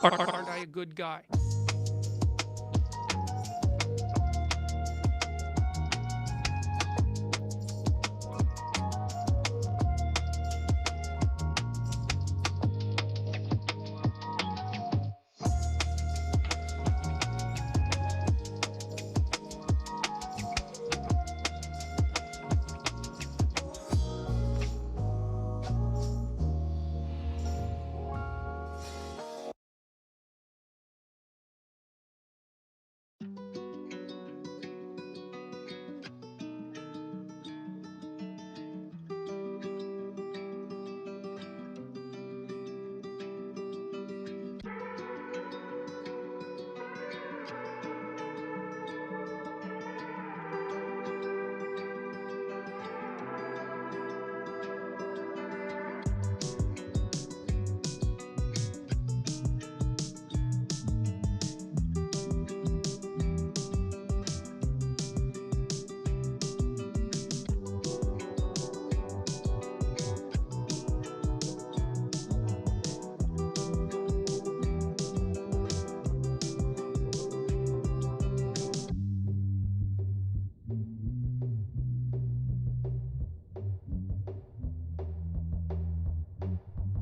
Aren't I a good guy?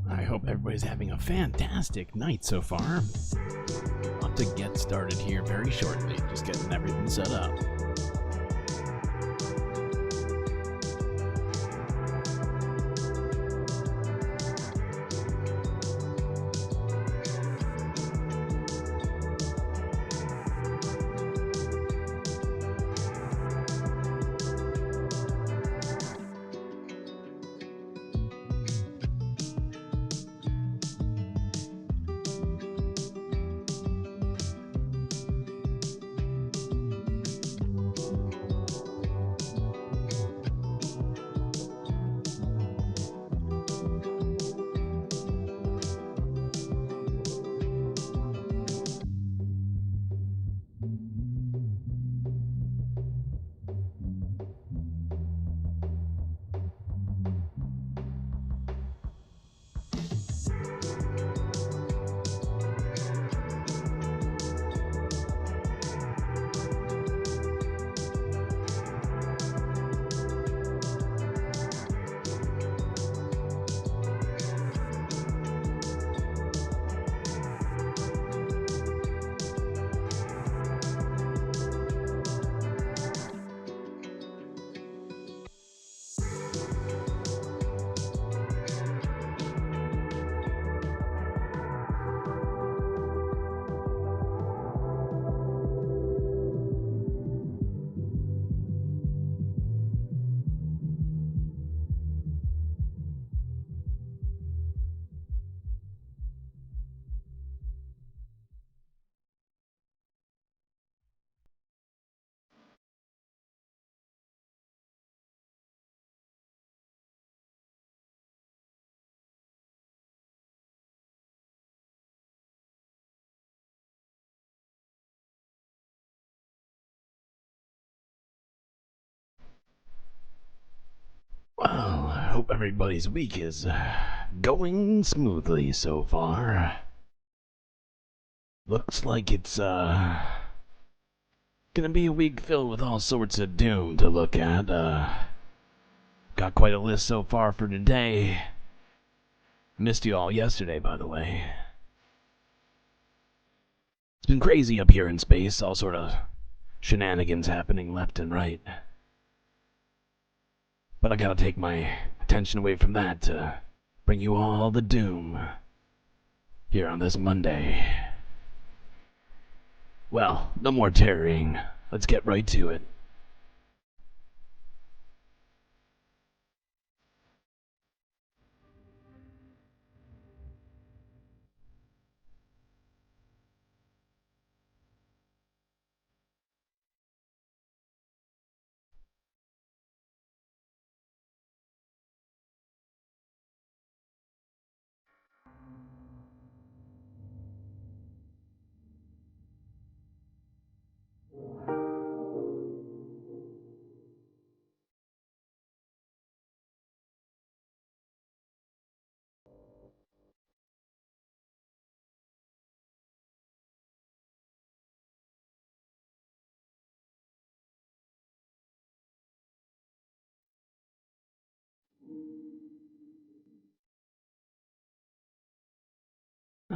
I hope everybody's having a fantastic night so far. About to get started here very shortly, just getting everything set up. Well, I hope everybody's week is going smoothly so far. Looks like it's gonna be a week filled with all sorts of doom to look at. Got quite a list so far for today. Missed you all yesterday, by the way. It's been crazy up here in space, all sort of shenanigans happening left and right. But I gotta take my attention away from that to bring you all the doom here on this Monday. Well, no more tarrying. Let's get right to it.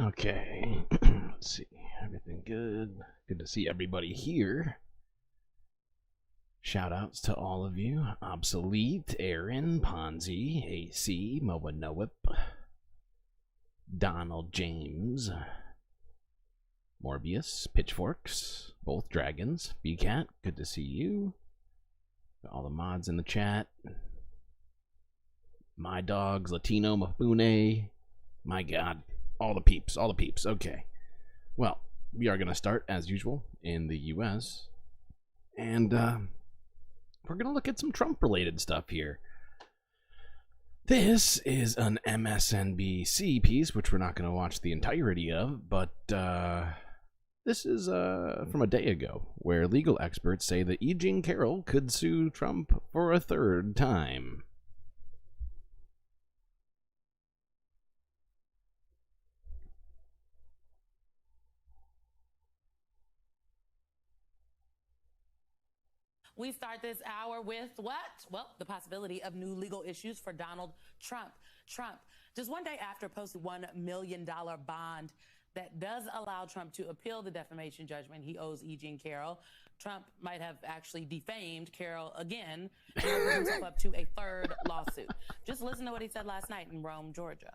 Okay. Let's see. Everything good? Good to see everybody here. Shout outs to all of you. Obsolete, Aaron, Ponzi, AC, Moa Noip, Donald James, Morbius, Pitchforks, both dragons, BCat, good to see you. All the mods in the chat. My dogs, Latino, Mafune. My god. All the peeps, all the peeps. Okay. Well, we are going to start, as usual, in the US. And we're going to look at some Trump-related stuff here. This is an MSNBC piece, which we're not going to watch the entirety of, but this is from a day ago, where legal experts say that E. Jean Carroll could sue Trump for a third time. We start this hour with what? Well, the possibility of new legal issues for Donald Trump. Trump, just one day after posting $1 million bond that does allow Trump to appeal the defamation judgment he owes E. Jean Carroll, Trump might have actually defamed Carroll again and opened himself up to a third lawsuit. Just listen to what he said last night in Rome, Georgia.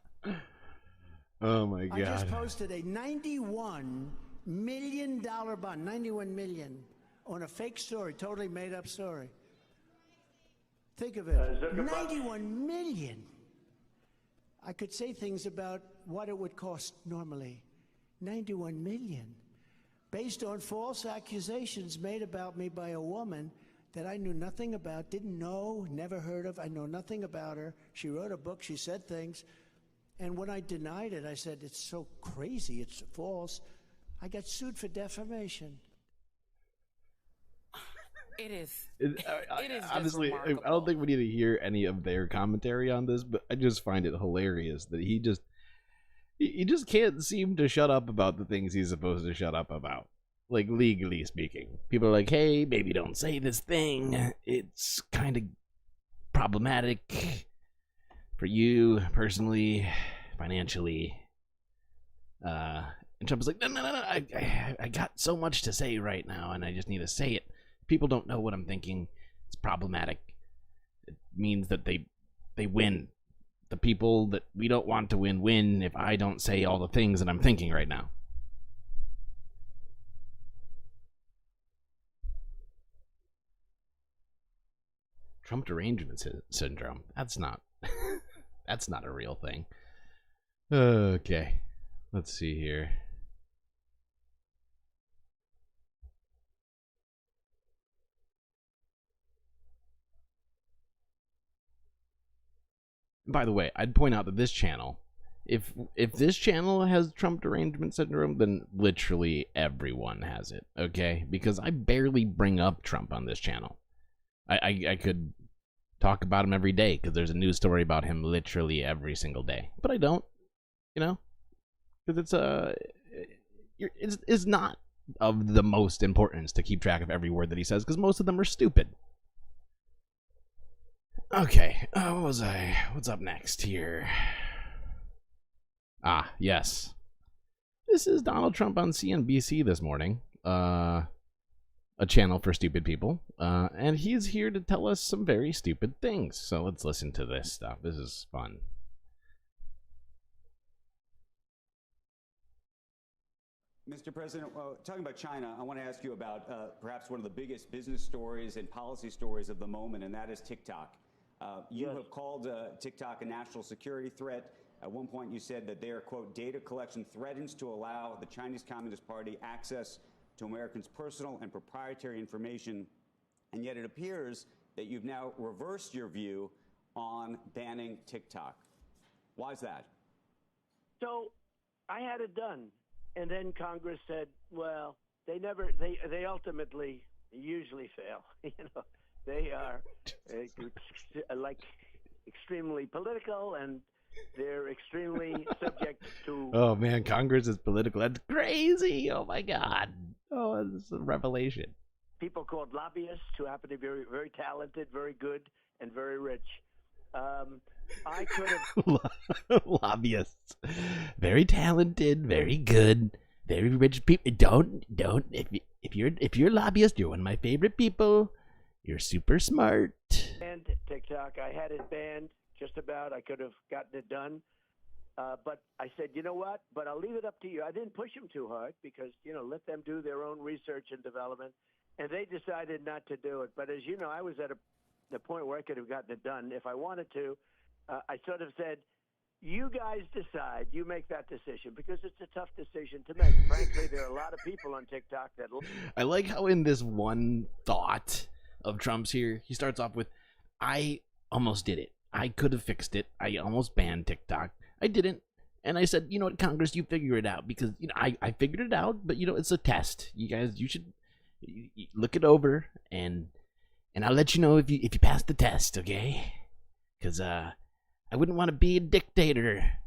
Oh my God. I just posted a $91 million bond, 91 million, on a fake story, totally made up story. Think of it, 91 million. I could say things about what it would cost normally. 91 million. Based on false accusations made about me by a woman that I knew nothing about, didn't know, never heard of. I know nothing about her. She wrote a book, she said things. And when I denied it, I said, it's so crazy, it's false. I got sued for defamation. It is. It is honestly, I don't think we need to hear any of their commentary on this, but I just find it hilarious that he just can't seem to shut up about the things he's supposed to shut up about. Like, legally speaking. People are like, hey, maybe don't say this thing. It's kind of problematic for you personally, financially. And Trump's like, no, I got so much to say right now, and I just need to say it. People don't know what I'm thinking. It's problematic. It means that they win. The people that we don't want to win if I don't say all the things that I'm thinking right now. Trump derangement syndrome. That's not that's not a real thing. Okay. Let's see here. By the way, I'd point out that this channel, if this channel has Trump derangement syndrome, then literally everyone has it, okay? Because I barely bring up Trump on this channel. I could talk about him every day because there's a news story about him literally every single day. But I don't, you know? Because it's not of the most importance to keep track of every word that he says because most of them are stupid. Okay, what was I? What's up next here? Ah, yes. This is Donald Trump on CNBC this morning. A channel for stupid people. And he's here to tell us some very stupid things. So let's listen to this stuff. This is fun. Mr. President, talking about China, I want to ask you about perhaps one of the biggest business stories and policy stories of the moment, and that is TikTok. You have called TikTok a national security threat. At one point, you said that their, quote, data collection threatens to allow the Chinese Communist Party access to Americans' personal and proprietary information. And yet it appears that you've now reversed your view on banning TikTok. Why is that? So I had it done. And then Congress said, well, they ultimately usually fail. They are like extremely political, and they're extremely subject to... Oh, man, Congress is political. That's crazy. Oh, my God. Oh, this is a revelation. People called lobbyists who happen to be very, very talented, very good, and very rich. I could have. Lobbyists, very talented, very good, very rich people. Don't. If you're a lobbyist, you're one of my favorite people. You're super smart. And TikTok, I had it banned just about. I could have gotten it done. But I said, you know what? But I'll leave it up to you. I didn't push them too hard because, let them do their own research and development. And they decided not to do it. But as you know, I was at the point where I could have gotten it done if I wanted to. I sort of said, you guys decide. You make that decision because it's a tough decision to make. Frankly, there are a lot of people on TikTok that... I like how in this one thought of Trump's here, he starts off with, I almost did it. I could have fixed it. I almost banned TikTok. I didn't. And I said, you know what, Congress, you figure it out. Because, I figured it out, but, it's a test. You guys, you should look it over, and I'll let you know if you pass the test, okay? Because I wouldn't want to be a dictator.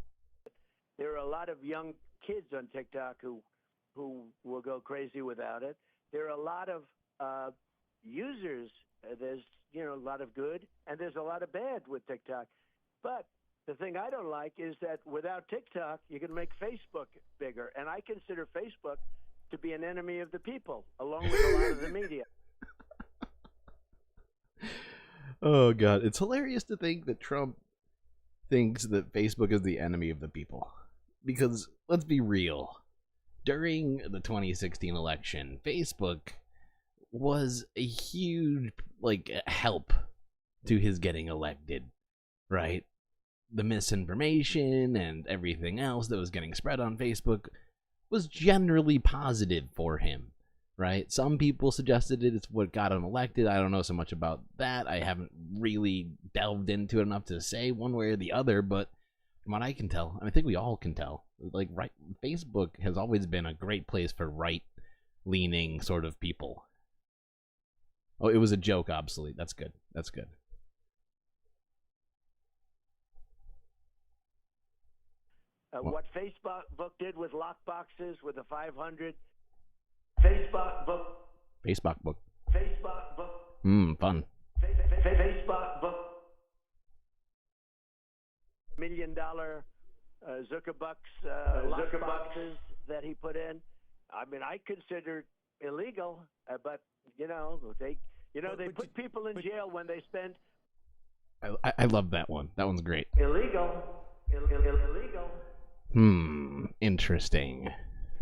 There are a lot of young kids on TikTok who will go crazy without it. There are a lot of users. There's, a lot of good, and there's a lot of bad with TikTok. But the thing I don't like is that without TikTok, you can make Facebook bigger. And I consider Facebook to be an enemy of the people, along with a lot of the media. Oh, God. It's hilarious to think that Trump thinks that Facebook is the enemy of the people. Because, let's be real, during the 2016 election, Facebook was a huge, help to his getting elected, right? The misinformation and everything else that was getting spread on Facebook was generally positive for him, right? Some people suggested it's what got him elected. I don't know so much about that. I haven't really delved into it enough to say one way or the other, but from what I can tell, and I think we all can tell, Facebook has always been a great place for right-leaning sort of people. Oh, it was a joke, obsolete. That's good. That's good. What Facebook did with lockboxes, with the 500. Facebook book. Facebook. Facebook Fun. book. $1 million Zuckerbucks lockboxes that he put in. I mean, I consider illegal, but they put people in jail when they spend. I love that one. That one's great. Illegal. Interesting.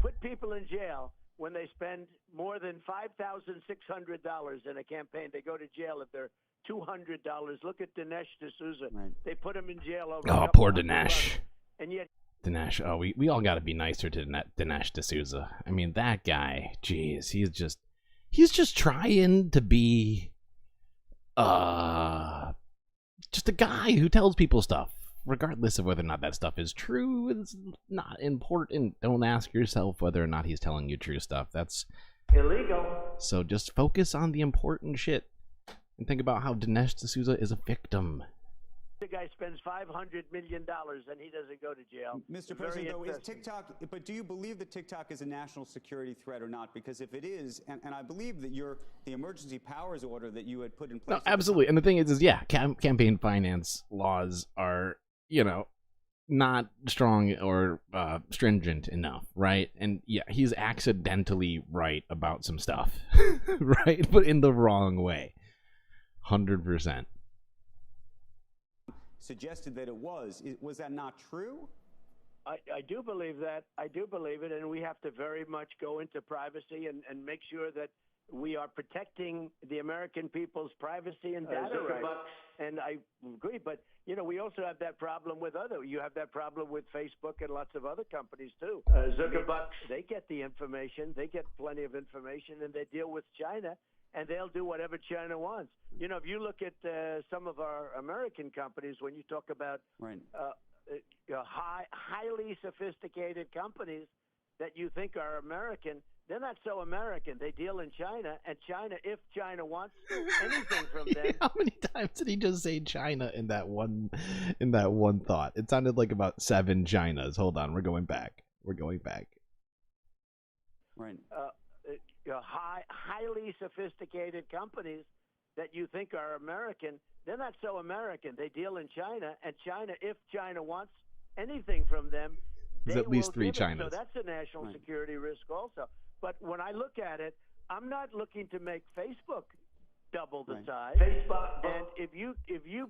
Put people in jail when they spend more than $5,600 in a campaign. They go to jail if they're $200. Look at Dinesh D'Souza. Right. They put him in jail over. Oh, poor Dinesh. And yet, Dinesh. Oh, we all got to be nicer to Dinesh D'Souza. I mean, that guy. Jeez, he's just trying to be, just a guy who tells people stuff. Regardless of whether or not that stuff is true, it's not important. Don't ask yourself whether or not he's telling you true stuff. That's illegal. So just focus on the important shit and think about how Dinesh D'Souza is a victim. The guy spends $500 million and he doesn't go to jail. Mr. President, though, is TikTok, but do you believe that TikTok is a national security threat or not? Because if it is, and I believe that the emergency powers order that you had put in place. No, absolutely. And the thing is yeah, campaign finance laws are, not strong or stringent enough, right? And yeah, he's accidentally right about some stuff, right? But in the wrong way. 100%. Suggested that it was. Was that not true? I do believe that. I do believe it, and we have to very much go into privacy and make sure that we are protecting the American people's privacy and data rights. And I agree, but we also have that problem with you have that problem with Facebook and lots of other companies too. Zuckerbucks, they get the information, they get plenty of information, and they deal with China, and they'll do whatever China wants. If you look at some of our American companies, when you talk about right. Highly sophisticated companies that you think are American, they're not so American. They deal in China, and China, if China wants anything from them. How many times did he just say China in that one thought? It sounded like about 7 Chinas. Hold on, we're going back. Right. Highly sophisticated companies that you think are American, they're not so American. They deal in China, and China, if China wants anything from them, there's at least 3 Chinas. So that's a national security risk also. But when I look at it, I'm not looking to make Facebook double the size. And if you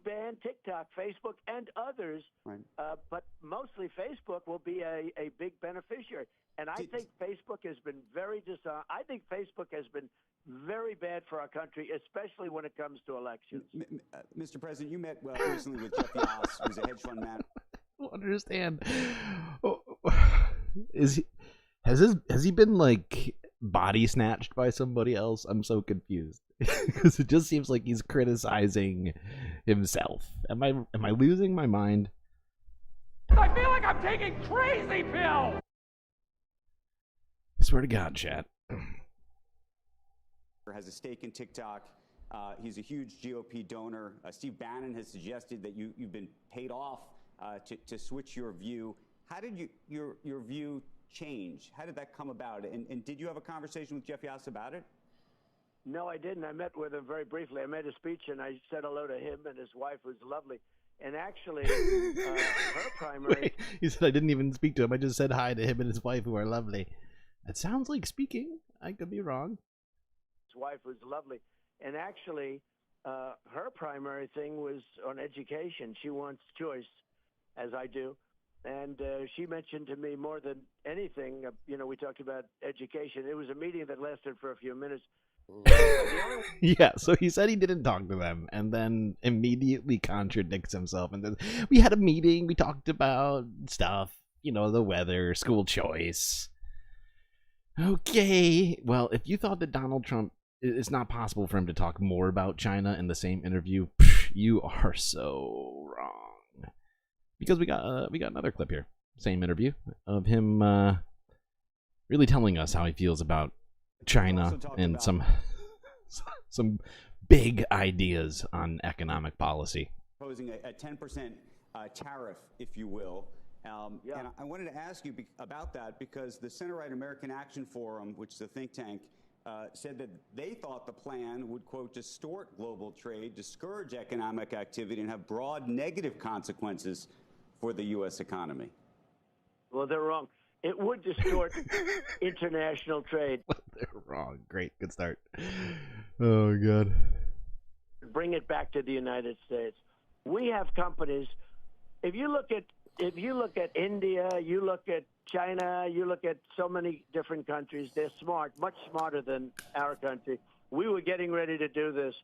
ban TikTok, Facebook, and others, but mostly Facebook will be a big beneficiary. And I think Facebook has been very I think Facebook has been very bad for our country, especially when it comes to elections. Mr. President, you met recently with Jeff Yass, who's a hedge fund man. I don't understand. Has he been like body snatched by somebody else? I'm so confused because it just seems like he's criticizing himself. Am I losing my mind? I feel like I'm taking crazy pills. I swear to God, chat. Has a stake in TikTok. He's a huge GOP donor. Steve Bannon has suggested that you've been paid off to switch your view. How did your view change? How did that come about? And did you have a conversation with Jeff Yass about it? No, I didn't. I met with him very briefly. I made a speech and I said hello to him and his wife, who's lovely. And actually, her primary... Wait, he said I didn't even speak to him. I just said hi to him and his wife, who are lovely. That sounds like speaking. I could be wrong. His wife was lovely. And actually, her primary thing was on education. She wants choice, as I do. And she mentioned to me more than anything, we talked about education. It was a meeting that lasted for a few minutes. Yeah, so he said he didn't talk to them and then immediately contradicts himself. And then we had a meeting. We talked about stuff, the weather, school choice. Okay, well, if you thought that Donald Trump, it's not possible for him to talk more about China in the same interview, you are so wrong. Because we got another clip here, same interview of him really telling us how he feels about China and some big ideas on economic policy. Proposing a 10% tariff, if you will. And I wanted to ask you about that because the Center-Right American Action Forum, which is a think tank, said that they thought the plan would, quote, distort global trade, discourage economic activity, and have broad negative consequences for the U.S. economy. Well, they're wrong. It would distort international trade. They're wrong. Great. Good start. Oh, God. Bring it back to the United States. We have companies. If you look at India, you look at China, you look at so many different countries, they're smart, much smarter than our country. We were getting ready to do this,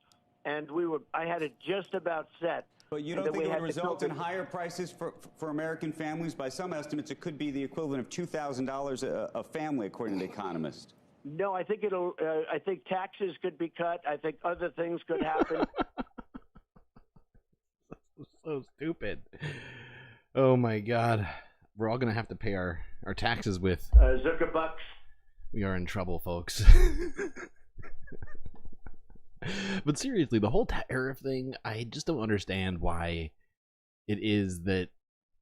and I had it just about set. But you don't think it would result in higher prices for American families? By some estimates, it could be the equivalent of $2,000 a family, according to economists. No, I think I think taxes could be cut. I think other things could happen. So stupid. Oh my God. We're all going to have to pay our taxes with Zuckerbucks. We are in trouble, folks. But seriously, the whole tariff thing, I just don't understand why it is that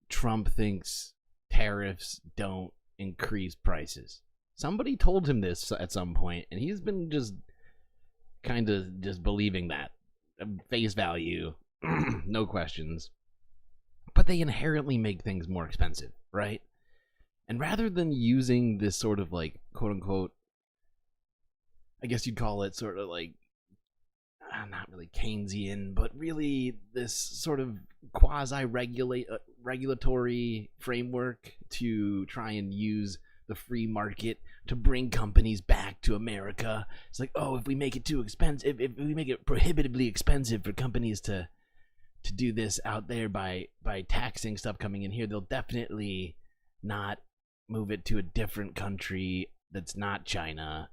Trump thinks tariffs don't increase prices. Somebody told him this at some point, and he's been just kind of just believing that. Face value, no questions. But they inherently make things more expensive, right? And rather than using this sort of like, quote unquote, I guess you'd call it sort of like, not really Keynesian, but really this sort of quasi-regulatory framework to try and use the free market to bring companies back to America. It's like, oh, if we make it too expensive, if we make it prohibitively expensive for companies to do this out there by taxing stuff coming in here, they'll definitely not move it to a different country that's not China.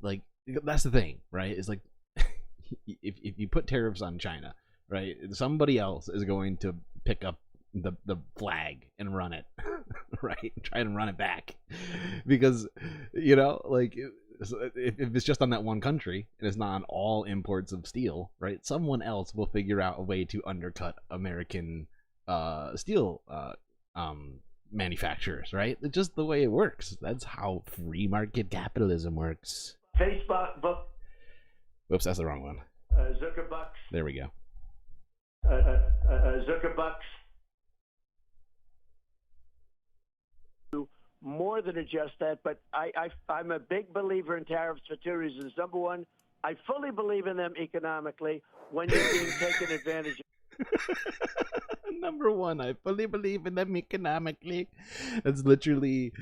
Like, that's the thing, right? It's like, if you put tariffs on China, right, somebody else is going to pick up the flag and run it, right? Try and run it back. Because, like, if it's just on that one country and it's not on all imports of steel, right, someone else will figure out a way to undercut American steel manufacturers, right? It's just the way it works. That's how free market capitalism works. Facebook. Whoops, that's the wrong one. Zuckerbucks. There we go. Zuckerbucks. More than adjust that, but I'm a big believer in tariffs for two reasons. Number one, I fully believe in them economically when you're being taken advantage of. Number one, I fully believe in them economically. That's literally,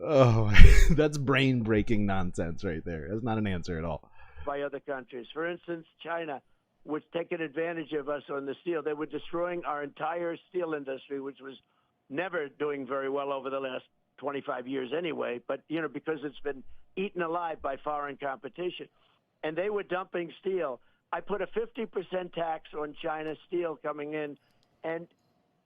oh, that's brain-breaking nonsense right there. That's not an answer at all. By other countries. For instance, China was taking advantage of us on the steel. They were destroying our entire steel industry, which was never doing very well over the last 25 years anyway, but, you know, because it's been eaten alive by foreign competition. And they were dumping steel. I put a 50% tax on China steel coming in, and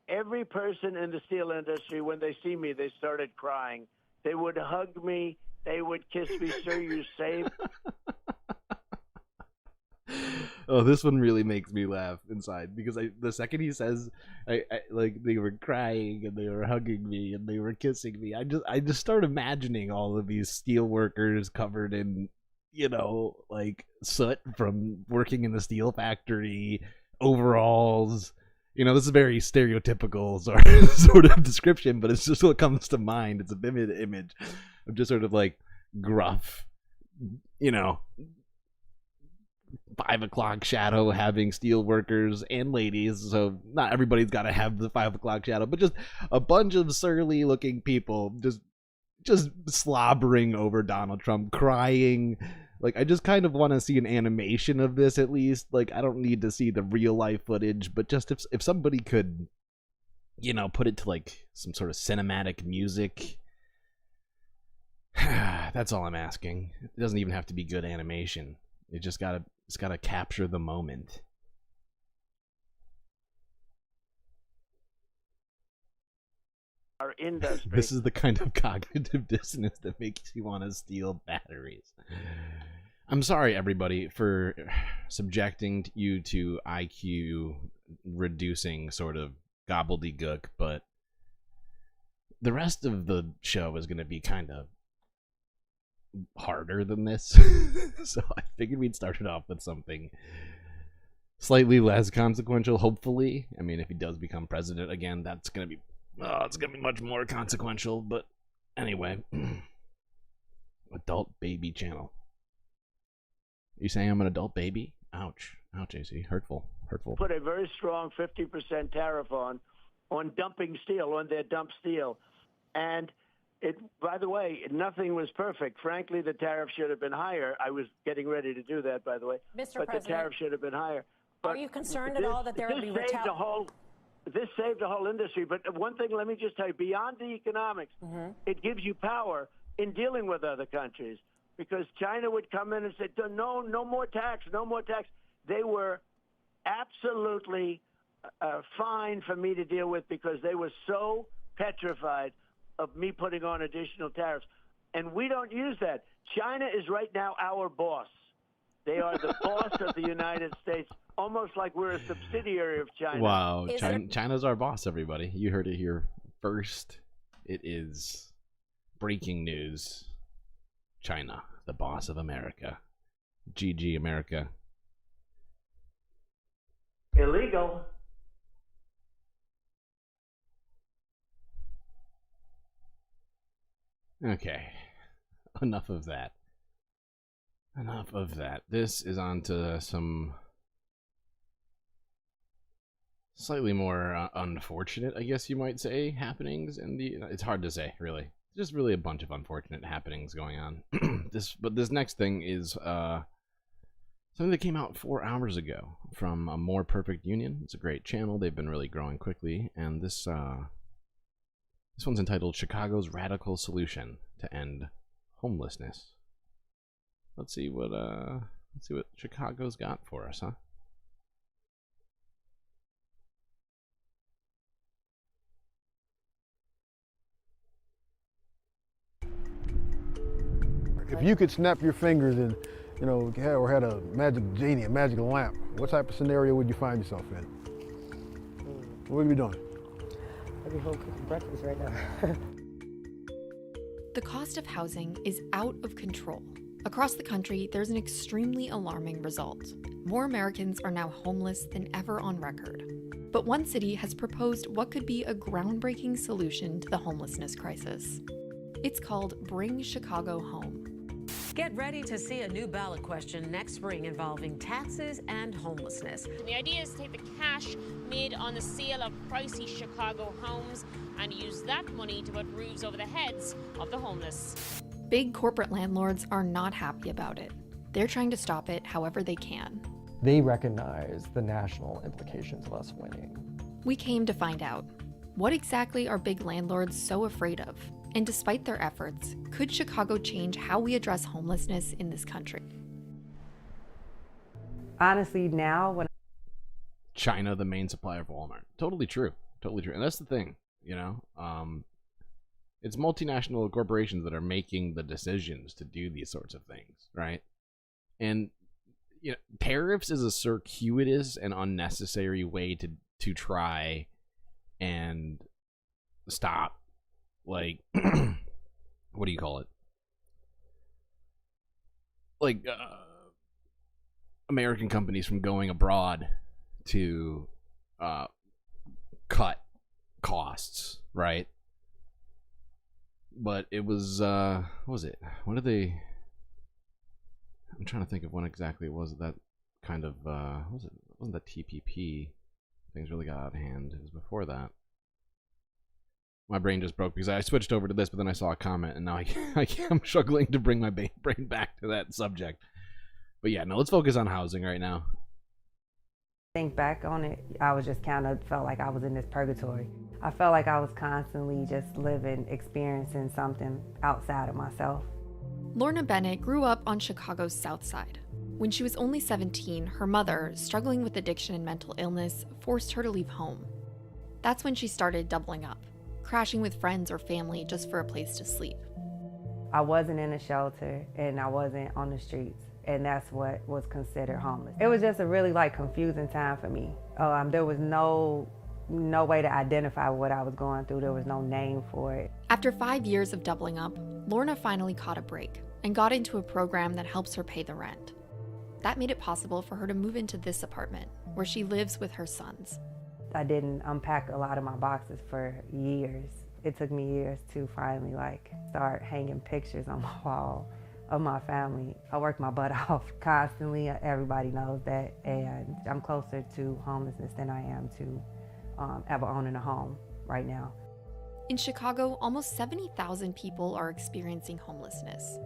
every person in the steel industry, when they see me, they started crying. They would hug me. They would kiss me. Sir, you saved. Oh, this one really makes me laugh inside because the second he says, I like they were crying and they were hugging me and they were kissing me. I just start imagining all of these steel workers covered in, you know, like soot from working in the steel factory, overalls. You know, this is very stereotypical sort of description, but it's just what comes to mind. It's a vivid image of just sort of like gruff, you know, 5 o'clock shadow having steel workers and ladies, so not everybody's got to have the 5 o'clock shadow, but just a bunch of surly looking people just slobbering over Donald Trump, crying. Like, I just kind of want to see an animation of this at least. Like, I don't need to see the real life footage, but just if somebody could, you know, put it to like some sort of cinematic music. That's all I'm asking. It doesn't even have to be good animation. It's gotta capture the moment. Our industry. This is the kind of cognitive dissonance that makes you want to steal batteries. I'm sorry, everybody, for subjecting you to IQ reducing sort of gobbledygook, but the rest of the show is going to be kind of harder than this. So I figured we'd start it off with something slightly less consequential, hopefully. I mean, if he does become president again, that's gonna be it's gonna be much more consequential. But anyway, adult baby channel. You saying I'm an adult baby? Ouch, AC, hurtful. Put a very strong 50% tariff on dumping steel, on their dump steel, and by the way, nothing was perfect. Frankly, the tariff should have been higher. I was getting ready to do that, by the way. Mr. But President, the tariff should have been higher. But are you concerned at all that there would be This saved the whole industry. But one thing, let me just tell you, beyond the economics, it gives you power in dealing with other countries. Because China would come in and say, no more tax, no more tax. They were absolutely fine for me to deal with because they were so petrified of me putting on additional tariffs. And we don't use that. China is right now our boss. They are the boss of the United States, almost like we're a subsidiary of China. Wow, China's our boss, everybody. You heard it here first. It is breaking news. China, the boss of America. GG, America. Illegal. Okay, enough of that. This is on to some slightly more unfortunate, I guess you might say, happenings. It's hard to say, really. Just really a bunch of unfortunate happenings going on. But this next thing is something that came out 4 hours ago from A More Perfect Union. It's a great channel. They've been really growing quickly, and this one's entitled Chicago's Radical Solution to End Homelessness. Let's see what Chicago's got for us, huh? If you could snap your fingers and, or had a magic genie, a magic lamp, what type of scenario would you find yourself in? What would you be doing? I'd be home cooking breakfast right now. The cost of housing is out of control. Across the country, there's an extremely alarming result. more Americans are now homeless than ever on record. But one city has proposed what could be a groundbreaking solution to the homelessness crisis. It's called Bring Chicago Home. Get ready to see a new ballot question next spring involving taxes and homelessness. The idea is to take the cash made on the sale of pricey Chicago homes and use that money to put roofs over the heads of the homeless. Big corporate landlords are not happy about it. They're trying to stop it however they can. They recognize the national implications of us winning. We came to find out. What exactly are big landlords so afraid of? And despite their efforts, could Chicago change how we address homelessness in this country? Honestly, now when China, the main supplier of Walmart. Totally true. Totally true. And that's the thing, you know? It's multinational corporations that are making the decisions to do these sorts of things, right? And you know, tariffs is a circuitous and unnecessary way to try and stop, like, what do you call it? Like, American companies from going abroad to cut costs, right? But it was, what was it? What did they... I'm trying to think of when exactly it was that kind of, what was it? It wasn't that TPP. Things really got out of hand. It was before that. My brain just broke because I switched over to this, but then I saw a comment, and now I'm struggling to bring my brain back to that subject. But yeah, no, let's focus on housing right now. Think back on it, I was just kind of felt like I was in this purgatory. I felt like I was constantly just living, experiencing something outside of myself. Lorna Bennett grew up on Chicago's South Side. When she was only 17, her mother, struggling with addiction and mental illness, forced her to leave home. That's when she started doubling up, crashing with friends or family just for a place to sleep. I wasn't in a shelter and I wasn't on the streets, and that's what was considered homeless. It was just a really confusing time for me. There was no way to identify what I was going through. There was no name for it. After 5 years of doubling up, Lorna finally caught a break and got into a program that helps her pay the rent. That made it possible for her to move into this apartment, where she lives with her sons. I didn't unpack a lot of my boxes for years. It took me years to finally start hanging pictures on my wall of my family. I work my butt off constantly. Everybody knows that, and I'm closer to homelessness than I am to ever owning a home right now. In Chicago, almost 70,000 people are experiencing homelessness.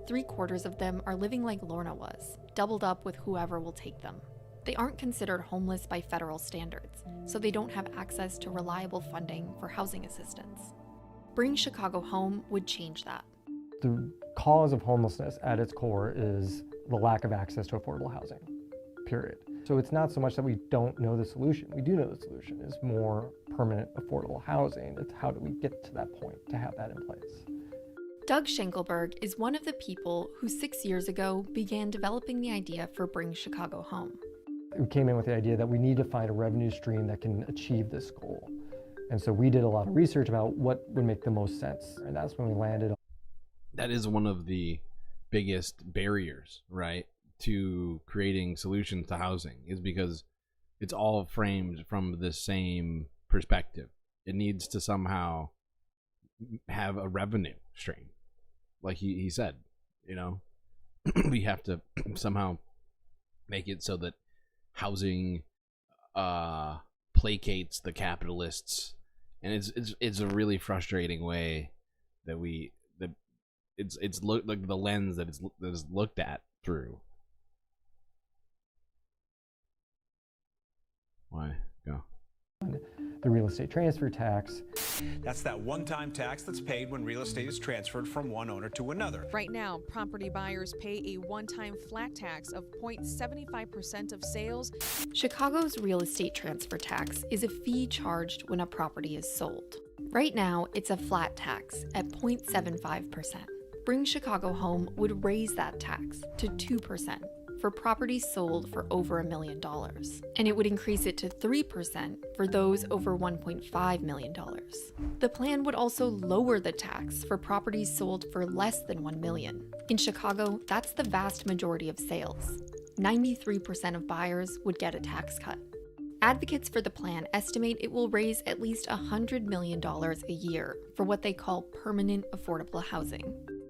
3/4 of them are living like Lorna was, doubled up with whoever will take them. They aren't considered homeless by federal standards, so they don't have access to reliable funding for housing assistance. Bring Chicago Home would change that. The cause of homelessness at its core is the lack of access to affordable housing, period. So it's not so much that we don't know the solution. We do know the solution is more permanent affordable housing. It's how do we get to that point to have that in place. Doug Schenkelberg is one of the people who 6 years ago began developing the idea for Bring Chicago Home. We came in with the idea that we need to find a revenue stream that can achieve this goal. And so we did a lot of research about what would make the most sense. And that's when we landed on. That is one of the biggest barriers, right, to creating solutions to housing, is because it's all framed from the same perspective. It needs to somehow have a revenue stream. Like he said, you know, we have to somehow make it so that housing placates the capitalists, and it's a really frustrating way that it's like the lens that is looked at through. Why? Go. The real estate transfer tax. That's that one-time tax that's paid when real estate is transferred from one owner to another. Right now, property buyers pay a one-time flat tax of 0.75% of sales. Chicago's real estate transfer tax is a fee charged when a property is sold. Right now, it's a flat tax at 0.75%. Bring Chicago Home would raise that tax to 2% for properties sold for over $1 million, and it would increase it to 3% for those over $1.5 million. The plan would also lower the tax for properties sold for less than $1 million. In Chicago, that's the vast majority of sales. 93% of buyers would get a tax cut. Advocates for the plan estimate it will raise at least $100 million a year for what they call permanent affordable housing.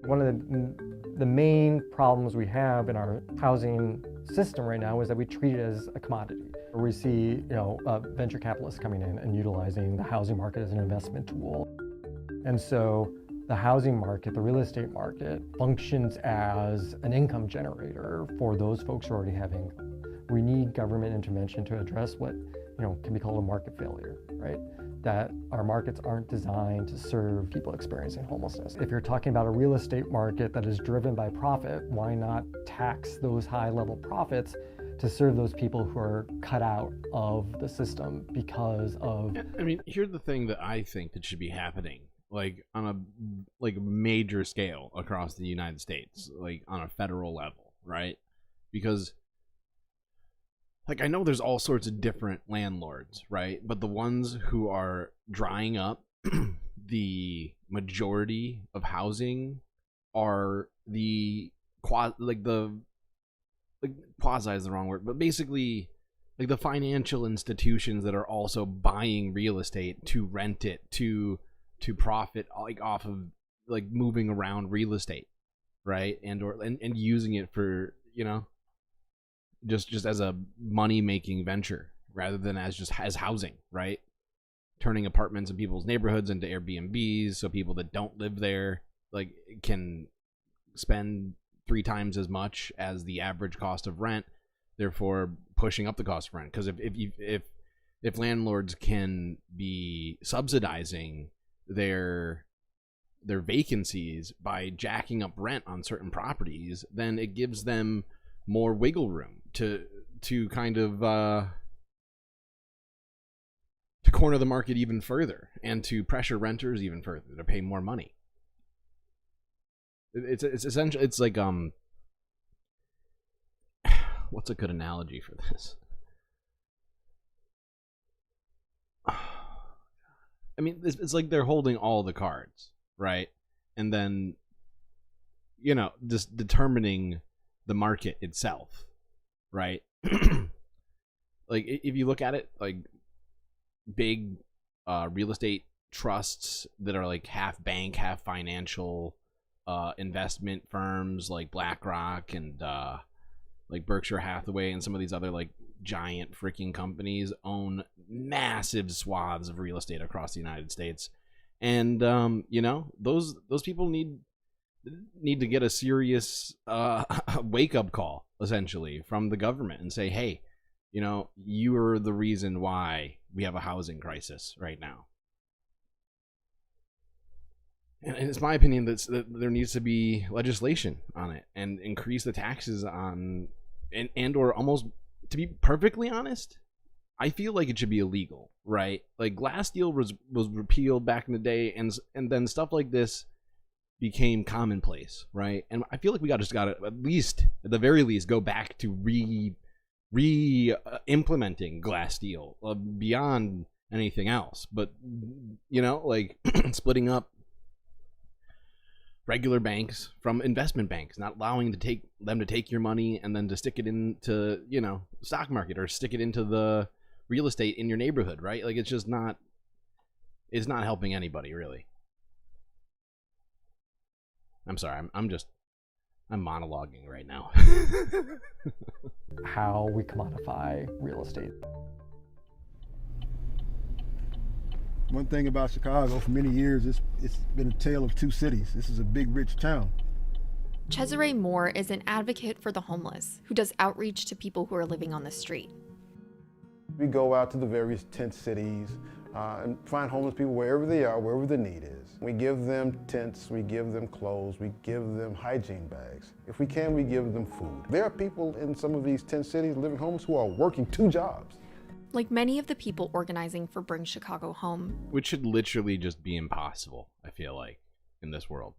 One of the main problems we have in our housing system right now is that we treat it as a commodity. We see, venture capitalists coming in and utilizing the housing market as an investment tool. And so the housing market, the real estate market, functions as an income generator for those folks who already have income. We need government intervention to address what, can be called a market failure, right? That our markets aren't designed to serve people experiencing homelessness. If you're talking about a real estate market that is driven by profit, why not tax those high-level profits to serve those people who are cut out of the system because of... I mean, here's the thing that I think that should be happening, like on a major scale across the United States, like on a federal level, right? Because I know there's all sorts of different landlords, right? But the ones who are drying up the majority of housing are the quasi is the wrong word, but basically the financial institutions that are also buying real estate to rent it to profit off of moving around real estate, right? And using it for, just as a money-making venture rather than as housing, right? Turning apartments in people's neighborhoods into Airbnbs so people that don't live there can spend 3 times as much as the average cost of rent, therefore pushing up the cost of rent. Because if landlords can be subsidizing their vacancies by jacking up rent on certain properties, then it gives them more wiggle room to kind of to corner the market even further and to pressure renters even further to pay more money. It's essentially, it's like what's a good analogy for this? I mean, it's like they're holding all the cards, right? And then just determining the market itself, right? If you look at it, big real estate trusts that are half bank, half financial investment firms like BlackRock and Berkshire Hathaway and some of these other giant freaking companies own massive swaths of real estate across the United States, and those people need to get a serious wake-up call, essentially, from the government and say, hey, you are the reason why we have a housing crisis right now. And it's my opinion that there needs to be legislation on it and increase the taxes on, and or almost, to be perfectly honest, I feel like it should be illegal, right? Glass-Steagall was repealed back in the day, and then stuff like this became commonplace, right? And I feel like we got to at the very least go back to implementing Glass-Steagall beyond anything else. But splitting up regular banks from investment banks, not allowing them to take your money and then to stick it into stock market or stick it into the real estate in your neighborhood, right? It's not helping anybody, really. I'm sorry, I'm monologuing right now. How we commodify real estate. One thing about Chicago, for many years, it's been a tale of two cities. This is a big, rich town. Cesare Moore is an advocate for the homeless who does outreach to people who are living on the street. We go out to the various tent cities and find homeless people wherever they are, wherever the need is. We give them tents, we give them clothes, we give them hygiene bags. If we can, we give them food. There are people in some of these tent cities living homeless who are working 2 jobs. Like many of the people organizing for Bring Chicago Home. Which should literally just be impossible, I feel like, in this world.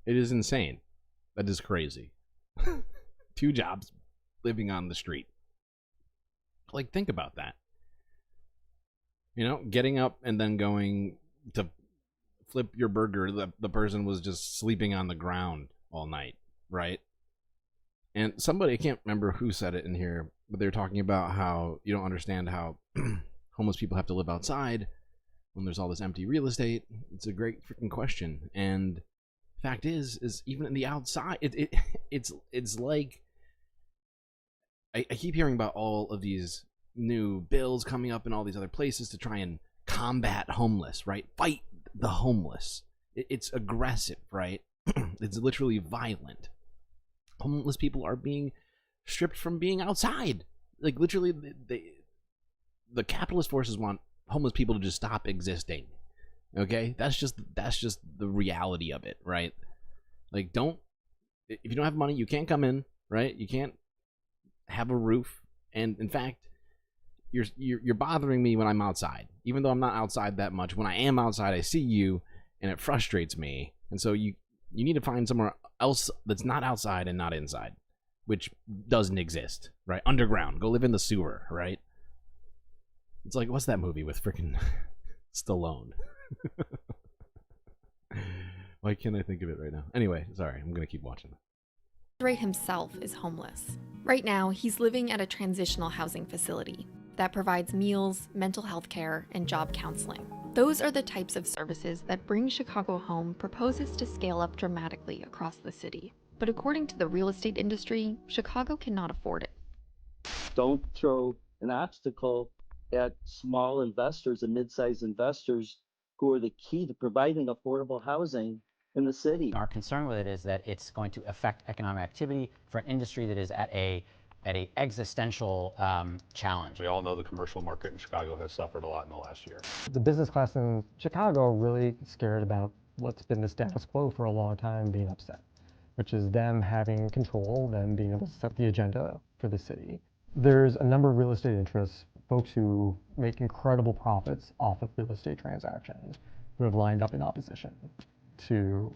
It is insane. That is crazy. 2 jobs, living on the street. Think about that. Getting up and then going to flip your burger, the person was just sleeping on the ground all night, right? And somebody, I can't remember who said it in here, but they're talking about how you don't understand how homeless people have to live outside when there's all this empty real estate. It's a great freaking question. And fact is even in the outside, it's like, I keep hearing about all of these new bills coming up in all these other places to try and combat homeless, right? Fight the homeless. It's aggressive, right? It's literally violent. Homeless people are being stripped from being outside. Like, literally, the capitalist forces want homeless people to just stop existing. Okay? That's just the reality of it, right? Like, if you don't have money, you can't come in, right? You can't have a roof. And in fact, you're bothering me when I'm outside. Even though I'm not outside that much, when I am outside, I see you and it frustrates me. And so you need to find somewhere else that's not outside and not inside, which doesn't exist, right? Underground. Go live in the sewer, right? It's like, what's that movie with freaking Stallone? Why can't I think of it right now? Anyway, sorry, I'm gonna keep watching. Ray himself is homeless. Right now, he's living at a transitional housing facility that provides meals, mental health care, and job counseling. Those are the types of services that Bring Chicago Home proposes to scale up dramatically across the city. But according to the real estate industry, Chicago cannot afford it. Don't throw an obstacle at small investors and mid-sized investors who are the key to providing affordable housing in the city. Our concern with it is that it's going to affect economic activity for an industry that is at a existential challenge. We all know the commercial market in Chicago has suffered a lot in the last year. The business class in Chicago are really scared about what's been the status quo for a long time being upset, which is them having control, them being able to set the agenda for the city. There's a number of real estate interests, folks who make incredible profits off of real estate transactions, who have lined up in opposition to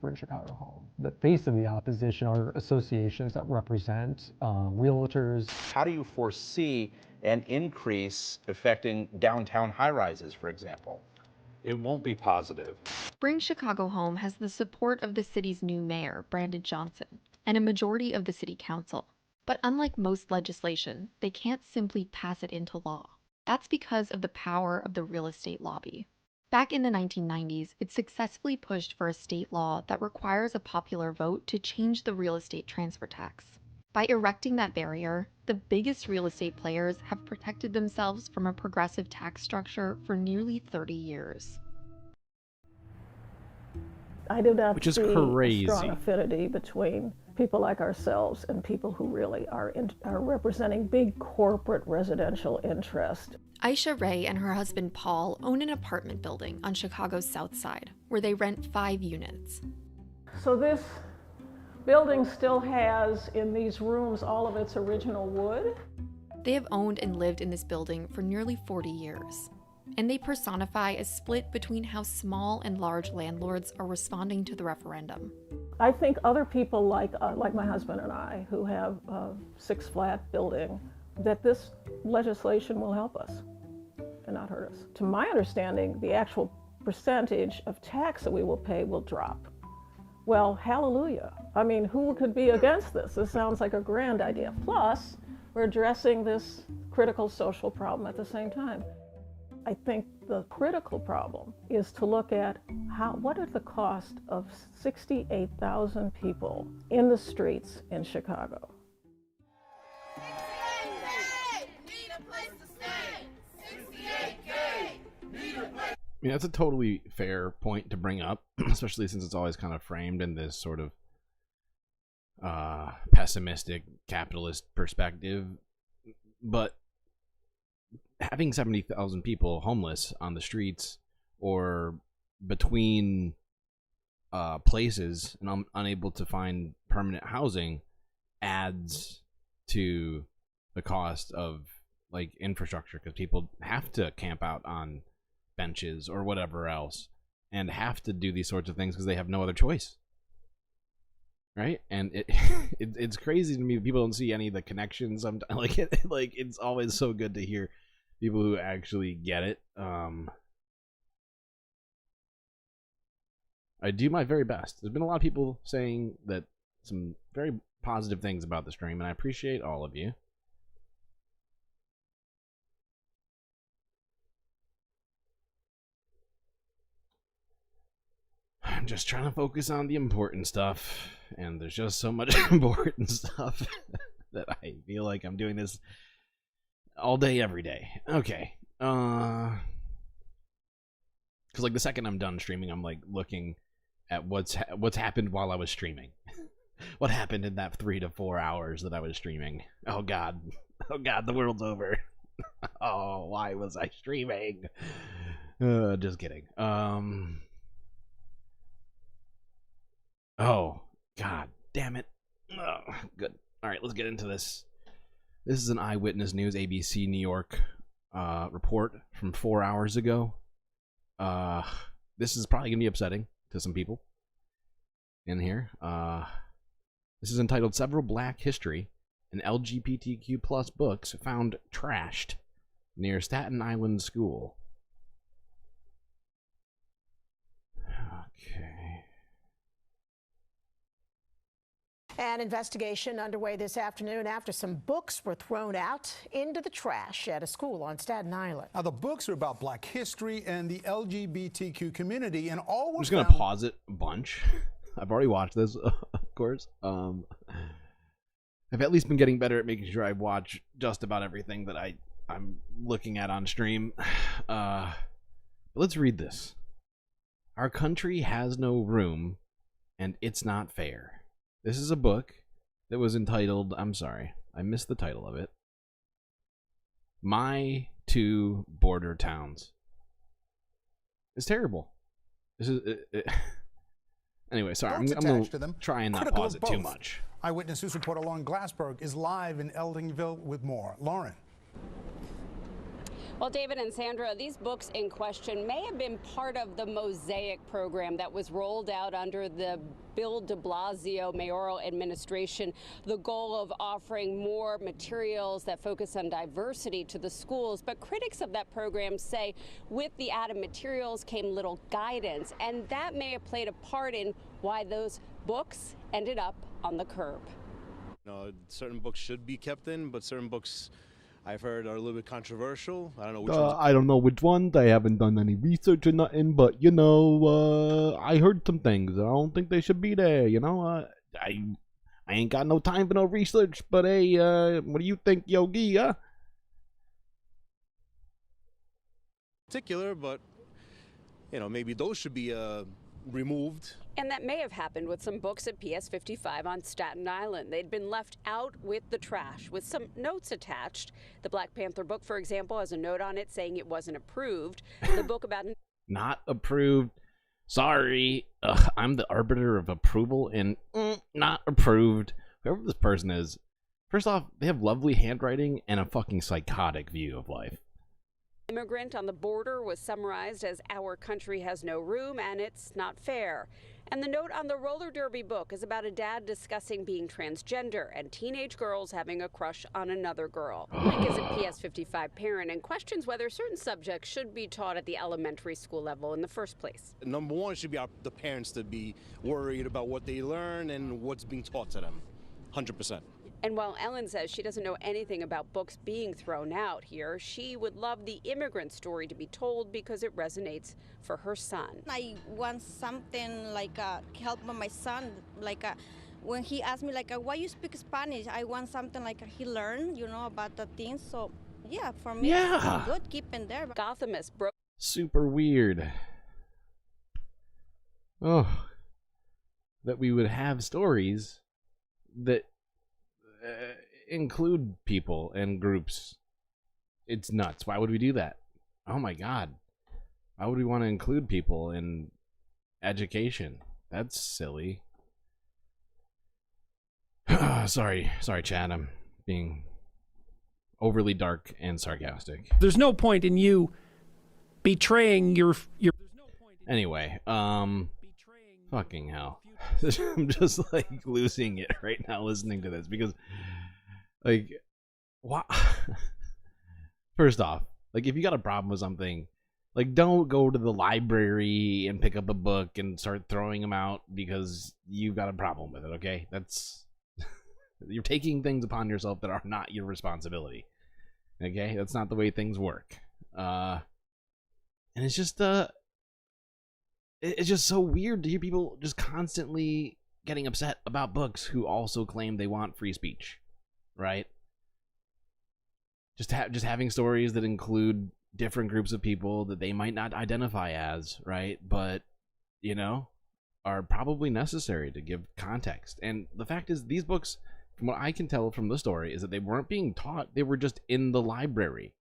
Bring Chicago Home. The face of the opposition are associations that represent realtors. How do you foresee an increase affecting downtown high-rises, for example? It won't be positive. Bring Chicago Home has the support of the city's new mayor, Brandon Johnson, and a majority of the city council. But unlike most legislation, they can't simply pass it into law. That's because of the power of the real estate lobby. Back in the 1990s, it successfully pushed for a state law that requires a popular vote to change the real estate transfer tax. By erecting that barrier, the biggest real estate players have protected themselves from a progressive tax structure for nearly 30 years. I do not Which is see crazy. a strong affinity between people like ourselves and people who really are representing big corporate residential interest. Aisha Ray and her husband Paul own an apartment building on Chicago's South Side, where they rent 5 units. So this building still has in these rooms all of its original wood. They have owned and lived in this building for nearly 40 years. And they personify a split between how small and large landlords are responding to the referendum. I think other people like my husband and I, who have a 6-flat building, that this legislation will help us and not hurt us. To my understanding, the actual percentage of tax that we will pay will drop. Well, hallelujah. I mean, who could be against this? This sounds like a grand idea. Plus, we're addressing this critical social problem at the same time. I think the critical problem is to look at what are the cost of 68,000 people in the streets in Chicago. I mean, that's a totally fair point to bring up, especially since it's always kind of framed in this sort of pessimistic capitalist perspective. But having 70,000 people homeless on the streets or between places and unable to find permanent housing adds to the cost of like infrastructure, because people have to camp out on benches or whatever else and have to do these sorts of things because they have no other choice, right? And it's crazy to me that people don't see any of the connections. Like it's always so good to hear people who actually get it. I do my very best. There's been a lot of people saying that some very positive things about the stream, and I appreciate all of you. I'm just trying to focus on the important stuff, and there's just so much important stuff that I feel like I'm doing this all day, every day. Okay. Because, like, the second I'm done streaming, I'm, like, looking at what's happened while I was streaming. What happened in that 3 to 4 hours that I was streaming? Oh, God. Oh, God, the world's over. Oh, why was I streaming? Just kidding. Oh, God damn it. Oh, good. All right, let's get into this. This is an Eyewitness News ABC New York report from 4 hours ago. This is probably going to be upsetting to some people in here. This is entitled Several Black History and LGBTQ plus books found trashed near Staten Island School. Okay. An investigation underway this afternoon after some books were thrown out into the trash at a school on Staten Island. Now, the books are about Black history and the LGBTQ community, and all I'm was just going to pause it a bunch. I've already watched this, of course. I've at least been getting better at making sure I watch just about everything that I'm looking at on stream. Let's read this. Our country has no room, and it's not fair. This is a book that was entitled, I'm sorry, I missed the title of it. My Two Border Towns. It's terrible. This is anyway, sorry, I'm going to try and not pause it too much. Eyewitness News reporter Lauren Glassberg is live in Eldingville with more. Lauren. Well, David and Sandra, these books in question may have been part of the Mosaic program that was rolled out under the Bill de Blasio mayoral administration, the goal of offering more materials that focus on diversity to the schools. But critics of that program say with the added materials came little guidance, and that may have played a part in why those books ended up on the curb. Certain books should be kept in, but certain books I've heard are a little bit controversial. I don't know which ones. I don't know which ones. I haven't done any research or nothing, but you know, I heard some things. I don't think they should be there. You know, I ain't got no time for no research. But hey, what do you think, Yogi? Particular, but you know, maybe those should be removed. And that may have happened with some books at PS 55 on Staten Island. They'd been left out with the trash with some notes attached. The Black Panther book, for example, has a note on it saying it wasn't approved. The book about not approved. Sorry, I'm the arbiter of approval and not approved. Whoever this person is, first off, they have lovely handwriting and a fucking psychotic view of life. Immigrant on the border was summarized as our country has no room and it's not fair. And the note on the roller derby book is about a dad discussing being transgender and teenage girls having a crush on another girl. Mike is a PS 55 parent and questions whether certain subjects should be taught at the elementary school level in the first place. Number one should be the parents to be worried about what they learn and what's being taught to them. 100%. And while Ellen says she doesn't know anything about books being thrown out here, she would love the immigrant story to be told because it resonates for her son. I want something like help my son, when he asked me why you speak Spanish, I want something like he learned, about the things. So yeah, for me, it's good keeping there. Gothamist broke. Super weird. Oh, that we would have stories that include people and groups. It's nuts. Why would we do that? Oh my god. Why would we want to include people in education? That's silly. Sorry, Chad. I'm being overly dark and sarcastic. There's no point in you betraying your Anyway, fucking hell. I'm just like losing it right now listening to this because like what first off, like if you got a problem with something, Like, don't go to the library and pick up a book and start throwing them out because you've got a problem with it, okay? That's... You're taking things upon yourself that are not your responsibility. Okay? That's not the way things work. And it's just, it's just so weird to hear people just constantly getting upset about books who also claim they want free speech, right? Just having stories that include different groups of people that they might not identify as, right? But, you know, are probably necessary to give context. And the fact is, these books, from what I can tell from the story, is that they weren't being taught. They were just in the library.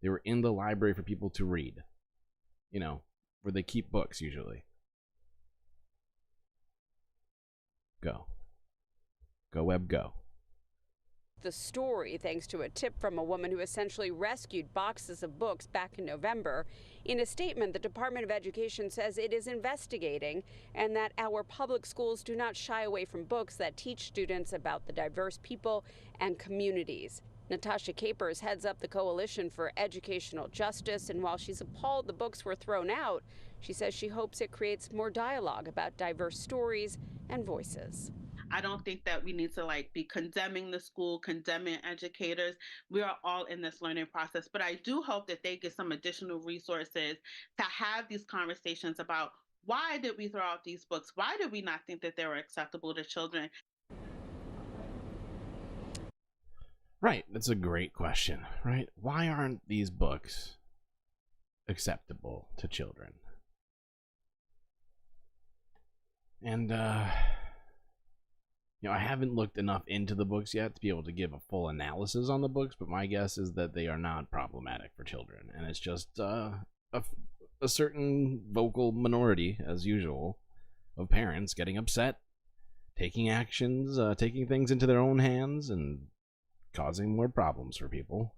They were in the library for people to read. You know, where they keep books, usually. Go. Go, web, go. The story, thanks to a tip from a woman who essentially rescued boxes of books back in November. In a statement, the Department of Education says it is investigating and that our public schools do not shy away from books that teach students about the diverse people and communities. Natasha Capers heads up the Coalition for Educational Justice, and while she's appalled the books were thrown out, she says she hopes it creates more dialogue about diverse stories and voices. I don't think that we need to be condemning the school, condemning educators. We are all in this learning process, but I do hope that they get some additional resources to have these conversations about why did we throw out these books? Why did we not think that they were acceptable to children? Right, that's a great question, right? Why aren't these books acceptable to children? And, you know, I haven't looked enough into the books yet to be able to give a full analysis on the books, but my guess is that they are not problematic for children. And it's just a certain vocal minority, as usual, of parents getting upset, taking actions, taking things into their own hands, and causing more problems for people.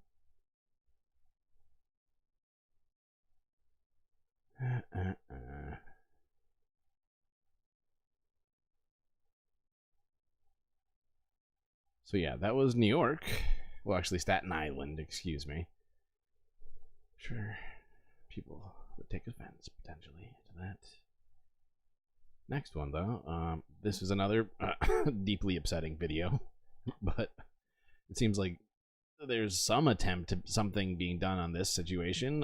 So yeah, that was New York. Well, actually Staten Island, excuse me. Sure, people would take offense, potentially, to that. Next one, though. This is another deeply upsetting video. But it seems like there's some attempt to something being done on this situation.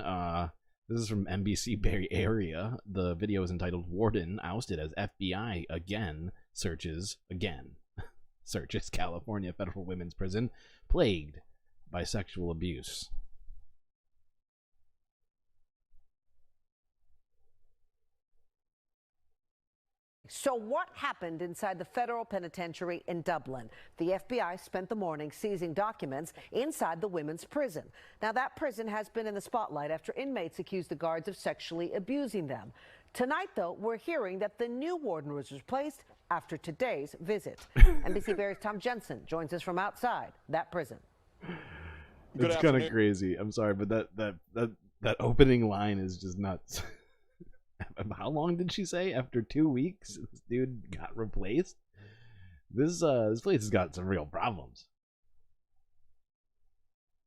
This is from NBC Bay Area. The video is entitled "Warden Ousted as FBI Again Searches Again." Searches California Federal Women's Prison plagued by sexual abuse. So what happened inside the federal penitentiary in Dublin? The FBI spent the morning seizing documents inside the women's prison. Now, that prison has been in the spotlight after inmates accused the guards of sexually abusing them. Tonight, though, we're hearing that the new warden was replaced after today's visit. NBC Bears' Tom Jensen joins us from outside that prison. It's kind of crazy. I'm sorry, but that opening line is just nuts. How long did she say? After 2 weeks, this dude got replaced? This place has got some real problems.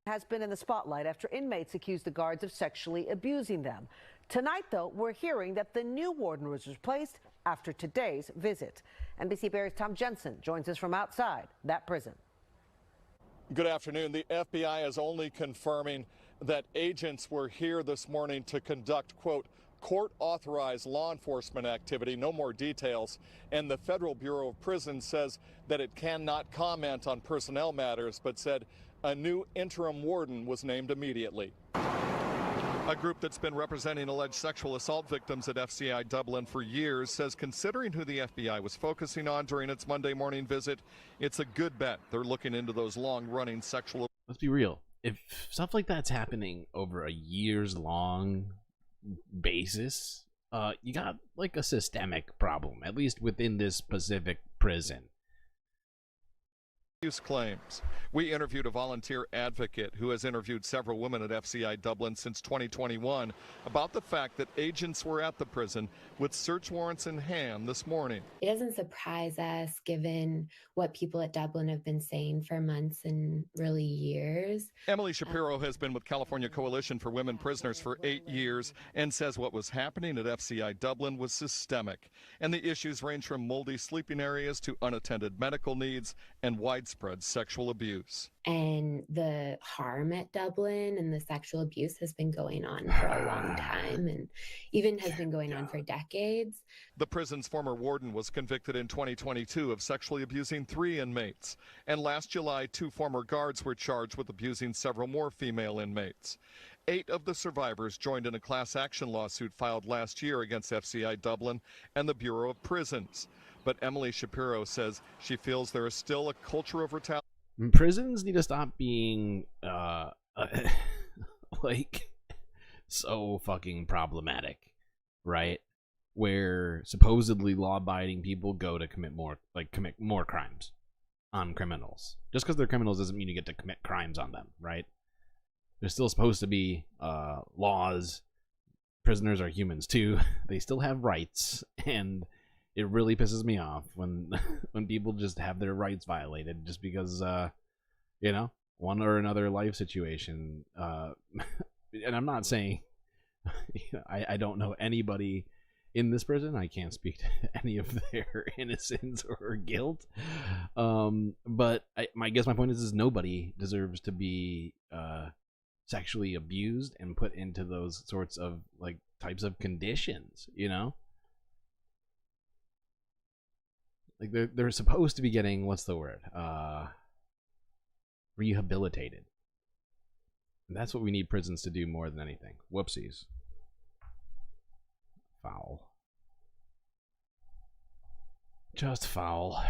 Has been in the spotlight after inmates accused the guards of sexually abusing them. Tonight, though, we're hearing that the new warden was replaced after today's visit. NBC Bears' Tom Jensen joins us from outside that prison. Good afternoon. The FBI is only confirming that agents were here this morning to conduct, quote, court-authorized law enforcement activity, no more details. And the Federal Bureau of Prisons says that it cannot comment on personnel matters, but said a new interim warden was named immediately. A group that's been representing alleged sexual assault victims at FCI Dublin for years says considering who the FBI was focusing on during its Monday morning visit, it's a good bet they're looking into those long-running sexual... Let's be real. If stuff like that's happening over a years-long basis, you got like a systemic problem, at least within this specific prison. abuse claims. We interviewed a volunteer advocate who has interviewed several women at FCI Dublin since 2021 about the fact that agents were at the prison with search warrants in hand this morning. It doesn't surprise us given what people at Dublin have been saying for months and really years. Emily Shapiro has been with California Coalition for Women Prisoners for 8 years and says what was happening at FCI Dublin was systemic. And the issues range from moldy sleeping areas to unattended medical needs and widespread sexual abuse. And the harm at Dublin and the sexual abuse has been going on for a long time and even has been going on for decades. The prison's former warden was convicted in 2022 of sexually abusing 3 inmates. And last July, 2 former guards were charged with abusing several more female inmates. 8 of the survivors joined in a class action lawsuit filed last year against FCI Dublin and the Bureau of Prisons. But Emily Shapiro says she feels there is still a culture of retaliation. Prisons need to stop being like so fucking problematic, right? Where supposedly law-abiding people go to commit more crimes on criminals. Just because they're criminals doesn't mean you get to commit crimes on them, right? There's still supposed to be laws. Prisoners are humans too. They still have rights, and it really pisses me off when people just have their rights violated just because one or another life situation. And I'm not saying I don't know anybody in this prison. I can't speak to any of their innocence or guilt. But I guess my point is nobody deserves to be sexually abused and put into those sorts of types of conditions, Like they're supposed to be getting, what's the word? Rehabilitated. And that's what we need prisons to do more than anything. Whoopsies. Foul. Just foul.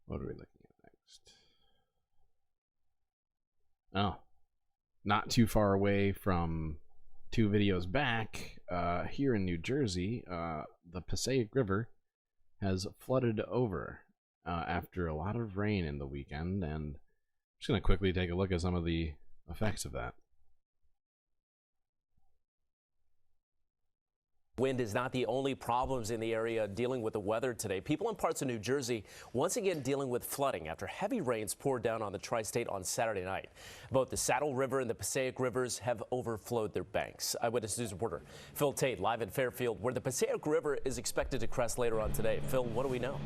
What are we looking at next? Oh. Not too far away from 2 videos back, here in New Jersey, the Passaic River has flooded over after a lot of rain in the weekend, and I'm just going to quickly take a look at some of the effects of that. Wind is not the only problems in the area dealing with the weather today. People in parts of New Jersey once again dealing with flooding after heavy rains poured down on the tri-state on Saturday night. Both the Saddle River and the Passaic Rivers have overflowed their banks. Eyewitness News reporter Phil Tate live in Fairfield, where the Passaic River is expected to crest later on today. Phil, what do we know?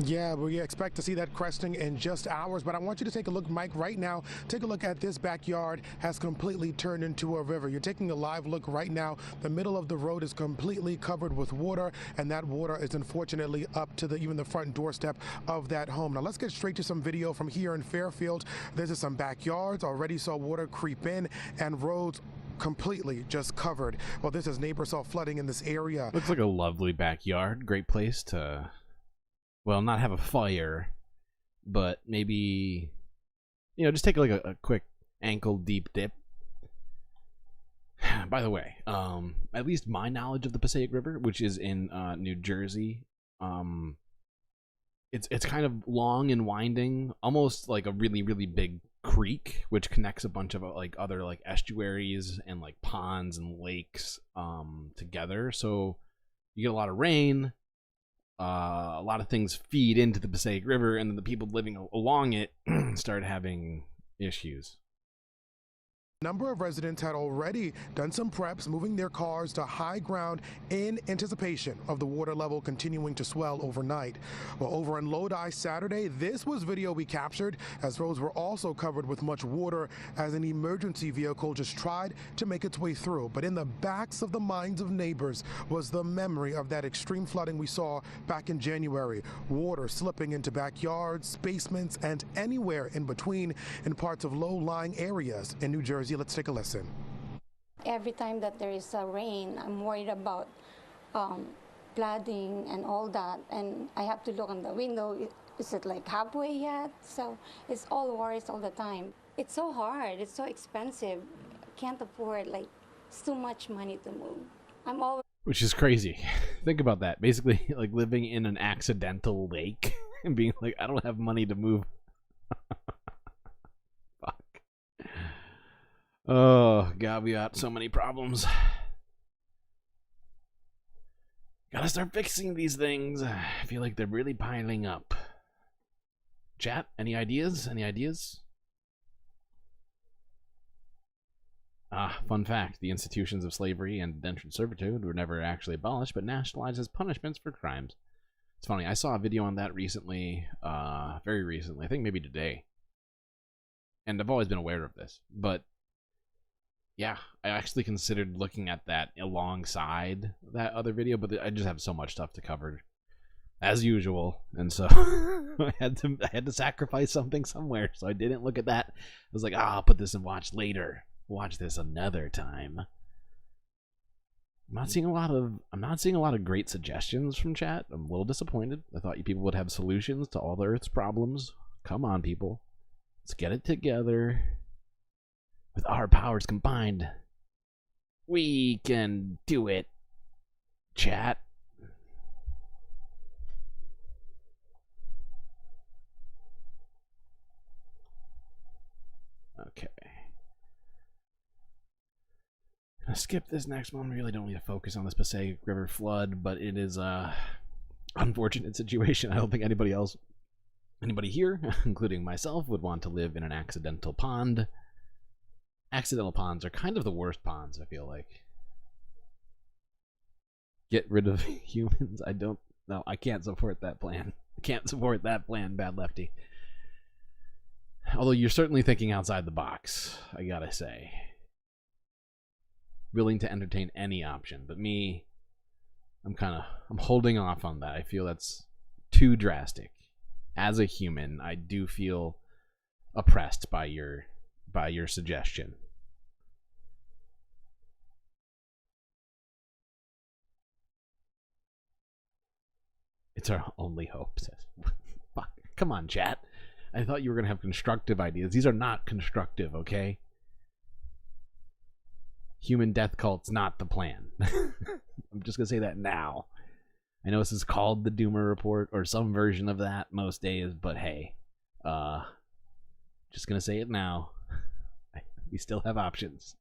Yeah, we expect to see that cresting in just hours, but I want you to take a look, Mike, right now. Take a look at this backyard has completely turned into a river. You're taking a live look right now. The middle of the road is completely covered with water, and that water is unfortunately up to even the front doorstep of that home. Now let's get straight to some video from here in Fairfield. This is some backyards. Already saw water creep in and roads completely just covered. Well, this is neighbors saw flooding in this area. Looks like a lovely backyard. Great place to, well, not have a fire, but maybe, just take like a quick ankle deep dip. By the way, at least my knowledge of the Passaic River, which is in New Jersey, it's kind of long and winding, almost like a really, really big creek, which connects a bunch of other estuaries and ponds and lakes together. So you get a lot of rain. A lot of things feed into the Passaic River, and then the people living along it start having issues. A number of residents had already done some preps, moving their cars to high ground in anticipation of the water level continuing to swell overnight. Well, over in Lodi Saturday, this was video we captured as roads were also covered with much water as an emergency vehicle just tried to make its way through. But in the backs of the minds of neighbors was the memory of that extreme flooding we saw back in January. Water slipping into backyards, basements, and anywhere in between in parts of low-lying areas in New Jersey. Let's take a listen. Every time that there is a rain, I'm worried about flooding and all that, and I have to look on the window. Is it halfway yet? So it's all worries all the time. It's so hard. It's so expensive. Can't afford it's too much money to move. I'm always. Which is crazy. Think about that. Basically, like living in an accidental lake and being like, I don't have money to move. Fuck. Oh, God, we got so many problems. Gotta start fixing these things. I feel like they're really piling up. Chat, any ideas? Any ideas? Fun fact, the institutions of slavery and indentured servitude were never actually abolished, but nationalized as punishments for crimes. It's funny, I saw a video on that recently, very recently, I think maybe today. And I've always been aware of this, but yeah, I actually considered looking at that alongside that other video, but I just have so much stuff to cover, as usual, and so I had to sacrifice something somewhere, so I didn't look at that. I was like, I'll put this and watch later. Watch this another time. I'm not seeing a lot of great suggestions from chat. I'm a little disappointed. I thought you people would have solutions to all the Earth's problems. Come on, people. Let's get it together. With our powers combined, we can do it. Chat. Okay. Gonna skip this next one. We really don't need to focus on this Passaic River flood, but it is a unfortunate situation. I don't think anybody here, including myself, would want to live in an accidental pond. Accidental ponds are kind of the worst ponds, I feel like. Get rid of humans. I can't support that plan. I can't support that plan, Bad Lefty. Although you're certainly thinking outside the box, I gotta say. Willing to entertain any option, but me, I'm holding off on that. I feel that's too drastic. As a human, I do feel oppressed by your suggestion. It's our only hope. Fuck. Come on, chat. I thought you were gonna have constructive ideas. These are not constructive, okay? Human death cult's not the plan. I'm just gonna say that now. I know this is called the Doomer Report or some version of that most days, but hey, just gonna say it now. We still have options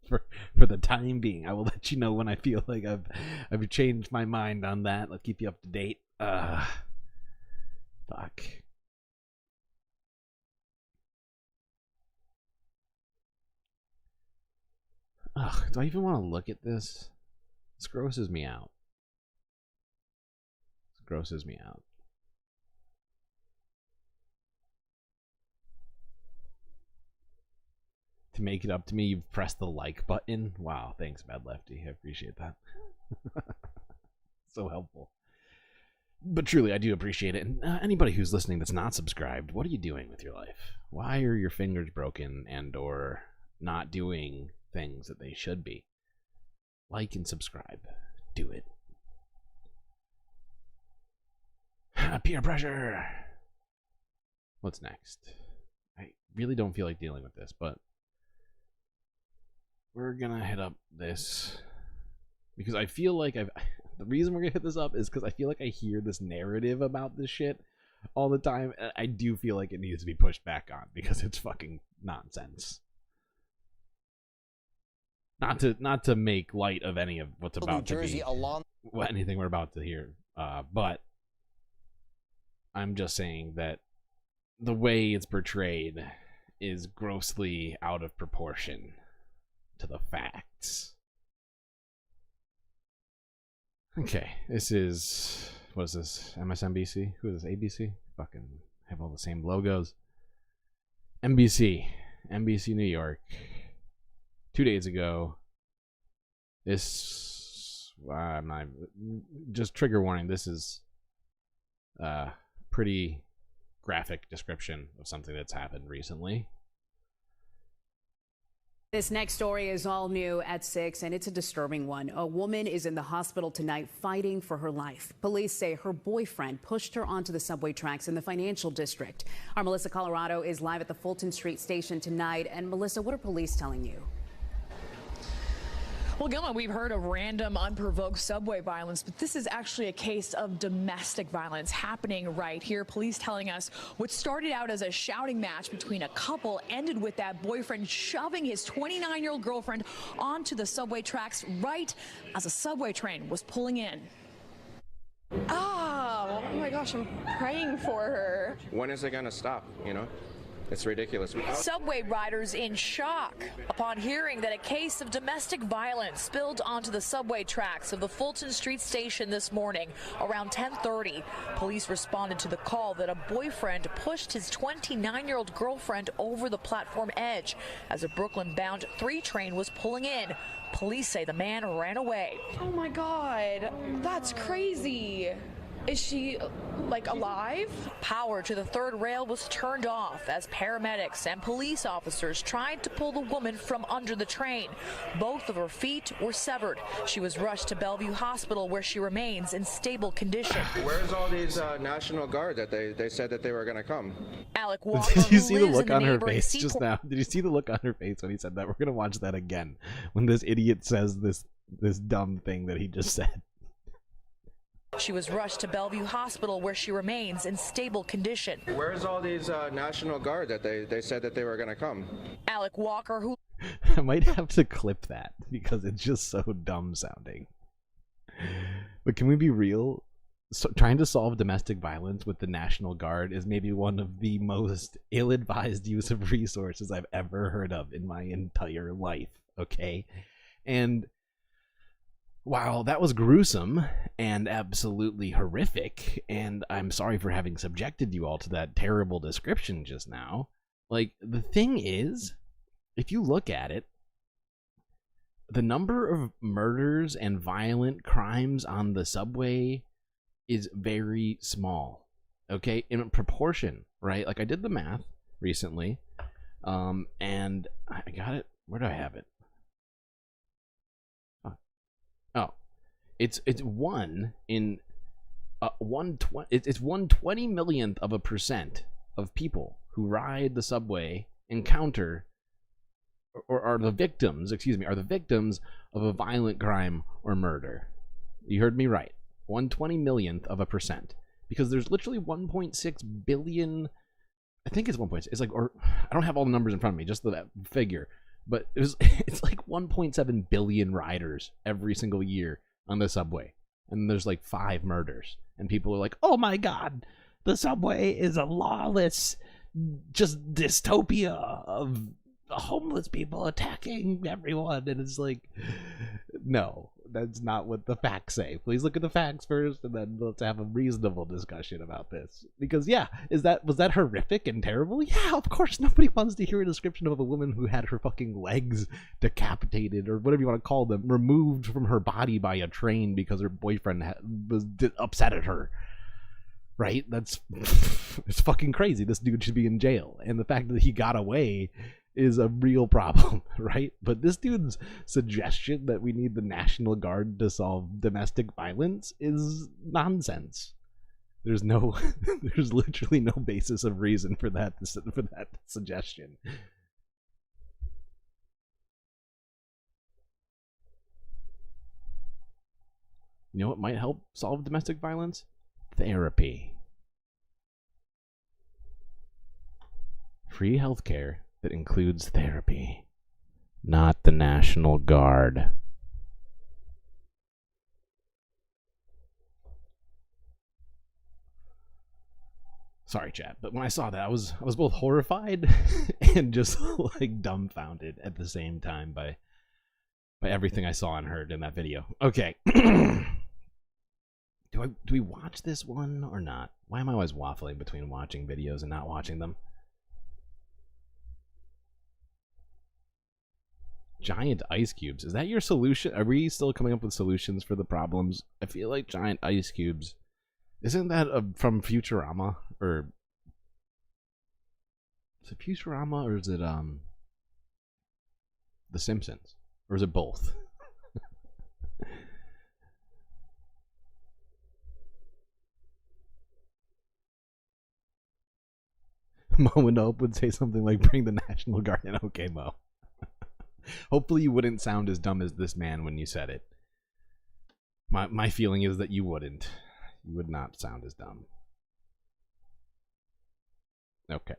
for the time being. I will let you know when I feel like I've changed my mind on that. I'll keep you up to date. Fuck. Ugh, do I even want to look at this? This grosses me out. This grosses me out. To make it up to me, you've pressed the like button. Wow, thanks, Bad Lefty. I appreciate that. So helpful. But truly, I do appreciate it. And anybody who's listening that's not subscribed, what are you doing with your life? Why are your fingers broken and or not doing things that they should be? Like and subscribe. Do it. Peer pressure. What's next? I really don't feel like dealing with this, but we're gonna hit up this because I feel like the reason we're gonna hit this up is because I feel like I hear this narrative about this shit all the time. And I do feel like it needs to be pushed back on because it's fucking nonsense. Not to make light of any of what's about to be anything we're about to hear, but I'm just saying that the way it's portrayed is grossly out of proportion to the facts. Okay, this is, what is this? MSNBC? Who is this? ABC? Fucking have all the same logos. NBC New York. 2 days ago, this, just trigger warning, this is pretty graphic description of something that's happened recently. This next story is all new at 6, and it's a disturbing one. A woman is in the hospital tonight fighting for her life. Police say her boyfriend pushed her onto the subway tracks in the financial district. Our Melissa Colorado is live at the Fulton Street station tonight. And Melissa, what are police telling you? Well, Gilman, we've heard of random, unprovoked subway violence, but this is actually a case of domestic violence happening right here. Police telling us what started out as a shouting match between a couple ended with that boyfriend shoving his 29-year-old girlfriend onto the subway tracks right as a subway train was pulling in. Oh my gosh, I'm praying for her. When is it going to stop, you know? It's ridiculous. Subway riders in shock upon hearing that a case of domestic violence spilled onto the subway tracks of the Fulton Street station this morning around 10:30. Police responded to the call that a boyfriend pushed his 29-year-old girlfriend over the platform edge as a Brooklyn-bound 3 train was pulling in. Police say the man ran away. Oh my God, that's crazy. Is she, like, alive? Power to the third rail was turned off as paramedics and police officers tried to pull the woman from under the train. Both of her feet were severed. She was rushed to Bellevue Hospital, where she remains in stable condition. Where's all these National Guard that they said that they were going to come? Alec Walker, Did you see the lives look in on her neighboring face Seaport- just now? Did you see the look on her face when he said that? We're going to watch that again when this idiot says this dumb thing that he just said. She was rushed to Bellevue Hospital, where she remains in stable condition. Where's all these National Guard that they said that they were going to come? Alec Walker, who I might have to clip that because it's just so dumb sounding. But can we be real? So, trying to solve domestic violence with the National Guard is maybe one of the most ill-advised use of resources I've ever heard of in my entire life. Okay? And while that was gruesome and absolutely horrific, and I'm sorry for having subjected you all to that terrible description just now, like, the thing is, if you look at it, the number of murders and violent crimes on the subway is very small, okay, in proportion, right? Like, I did the math recently, and I got it. Where do I have it? Oh, it's 1/20 millionth of a percent of people who ride the subway encounter or are the victims of a violent crime or murder. You heard me right. 1/20 millionth of a percent, because there's literally 1.6 billion. I think it's 1.6. It's like, or I don't have all the numbers in front of me, just the figure. But it's like 1.7 billion riders every single year on the subway. And there's like 5 murders. And people are like, oh my God, the subway is a lawless, just dystopia of homeless people attacking everyone. And it's like, no, that's not what the facts say. Please look at the facts first, and then let's have a reasonable discussion about this. Because yeah, was that horrific and terrible? Yeah, of course. Nobody wants to hear a description of a woman who had her fucking legs decapitated, or whatever you want to call them, removed from her body by a train because her boyfriend was upset at her. Right? It's fucking crazy. This dude should be in jail, and the fact that he got away is a real problem, right? But this dude's suggestion that we need the National Guard to solve domestic violence is nonsense. There's literally no basis of reason for that suggestion. You know what might help solve domestic violence? Therapy. Free healthcare that includes therapy, not the National Guard. Sorry, chat, but when I saw that, I was both horrified and just like dumbfounded at the same time by everything I saw and heard in that video. Okay. Do we watch this one or not? Why am I always waffling between watching videos and not watching them? Giant ice cubes. Is that your solution? Are we still coming up with solutions for the problems? I feel like giant ice cubes. Isn't that from Futurama? Or is it Futurama, or is it The Simpsons? Or is it both? Mo and Hope would say something like, bring the National Guard in. Okay, Mo. Hopefully you wouldn't sound as dumb as this man when you said it. My feeling is that you wouldn't. You would not sound as dumb. Okay.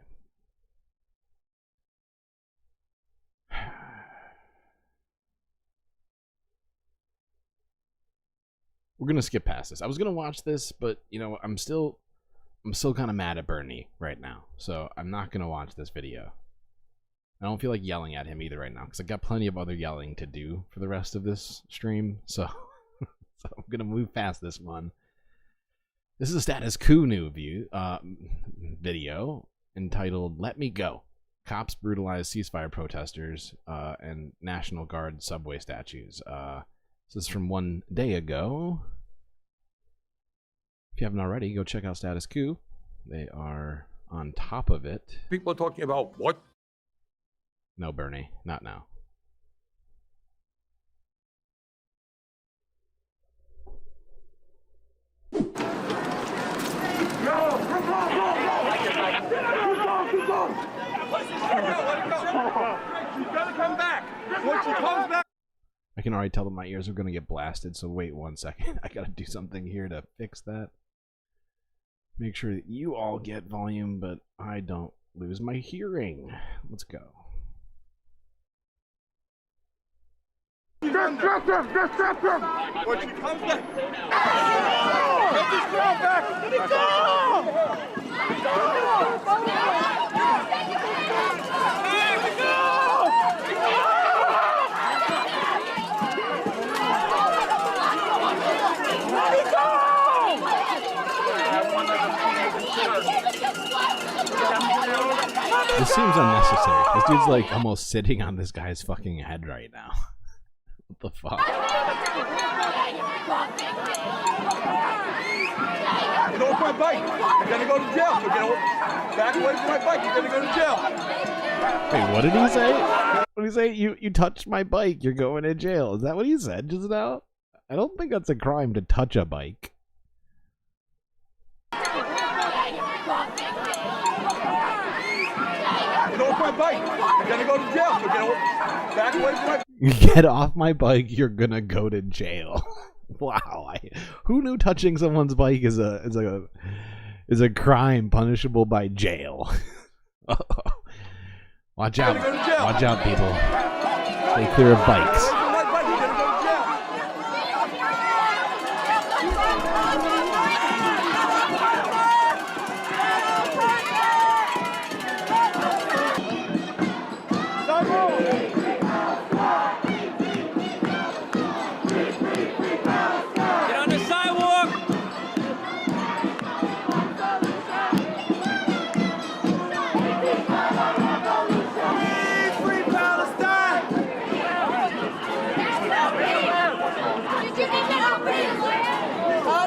We're gonna skip past this. I was gonna watch this, but you know, I'm still kind of mad at Bernie right now, so I'm not gonna watch this video. I don't feel like yelling at him either right now because I've got plenty of other yelling to do for the rest of this stream. So, so I'm gonna move past this one. This is a status quo new video entitled "Let Me Go." Cops brutalize ceasefire protesters and National Guard subway statues. This is from 1 day ago. If you haven't already, go check out Status Quo. They are on top of it. People are talking about what? No, Bernie, not now. I can already tell that my ears are going to get blasted, so wait 1 second. I got to do something here to fix that. Make sure that you all get volume, but I don't lose my hearing. Let's go. Just drop him! Just drop him! When she comes back! Get this girl back! Let it go! This seems unnecessary. This dude's like almost sitting on this guy's fucking head right now. What the fuck? Get off my bike! You're gonna go to jail! So get back away from my bike! You're gonna go to jail! Wait, what did he say? What did he say? You touched my bike, you're going to jail. Is that what he said just now? I don't think that's a crime to touch a bike. Get off my bike! You're gonna go to jail! So get back away from my bike! Get off my bike, you're gonna go to jail. Wow, who knew touching someone's bike is a crime punishable by jail? Watch out! Watch out, people! Stay clear of bikes.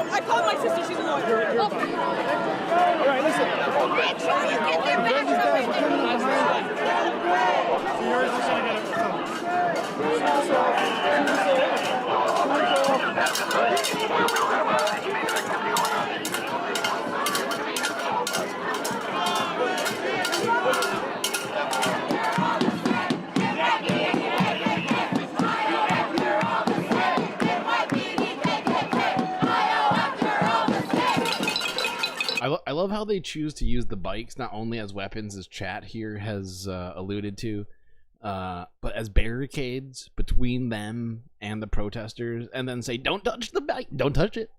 I called my sister, she's a lawyer. All right, listen. Make sure you get their back I love how they choose to use the bikes not only as weapons, as chat here has alluded to, but as barricades between them and the protesters, and then say, "Don't touch the bike! Don't touch it!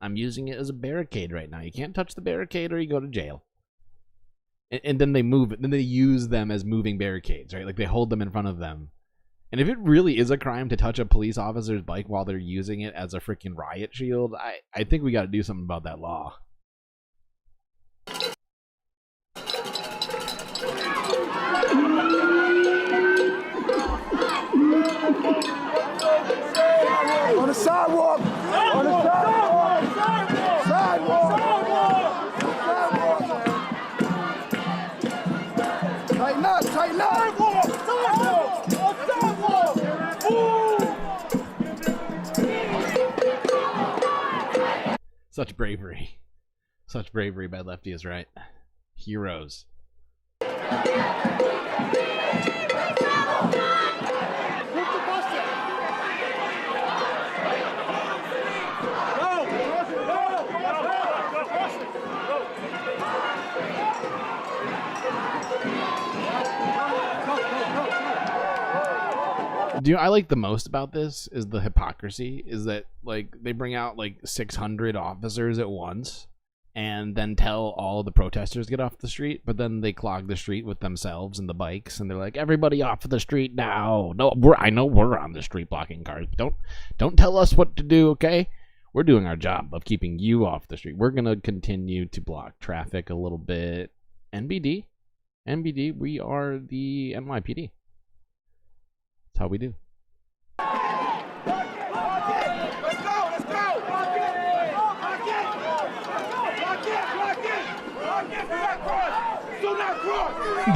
I'm using it as a barricade right now. You can't touch the barricade, or you go to jail." And then they move it. Then they use them as moving barricades, right? Like they hold them in front of them. And if it really is a crime to touch a police officer's bike while they're using it as a freaking riot shield, I think we got to do something about that law. On the sidewalk! On the sidewalk! Sidewalk! Tighten up! Tighten up! Such bravery. Such bravery by Lefty is right. Heroes. I like the most about this is the hypocrisy is that like they bring out like 600 officers at once and then tell all the protesters to get off the street, but then they clog the street with themselves and the bikes and they're like, everybody off the street now. No, I know we're on the street blocking cars. Don't tell us what to do, okay? We're doing our job of keeping you off the street. We're gonna continue to block traffic a little bit. NBD, we are the NYPD. That's how we do.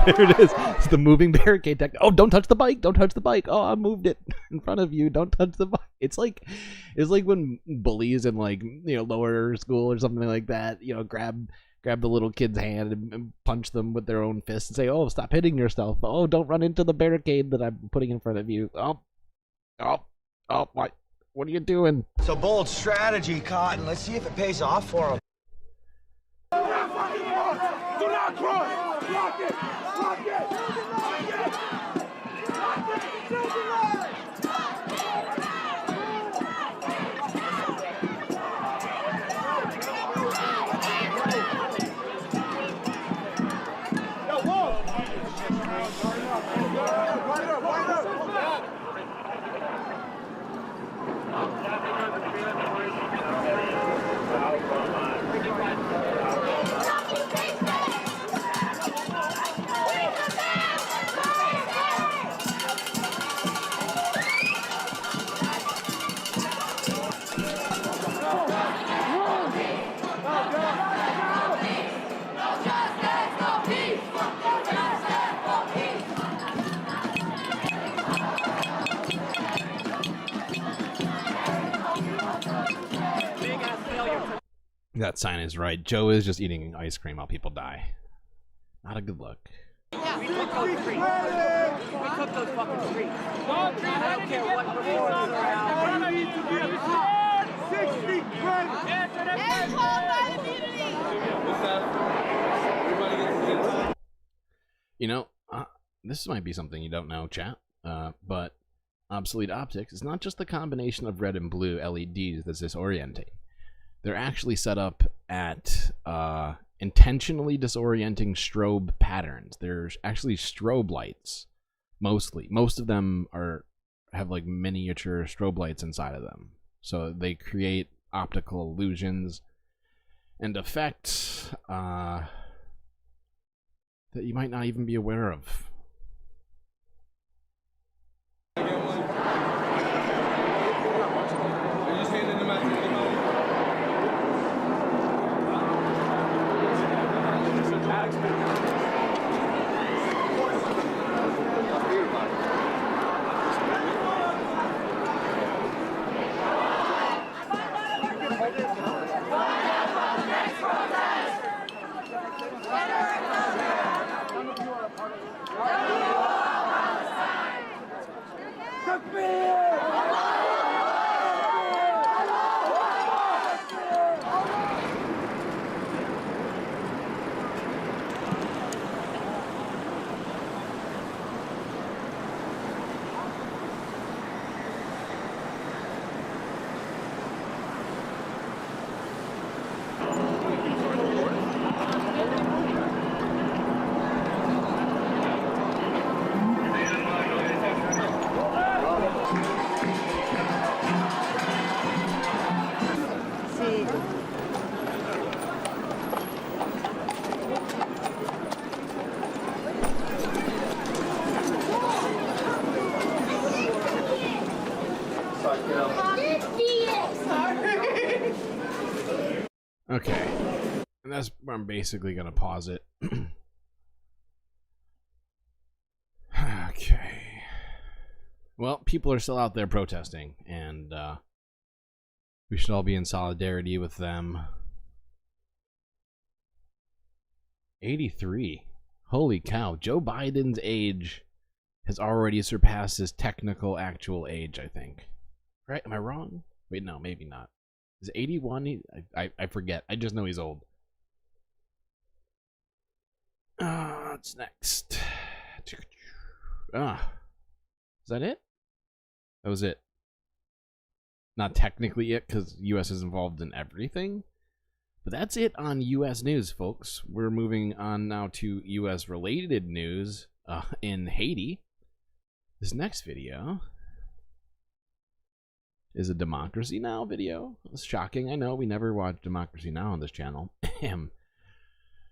There it is. It's the moving barricade tech. Oh, don't touch the bike. Don't touch the bike. Oh, I moved it in front of you. Don't touch the bike. It's like when bullies in like, lower school or something like that, grab the little kid's hand and punch them with their own fists and say, "Oh, stop hitting yourself. Oh, don't run into the barricade that I'm putting in front of you." Oh, what are you doing? It's a bold strategy, Cotton. Let's see if it pays off for him. Do not cross! Block it! Block it! That sign is right. Joe is just eating ice cream while people die. Not a good look. Yeah, we took those streets. We took those fucking streets. I don't care what performance this might be something you don't know, chat, but obsolete optics is not just the combination of red and blue LEDs that's disorienting. They're actually set up at intentionally disorienting strobe patterns. There's actually strobe lights, mostly. Most of them have like miniature strobe lights inside of them. So they create optical illusions and effects that you might not even be aware of. Okay, and that's where I'm basically gonna pause it. Okay. Well, people are still out there protesting, and we should all be in solidarity with them. 83. Holy cow. Joe Biden's age has already surpassed his technical actual age, I think. Right? Am I wrong? Wait, no, maybe not. Is 81? I forget. I just know he's old. What's next? Is that it? That was it. Not technically it, because U.S. is involved in everything. But that's it on U.S. news, folks. We're moving on now to U.S.-related news in Haiti. This next video is a Democracy Now! Video. It's shocking. I know we never watch Democracy Now! On this channel.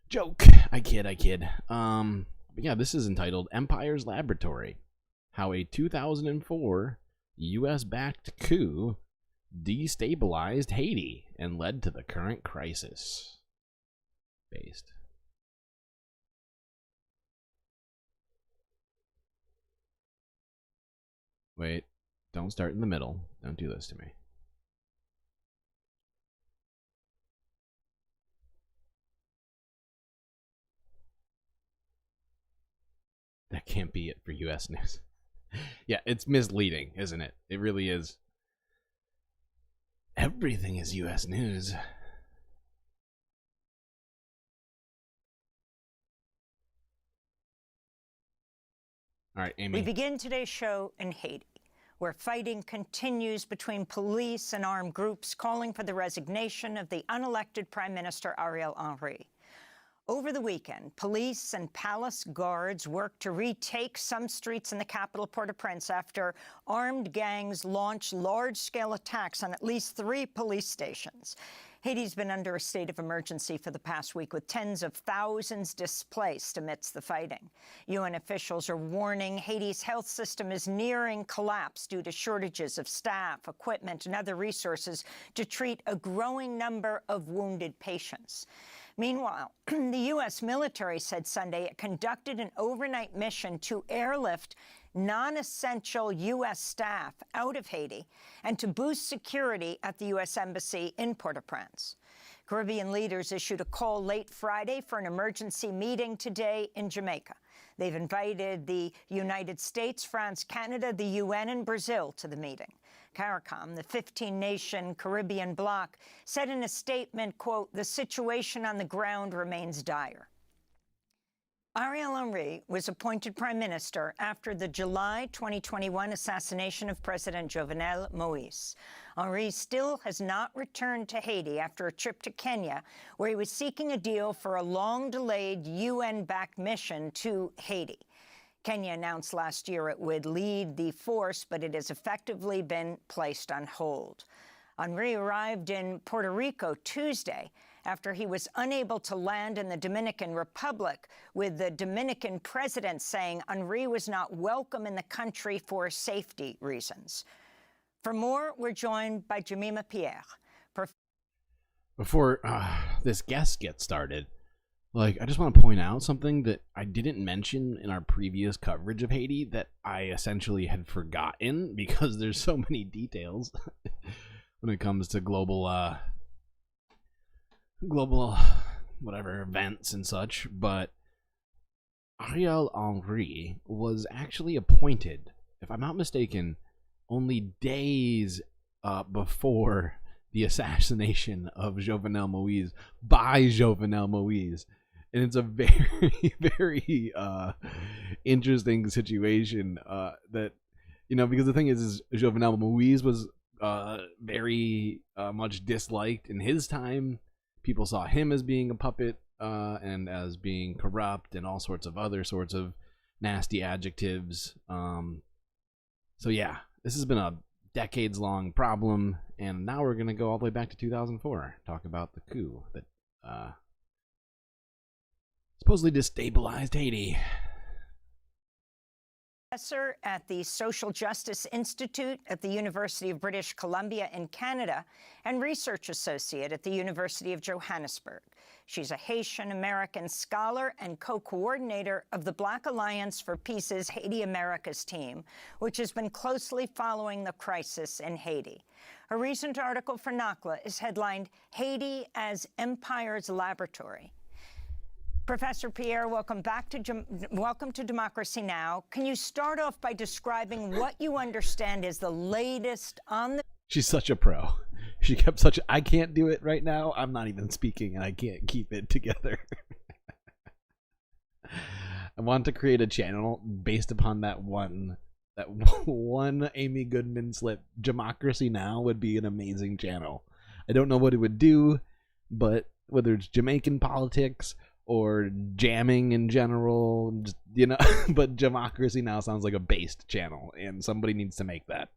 Joke. I kid. But yeah, this is entitled Empire's Laboratory. How a 2004 U.S.-backed coup destabilized Haiti and led to the current crisis. Based. Wait, don't start in the middle. Don't do this to me. That can't be it for U.S. news. Yeah, it's misleading, isn't it? It really is. Everything is U.S. news. All right, Amy. We begin today's show in Haiti, where fighting continues between police and armed groups calling for the resignation of the unelected Prime Minister Ariel Henry. Over the weekend, police and palace guards worked to retake some streets in the capital, Port-au-Prince, after armed gangs launched large-scale attacks on at least 3 police stations. Haiti's been under a state of emergency for the past week, with tens of thousands displaced amidst the fighting. UN officials are warning Haiti's health system is nearing collapse due to shortages of staff, equipment, and other resources to treat a growing number of wounded patients. Meanwhile, the U.S. military said Sunday it conducted an overnight mission to airlift non-essential U.S. staff out of Haiti and to boost security at the U.S. Embassy in Port-au-Prince. Caribbean leaders issued a call late Friday for an emergency meeting today in Jamaica. They've invited the United States, France, Canada, the UN, and Brazil to the meeting. CARICOM, the 15-nation Caribbean bloc, said in a statement, quote, "The situation on the ground remains dire." Ariel Henry was appointed prime minister after the July 2021 assassination of President Jovenel Moïse. Henry still has not returned to Haiti after a trip to Kenya, where he was seeking a deal for a long-delayed UN-backed mission to Haiti. Kenya announced last year it would lead the force, but it has effectively been placed on hold. Henry arrived in Puerto Rico Tuesday after he was unable to land in the Dominican Republic, with the Dominican president saying Henry was not welcome in the country for safety reasons. For more, we're joined by Jemima Pierre. Before this guest gets started, I just want to point out something that I didn't mention in our previous coverage of Haiti that I essentially had forgotten because there's so many details when it comes to global whatever events and such. But Ariel Henry was actually appointed, if I'm not mistaken, only days before the assassination of Jovenel Moïse by Jovenel Moïse. And it's a very, very interesting situation that, because the thing is Jovenel Moïse was very much disliked in his time. People saw him as being a puppet and as being corrupt and all sorts of other sorts of nasty adjectives. So yeah, this has been a decades-long problem, and now we're going to go all the way back to 2004, talk about the coup that supposedly destabilized Haiti. Professor at the Social Justice Institute at the University of British Columbia in Canada and research associate at the University of Johannesburg. She's a Haitian-American scholar and co-coordinator of the Black Alliance for Peace's Haiti Americas team, which has been closely following the crisis in Haiti. Her recent article for NACLA is headlined, "Haiti as Empire's Laboratory." Professor Pierre, welcome to Democracy Now! Can you start off by describing what you understand is the latest on the... She's such a pro. She kept such... I can't do it right now. I'm not even speaking, and I can't keep it together. I want to create a channel based upon that one that one Amy Goodman slip, Democracy Now! Would be an amazing channel. I don't know what it would do, but whether it's Jamaican politics or jamming in general, just, but Democracy Now! Sounds like a based channel, and somebody needs to make that.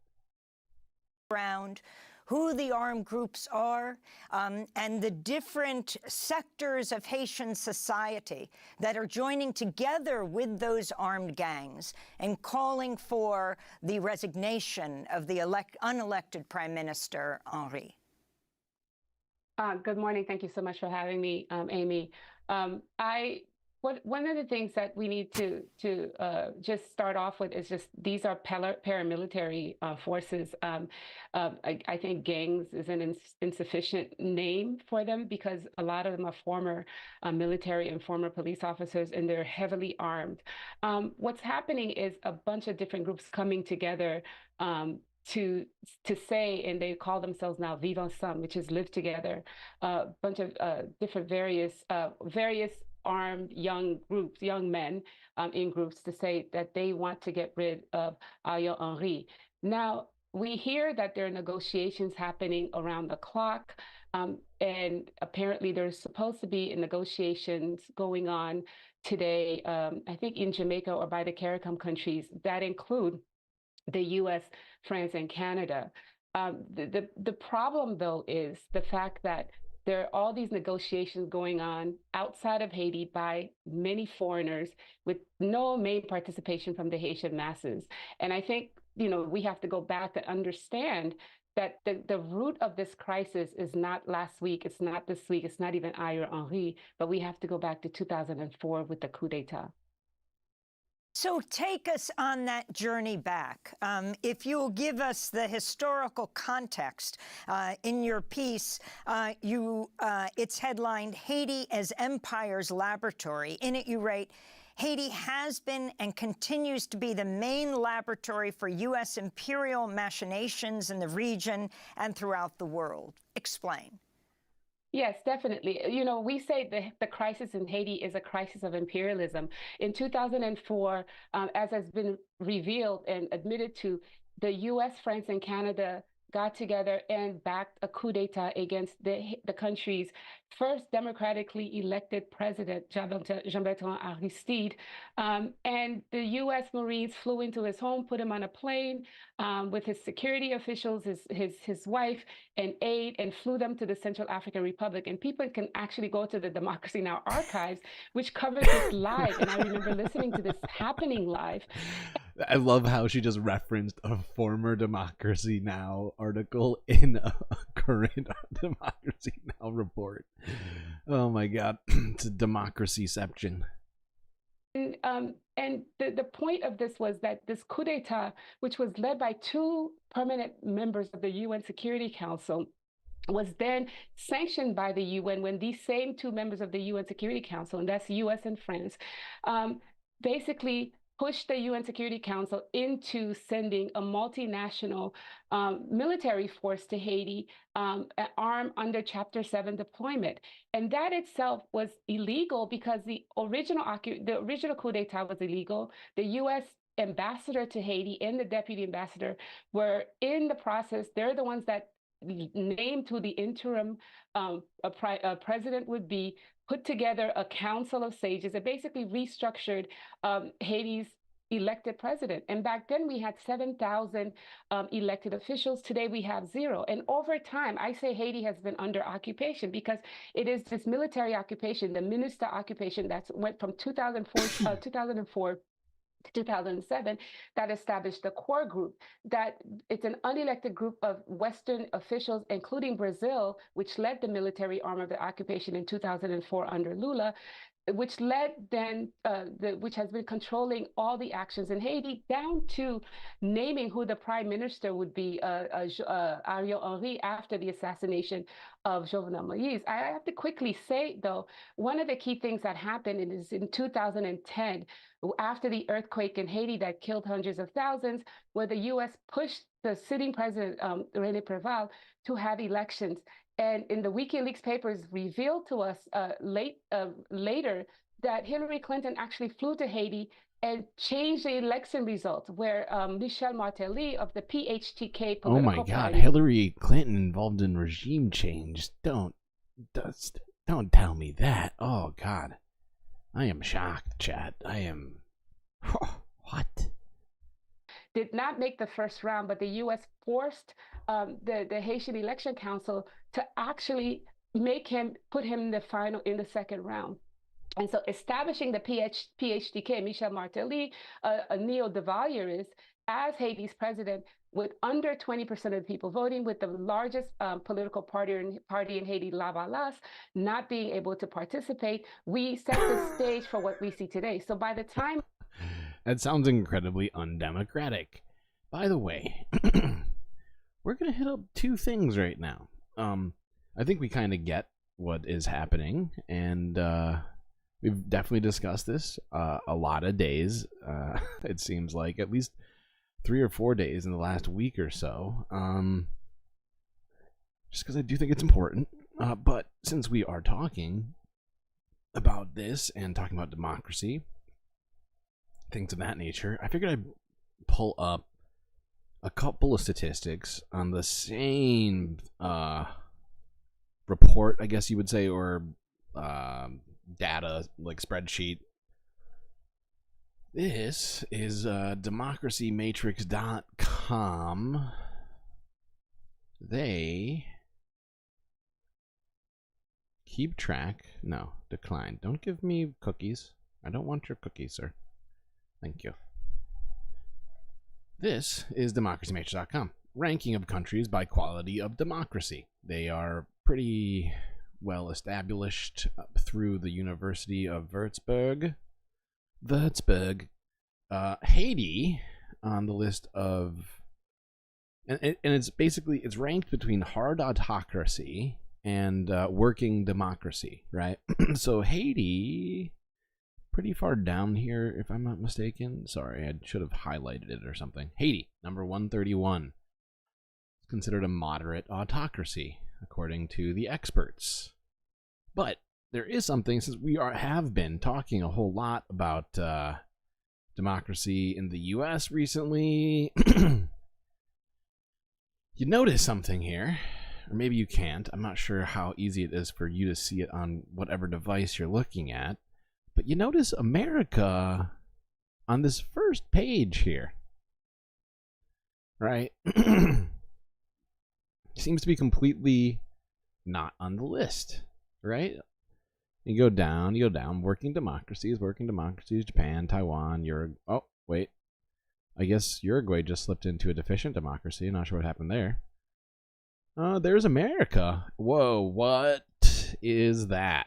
Around who the armed groups are, and the different sectors of Haitian society that are joining together with those armed gangs and calling for the resignation of the unelected Prime Minister, Henry. Good morning. Thank you so much for having me, Amy. One of the things that we need to just start off with is just these are paramilitary forces. I think gangs is an insufficient name for them because a lot of them are former military and former police officers, and they're heavily armed. What's happening is a bunch of different groups coming together to say, and they call themselves now Vivre Ensemble, which is live together. A bunch of different various armed young groups, young men in groups, to say that they want to get rid of Ariel Henry. Now, we hear that there are negotiations happening around the clock, and apparently there's supposed to be negotiations going on today, I think in Jamaica or by the CARICOM countries that include the US, France, and Canada. The problem, though, is the fact that there are all these negotiations going on outside of Haiti by many foreigners with no main participation from the Haitian masses. And I think, we have to go back and understand that the root of this crisis is not last week, it's not this week, it's not even Ariel Henry, but we have to go back to 2004 with the coup d'etat. So take us on that journey back. If you'll give us the historical context in your piece, it's headlined Haiti as Empire's Laboratory. In it, you write, Haiti has been and continues to be the main laboratory for U.S. imperial machinations in the region and throughout the world. Explain. Yes, definitely. We say the crisis in Haiti is a crisis of imperialism. In 2004, as has been revealed and admitted to, the U.S., France, and Canada got together and backed a coup d'etat against the country's first democratically elected president, Jean-Bertrand Aristide. And the U.S. Marines flew into his home, put him on a plane with his security officials, his wife, and aide, and flew them to the Central African Republic. And people can actually go to the Democracy Now! Archives, which covers this live. And I remember listening to this happening live. I love how she just referenced a former Democracy Now! Article in a current Democracy Now! Report. Oh my God, it's a democracyception. And the point of this was that this coup d'etat, which was led by two permanent members of the UN Security Council, was then sanctioned by the UN when these same two members of the UN Security Council, and that's US and France, basically pushed the UN Security Council into sending a multinational military force to Haiti, armed under Chapter 7 deployment. And that itself was illegal because the original coup d'etat was illegal. The US ambassador to Haiti and the deputy ambassador were in the process. They're the ones that named who the interim president would be, put together a council of sages that basically restructured Haiti's elected president. And back then we had 7,000 elected officials. Today we have 0. And over time, I say Haiti has been under occupation because it is this military occupation, the minister occupation that went from 2004 to 2007, that established the core group, that it's an unelected group of Western officials, including Brazil, which led the military arm of the occupation in 2004 under Lula, which led then, which has been controlling all the actions in Haiti, down to naming who the prime minister would be, Ariel Henry, after the assassination of Jovenel Moïse. I have to quickly say, though, one of the key things that happened is in 2010, after the earthquake in Haiti that killed hundreds of thousands, where the U.S. pushed the sitting president, René Préval, to have elections. And in the WikiLeaks papers revealed to us later that Hillary Clinton actually flew to Haiti and change the election results, where Michel Martelly of the PHTK political Oh my God, party. Hillary Clinton involved in regime change. Don't tell me that. Oh God, I am shocked, chat. I am. What? Did not make the first round, but the U.S. forced the Haitian Election Council to actually put him in the second round. And so establishing the PHTK, Michel Martelly, a neo-Duvalier, as Haiti's president, with under 20% of the people voting, with the largest political party in Haiti, La Balance, not being able to participate, we set the stage for what we see today. So by the time... That sounds incredibly undemocratic. By the way, we're going to hit up two things right now. I think we kind of get what is happening, and we've definitely discussed this a lot of days. It seems like at least 3 or 4 days in the last week or so. Just because I do think it's important. But since we are talking about this and talking about democracy, things of that nature, I figured I'd pull up a couple of statistics on the same report, I guess you would say, or data, like spreadsheet. This is democracymatrix.com. They keep track. No, decline. Don't give me cookies. I don't want your cookies, sir. Thank you. This is democracymatrix.com. Ranking of countries by quality of democracy. They are pretty well established through the University of Würzburg. Haiti on the list of, and it's basically, it's ranked between hard autocracy and working democracy, right? So Haiti, pretty far down here, if I'm not mistaken. Sorry, I should have highlighted it or something. Haiti, number 131. It's considered a moderate autocracy, according to the experts. But there is something, since we have been talking a whole lot about democracy in the U.S. recently, you notice something here, or maybe you can't. I'm not sure how easy it is for you to see it on whatever device you're looking at. But you notice America on this first page here, right? Seems to be completely not on the list, right? You go down, working democracies, Japan, Taiwan, Uruguay. Oh, wait. I guess Uruguay just slipped into a deficient democracy. Not sure what happened there. There's America. Whoa, what is that?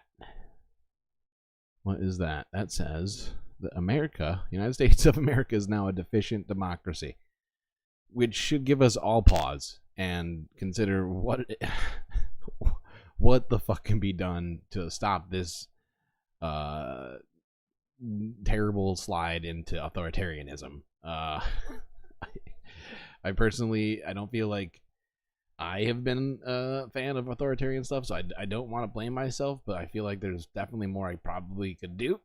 What is that? That says that America, United States of America, is now a deficient democracy, which should give us all pause and consider what the fuck can be done to stop this terrible slide into authoritarianism. I personally, I don't feel like I have been a fan of authoritarian stuff, so I don't want to blame myself, but I feel like there's definitely more I probably could do,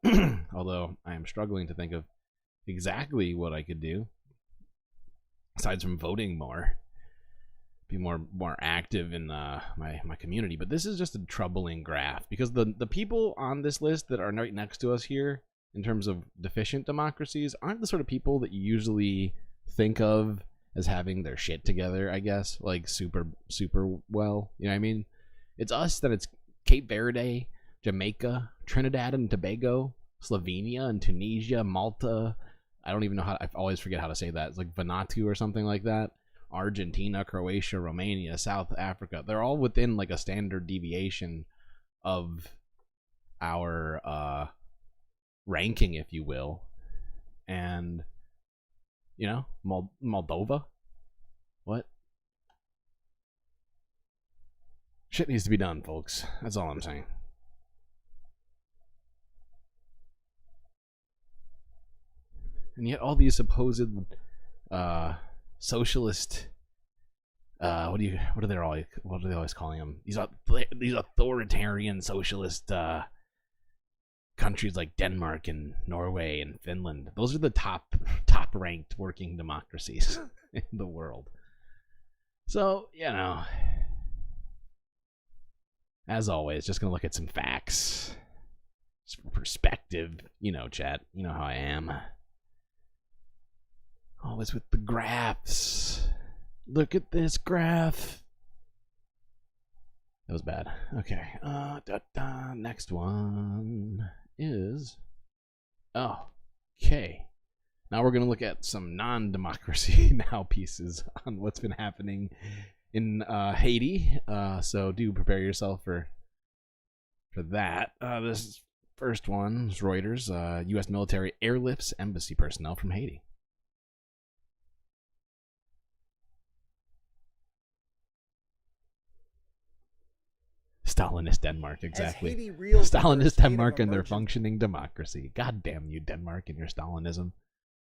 although I am struggling to think of exactly what I could do, aside from voting more, be more active in my community. But this is just a troubling graph, because the people on this list that are right next to us here, in terms of deficient democracies, aren't the sort of people that you usually think of as having their shit together, I guess, like super well, you know what I mean? It's us, then it's Cape Verde, Jamaica, Trinidad and Tobago, Slovenia and Tunisia, Malta. I don't even know I always forget how to say that. It's like Vanuatu or something like that. Argentina, Croatia, Romania, South Africa. They're all within like a standard deviation of our ranking, if you will. And you know, Moldova? What? Shit needs to be done, folks. That's all I'm saying. And yet all these supposed socialist what are they always calling them? These authoritarian socialist countries like Denmark and Norway and Finland. Those are the top ranked working democracies in the world. So, you know, as always, just gonna look at some facts, some perspective. You know, chat. You know how I am. Always with the graphs. Look at this graph. That was bad. Okay. Next one is. Oh, okay. Now we're gonna look at some non-democracy now pieces on what's been happening in Haiti. So do prepare yourself for that. This first one is Reuters. U.S. military airlifts embassy personnel from Haiti. Stalinist Denmark, exactly. Stalinist Denmark and their functioning democracy. God damn you, Denmark, and your Stalinism.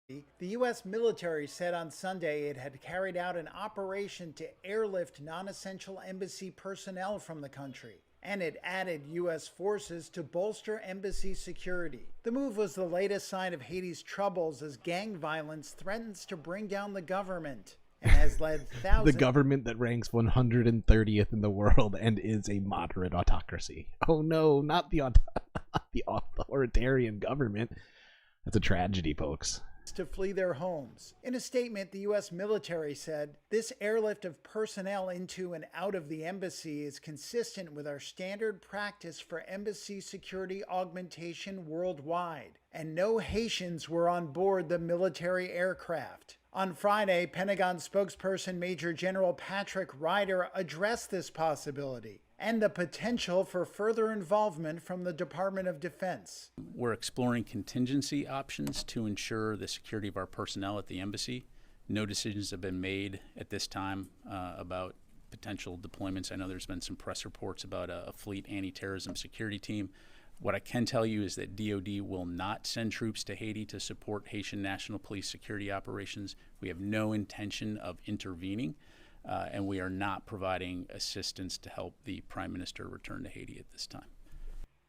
The U.S. military said on Sunday it had carried out an operation to airlift non-essential embassy personnel from the country, and it added U.S. forces to bolster embassy security. The move was the latest sign of Haiti's troubles as gang violence threatens to bring down the government and has led thousands... The government that ranks 130th in the world and is a moderate autocracy. Oh no, not the authoritarian government. That's a tragedy, folks. To flee their homes. In a statement, the U.S. military said, "This airlift of personnel into and out of the embassy is consistent with our standard practice for embassy security augmentation worldwide, and no Haitians were on board the military aircraft." On Friday, Pentagon spokesperson Major General Patrick Ryder addressed this possibility and the potential for further involvement from the Department of Defense. We're exploring contingency options to ensure the security of our personnel at the embassy. No decisions have been made at this time about potential deployments. I know there's been some press reports about a fleet anti-terrorism security team. What I can tell you is that DoD will not send troops to Haiti to support Haitian National Police security operations. We have no intention of intervening. And we are not providing assistance to help the Prime Minister return to Haiti at this time.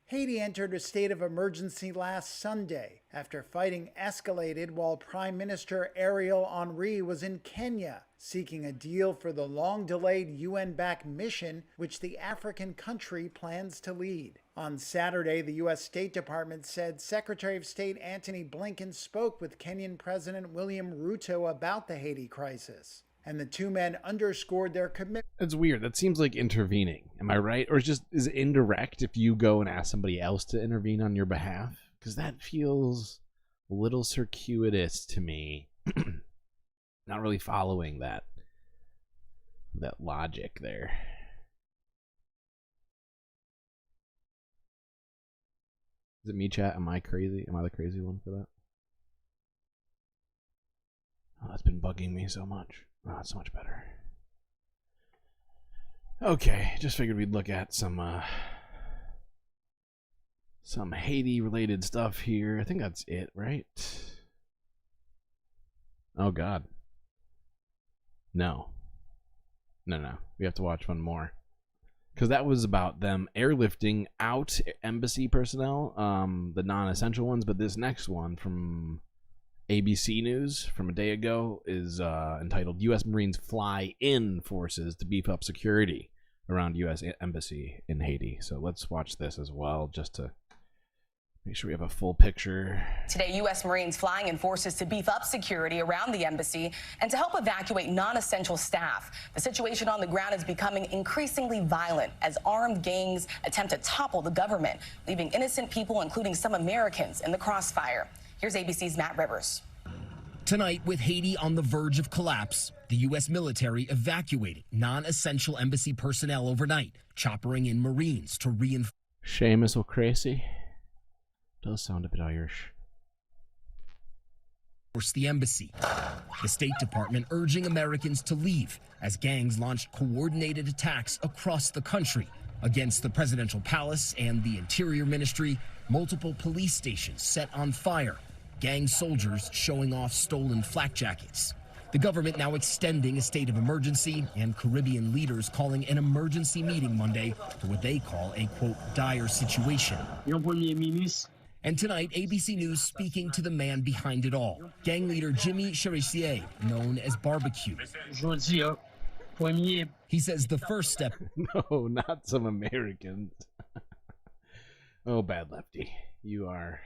Haiti entered a state of emergency last Sunday after fighting escalated while Prime Minister Ariel Henry was in Kenya, seeking a deal for the long-delayed UN-backed mission which the African country plans to lead. On Saturday, the U.S. State Department said Secretary of State Antony Blinken spoke with Kenyan President William Ruto about the Haiti crisis. And the two men underscored their commitment. It's weird. That seems like intervening. Am I right? Or is it indirect if you go and ask somebody else to intervene on your behalf? Because that feels a little circuitous to me. Not really following that logic there. Is it me, chat? Am I crazy? Am I the crazy one for that? Oh, it's been bugging me so much. Oh, it's so much better. Okay, just figured we'd look at some Haiti-related stuff here. I think that's it, right? Oh, God. No. We have to watch one more. Because that was about them airlifting out embassy personnel, the non-essential ones, but this next one from ABC News from a day ago is entitled U.S. Marines Fly In Forces to Beef Up Security Around U.S. Embassy in Haiti. So let's watch this as well, just to make sure we have a full picture. Today, U.S. Marines flying in forces to beef up security around the embassy and to help evacuate non-essential staff. The situation on the ground is becoming increasingly violent as armed gangs attempt to topple the government, leaving innocent people, including some Americans, in the crossfire. Here's ABC's Matt Rivers. Tonight, with Haiti on the verge of collapse, the U.S. military evacuating non-essential embassy personnel overnight, choppering in Marines to reinforce. Seamus O'Cracy. Does sound a bit Irish. The embassy. The State Department urging Americans to leave as gangs launched coordinated attacks across the country against the presidential palace and the Interior Ministry. Multiple police stations set on fire. Gang soldiers showing off stolen flak jackets. The government now extending a state of emergency, and Caribbean leaders calling an emergency meeting Monday for what they call a, quote, dire situation. And tonight, ABC News speaking to the man behind it all, gang leader Jimmy Cherissier, known as Barbecue. He says the first step... No, not some Americans. Oh, bad lefty. You are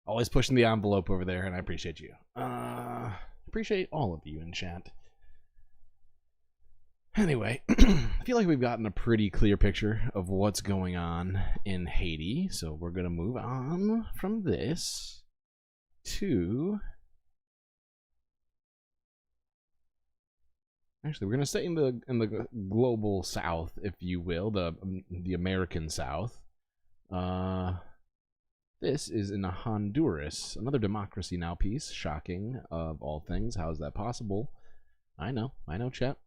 always pushing the envelope over there, and I appreciate you. Appreciate all of you in chat. Anyway, I feel like we've gotten a pretty clear picture of what's going on in Haiti, so we're going to move on from this to... Actually, we're going to stay in the global south, if you will, the American south. This is in Honduras, another democracy now piece. Shocking of all things. How is that possible? I know, chat.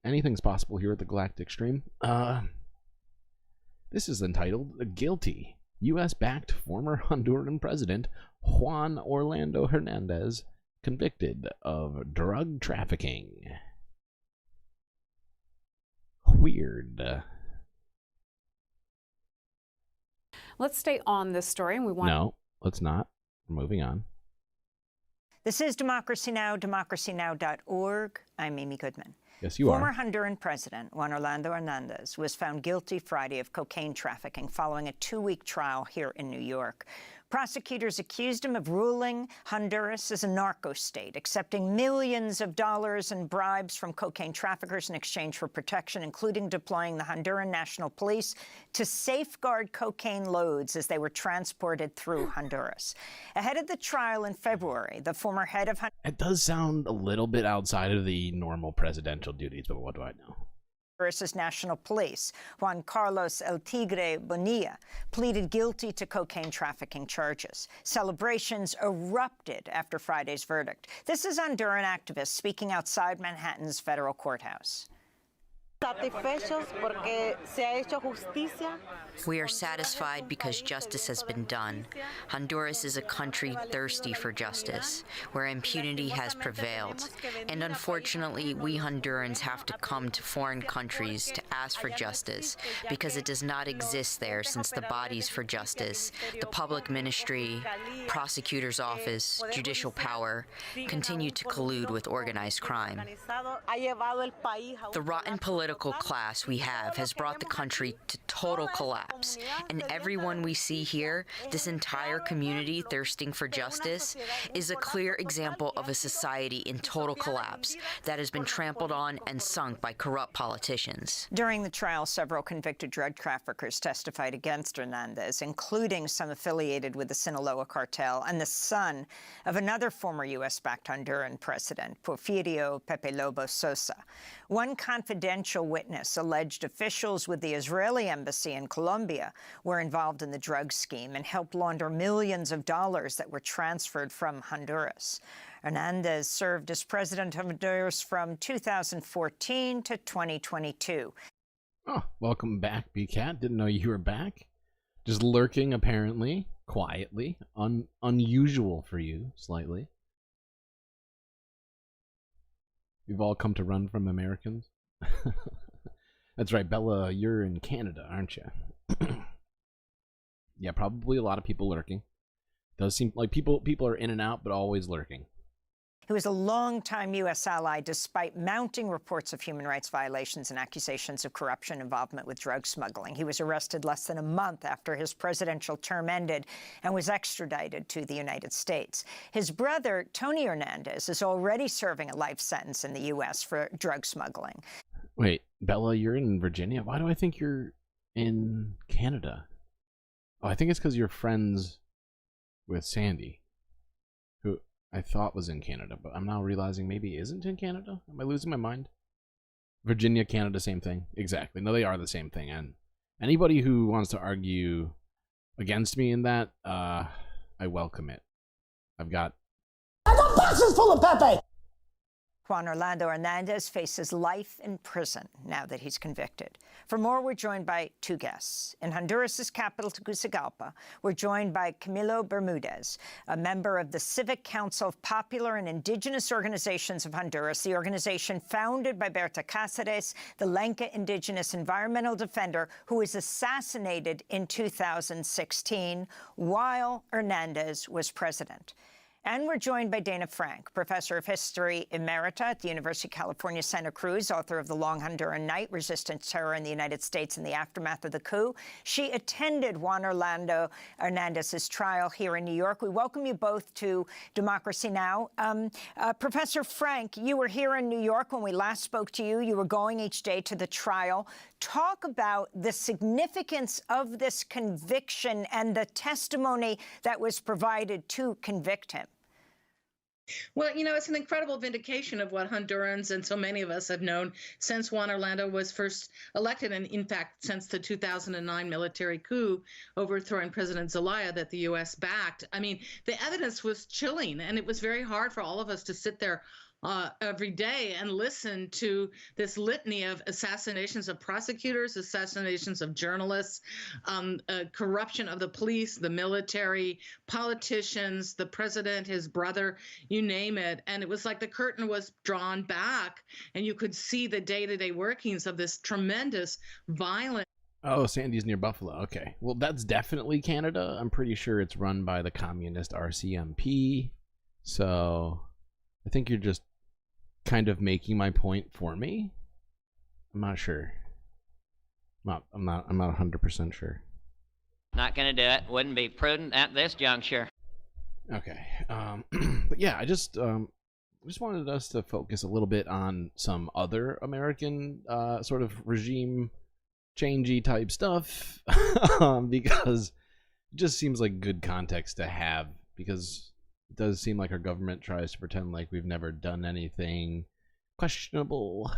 Anything's possible here at the Galactic stream. This is entitled Guilty. U.S.-backed former Honduran president Juan Orlando Hernandez convicted of drug trafficking. Weird. Let's stay on this story, and we want... No, let's not. We're moving on. This is Democracy Now!, democracynow.org. I'm Amy Goodman. Yes, you are. Former Honduran president Juan Orlando Hernandez was found guilty Friday of cocaine trafficking following a 2-week trial here in New York. Prosecutors accused him of ruling Honduras as a narco state, accepting millions of dollars in bribes from cocaine traffickers in exchange for protection, including deploying the Honduran National Police to safeguard cocaine loads as they were transported through Honduras. Ahead of the trial in February, the former head of It does sound a little bit outside of the normal presidential duties, but what do I know? Honduras' National Police, Juan Carlos El Tigre Bonilla, pleaded guilty to cocaine trafficking charges. Celebrations erupted after Friday's verdict. This is Honduran activists speaking outside Manhattan's federal courthouse. We are satisfied because justice has been done. Honduras is a country thirsty for justice, where impunity has prevailed. And unfortunately, we Hondurans have to come to foreign countries to ask for justice because it does not exist there, since the bodies for justice, the public ministry, prosecutor's office, judicial power, continue to collude with organized crime. The rotten political class we have has brought the country to total collapse, and everyone we see here, this entire community thirsting for justice, is a clear example of a society in total collapse that has been trampled on and sunk by corrupt politicians. During the trial, several convicted drug traffickers testified against Hernandez, including some affiliated with the Sinaloa cartel and the son of another former U.S.-backed Honduran president, Porfirio Pepe Lobo Sosa. One confidential witness alleged officials with the Israeli embassy in Colombia were involved in the drug scheme and helped launder millions of dollars that were transferred from Honduras. Hernandez served as president of Honduras from 2014 to 2022. Oh, welcome back, B-Cat. Didn't know you were back. Just lurking, apparently, quietly. Unusual for you, slightly. We've all come to run from Americans. That's right, Bella, you're in Canada, aren't you? Yeah, probably a lot of people lurking. Does seem like people are in and out, but always lurking. He was a longtime U.S. ally despite mounting reports of human rights violations and accusations of corruption involvement with drug smuggling. He was arrested less than a month after his presidential term ended and was extradited to the United States. His brother, Tony Hernandez, is already serving a life sentence in the U.S. for drug smuggling. Wait, Bella, you're in Virginia? Why do I think you're in Canada? Oh, I think it's because you're friends with Sandy, who I thought was in Canada, but I'm now realizing maybe isn't in Canada. Am I losing my mind? Virginia, Canada, same thing. Exactly. No, they are the same thing. And anybody who wants to argue against me in that, I welcome it. I've got boxes full of Pepe. Juan Orlando Hernandez faces life in prison now that he's convicted. For more, we're joined by two guests. In Honduras' capital, Tegucigalpa, we're joined by Camilo Bermudez, a member of the Civic Council of Popular and Indigenous Organizations of Honduras, the organization founded by Berta Cáceres, the Lenca indigenous environmental defender who was assassinated in 2016 while Hernandez was president. And we're joined by Dana Frank, professor of history emerita at the University of California, Santa Cruz, author of The Long Honduran Night, Resistance, Terror in the United States in the Aftermath of the Coup. She attended Juan Orlando Hernandez's trial here in New York. We welcome you both to Democracy Now! Professor Frank, you were here in New York when we last spoke to you. You were going each day to the trial. Talk about the significance of this conviction and the testimony that was provided to convict him. Well, you know, it's an incredible vindication of what Hondurans and so many of us have known since Juan Orlando was first elected, and in fact, since the 2009 military coup overthrowing President Zelaya that the U.S. backed. I mean, the evidence was chilling, and it was very hard for all of us to sit there every day and listen to this litany of assassinations of prosecutors, assassinations of journalists, corruption of the police, the military, politicians, the president, his brother, you name it. And it was like the curtain was drawn back and you could see the day-to-day workings of this tremendous violence. Oh, Sandy's near Buffalo. Okay. Well, that's definitely Canada. I'm pretty sure it's run by the communist RCMP. So I think you're just kind of making my point for me. I'm not sure. I'm not 100% sure. Not gonna do it. Wouldn't be prudent at this juncture. Okay. But yeah, I just wanted us to focus a little bit on some other American sort of regime changey type stuff because it just seems like good context to have, because it does seem like our government tries to pretend like we've never done anything questionable.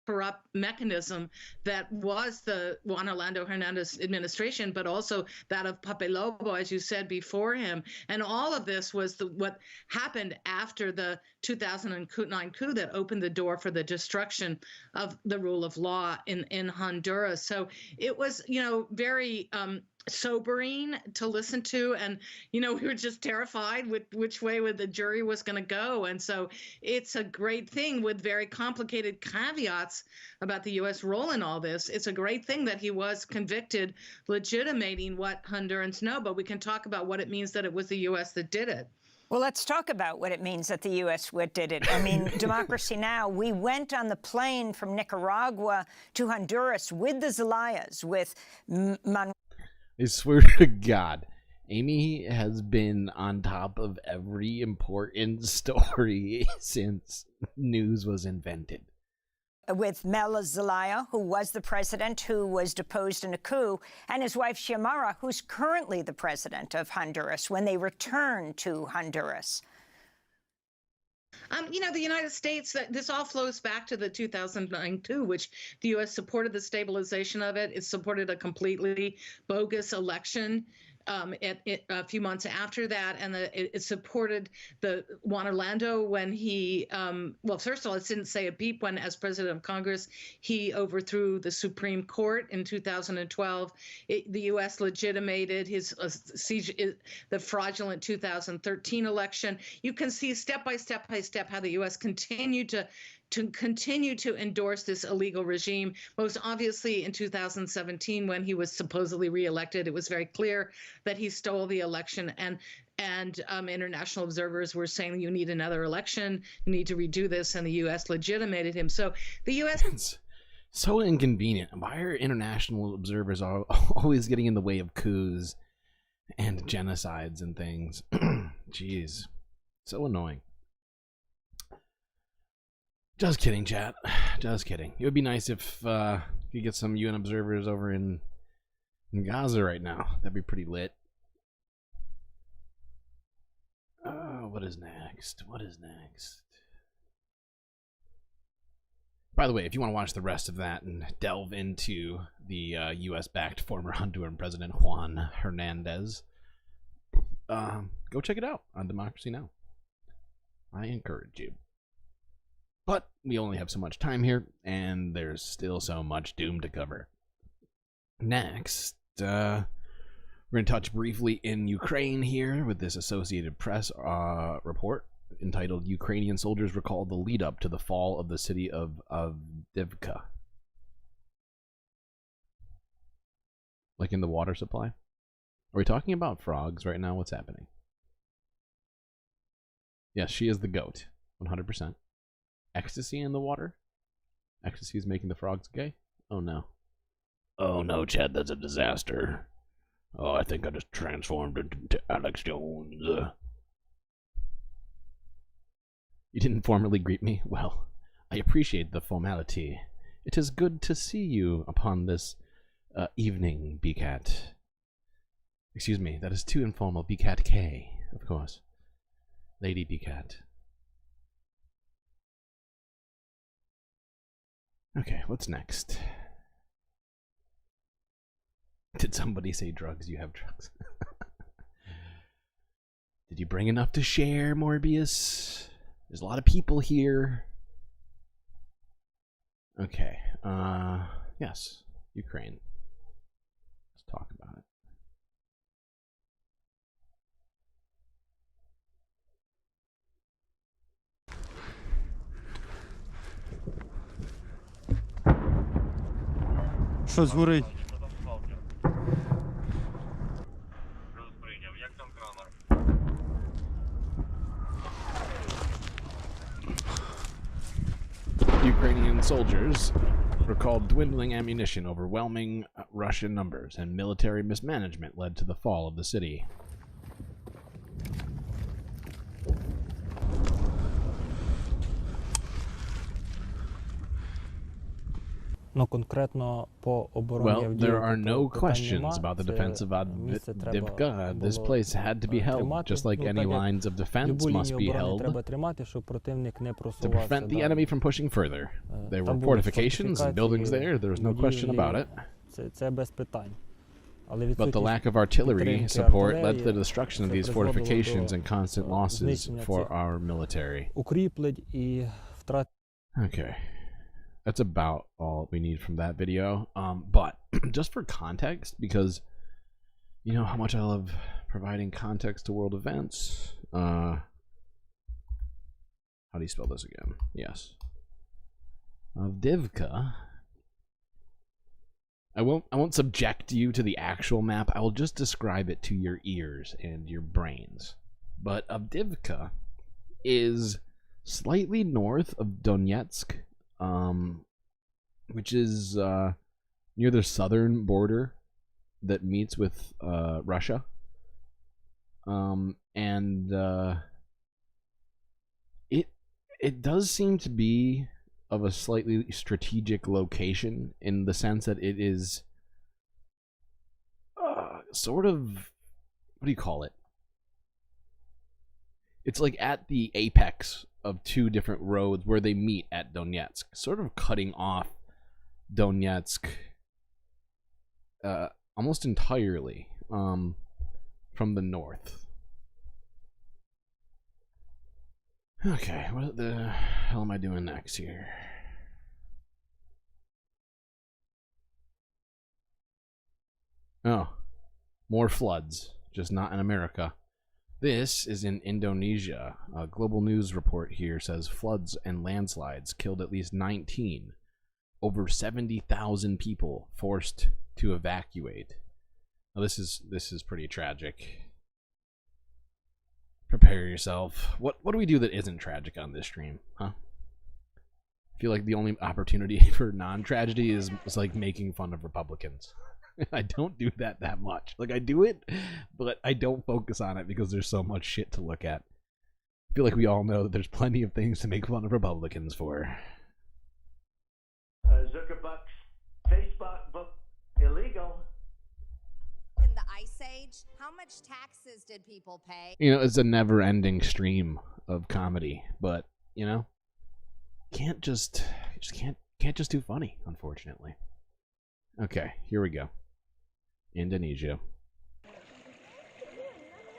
Corrupt mechanism that was the Juan Orlando Hernandez administration, but also that of Pape Lobo, as you said before him. And all of this was what happened after the 2009 coup that opened the door for the destruction of the rule of law in Honduras. So it was, you know, very sobering to listen to, and you know, we were just terrified with which way the jury was going to go. And so it's a great thing, with very complicated caveats about the U.S. role in all this. It's a great thing that he was convicted, legitimating what Hondurans know, but we can talk about what it means that it was the U.S. that did it. Well, let's talk about what it means that the U.S. did it. I mean, Democracy Now!, we went on the plane from Nicaragua to Honduras with the Zelayas, with I swear to God, Amy has been on top of every important story since news was invented. With Mela Zelaya, who was the president, who was deposed in a coup, and his wife Xiomara, who's currently the president of Honduras, when they returned to Honduras. You know, the United States, this all flows back to the 2009 coup, which the U.S. supported the stabilization of it. It supported a completely bogus election a few months after that, and it supported the Juan Orlando when he, well, first of all, it didn't say a peep when, as president of Congress, he overthrew the Supreme Court in 2012. The U.S. legitimated his the fraudulent 2013 election. You can see step by step how the U.S. continued to endorse this illegal regime. Most obviously in 2017, when he was supposedly reelected, it was very clear that he stole the election, and international observers were saying, you need another election, you need to redo this, and the U.S. legitimated him. So the U.S. It's so inconvenient. Why are international observers always getting in the way of coups and genocides and things? Jeez, so annoying. Just kidding, chat. Just kidding. It would be nice if you get some UN observers over in Gaza right now. That'd be pretty lit. What is next? What is next? By the way, if you want to watch the rest of that and delve into the US-backed former Honduran President Juan Hernandez, go check it out on Democracy Now! I encourage you. But we only have so much time here, and there's still so much doom to cover. Next, we're going to touch briefly in Ukraine here with this Associated Press report entitled "Ukrainian Soldiers Recall the Lead-Up to the Fall of the City of Avdiivka." Like in the water supply? Are we talking about frogs right now? What's happening? Yes, she is the goat. 100%. Ecstasy in the water? Ecstasy is making the frogs gay? Oh no. Oh no, Chad, that's a disaster. Oh, I think I just transformed into Alex Jones. You didn't formally greet me? Well, I appreciate the formality. It is good to see you upon this evening, BCAT. Excuse me, that is too informal. BCAT K, of course. Lady BCAT. Okay, what's next? Did somebody say drugs? You have drugs. Did you bring enough to share, Morbius? There's a lot of people here. Okay, yes, Ukraine. Let's talk about it. Що згорить? Ukrainian soldiers recalled dwindling ammunition, overwhelming Russian numbers, and military mismanagement led to the fall of the city. Well, there are no questions about the defense of Avdiivka. This place had to be held, just like any lines of defense must be held to prevent the enemy from pushing further. There were fortifications and buildings there, there's no question about it. But the lack of artillery support led to the destruction of these fortifications and constant losses for our military. Okay. That's about all we need from that video. But just for context, because you know how much I love providing context to world events. How do you spell this again? Yes. Avdiivka. I won't subject you to the actual map. I will just describe it to your ears and your brains. But Avdiivka is slightly north of Donetsk. Which is near the southern border that meets with Russia. It does seem to be of a slightly strategic location in the sense that it is sort of, what do you call it? It's like at the apex of two different roads where they meet at Donetsk, sort of cutting off Donetsk almost entirely from the north. Okay, what the hell am I doing next here? Oh, more floods, just not in America. This is in Indonesia. A global news report here says floods and landslides killed at least 19. Over 70,000 people forced to evacuate. Now this is pretty tragic. Prepare yourself. What do we do that isn't tragic on this stream, huh? I feel like the only opportunity for non-tragedy is like making fun of Republicans. I don't do that much. Like, I do it, but I don't focus on it because there's so much shit to look at. I feel like we all know that there's plenty of things to make fun of Republicans for. Zuckerberg's Facebook book illegal. In the Ice Age, how much taxes did people pay? You know, it's a never-ending stream of comedy, but you know, can't just do funny, unfortunately. Okay, here we go. Indonesia.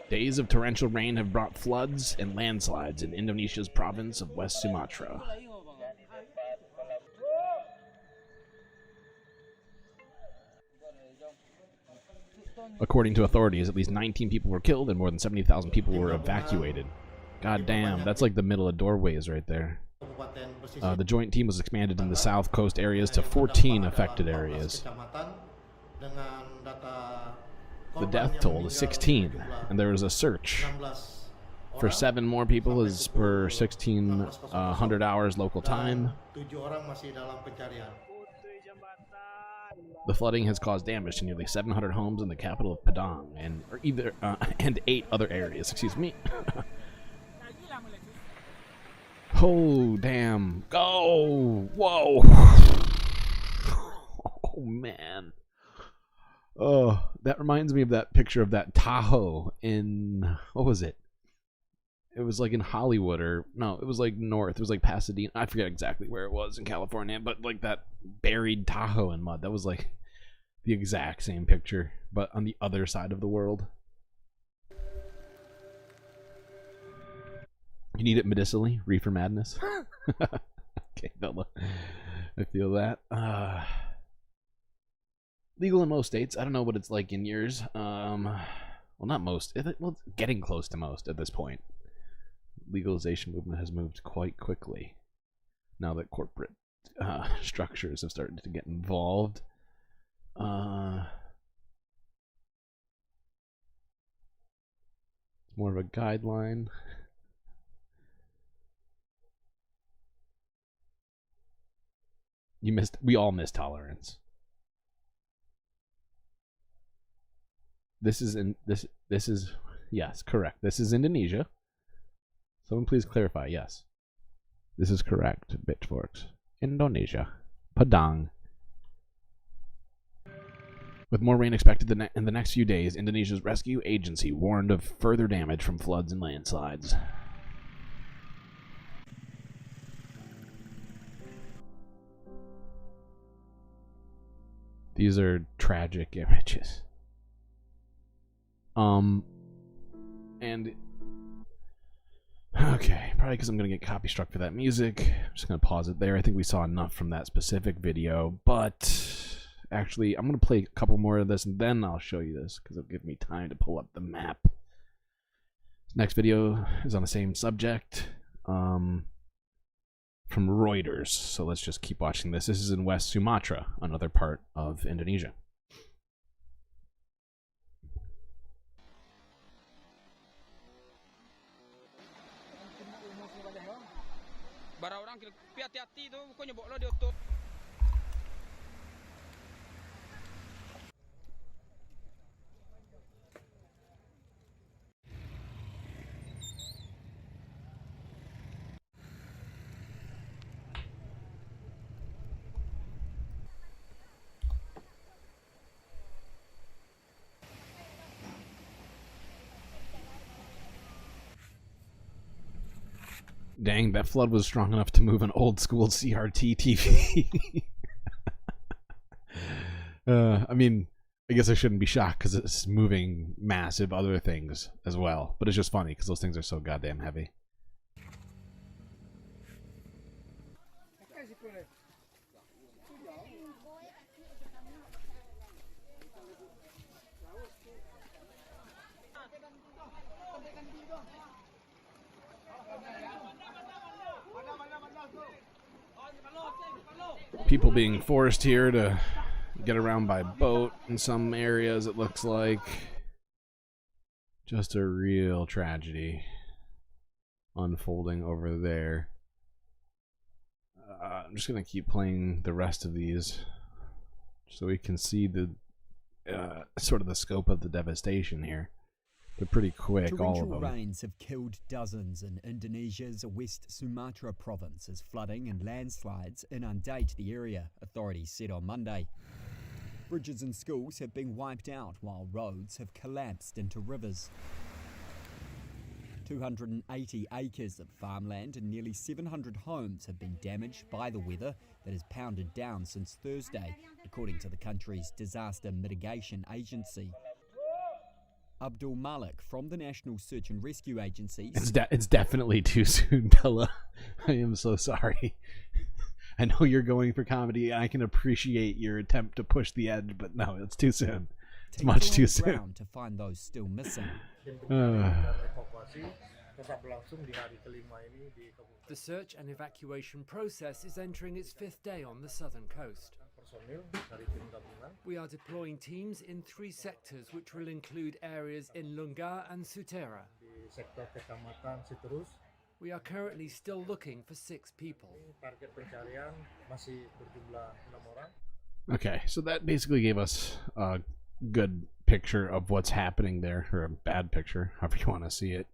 Days of torrential rain have brought floods and landslides in Indonesia's province of West Sumatra. According to authorities, at least 19 people were killed and more than 70,000 people were evacuated. God damn, that's like the middle of doorways right there. The joint team was expanded in the south coast areas to 14 affected areas. The death toll is 16, and there was a search for 7 more people as per 1600 hours local time. The flooding has caused damage to nearly 700 homes in the capital of Padang and and 8 other areas. Excuse me. Oh damn! Go! Whoa! Oh man! Oh, that reminds me of that picture of that Tahoe in, what was it? It was like in Hollywood, or no, it was like north. It was like Pasadena. I forget exactly where it was in California, but like that buried Tahoe in mud. That was like the exact same picture, but on the other side of the world. You need it medicinally? Reefer madness? Okay, Bella. I feel that. Legal in most states. I don't know what it's like in yours. Well, not most. Well, it's getting close to most at this point. Legalization movement has moved quite quickly now that corporate structures have started to get involved. It's more of a guideline. We all miss tolerance. This is yes, correct. This is Indonesia. Someone please clarify. Yes, this is correct. Bitchforks, Indonesia, Padang. With more rain expected in the next few days, Indonesia's rescue agency warned of further damage from floods and landslides. These are tragic images. And okay, probably because I'm gonna get copy struck for that music. I'm just gonna pause it there. I think we saw enough from that specific video, but actually, I'm gonna play a couple more of this and then I'll show you this because it'll give me time to pull up the map. Next video is on the same subject, from Reuters. So let's just keep watching this. This is in West Sumatra, another part of Indonesia. Dang, that flood was strong enough to move an old school CRT TV. I mean, I guess I shouldn't be shocked because it's moving massive other things as well. But it's just funny because those things are so goddamn heavy. People being forced here to get around by boat in some areas, it looks like. Just a real tragedy unfolding over there. I'm just going to keep playing the rest of these so we can see the sort of the scope of the devastation here. They're pretty quick, all of them. Torrential rains have killed dozens in Indonesia's West Sumatra province as flooding and landslides inundate the area, authorities said on Monday. Bridges and schools have been wiped out while roads have collapsed into rivers. 280 acres of farmland and nearly 700 homes have been damaged by the weather that has pounded down since Thursday, according to the country's disaster mitigation agency. Abdul Malik from the National Search and Rescue Agency. It's definitely too soon, Bella. I am so sorry. I know you're going for comedy. I can appreciate your attempt to push the edge, but no, it's too soon. teams much are on too the soon. ground to find those still missing. The search and evacuation process is entering its 5th day on the southern coast. We are deploying teams in 3 sectors, which will include areas in Lunga and Sutera. We are currently still looking for 6 people. Okay, so that basically gave us a good picture of what's happening there, or a bad picture, however you want to see it,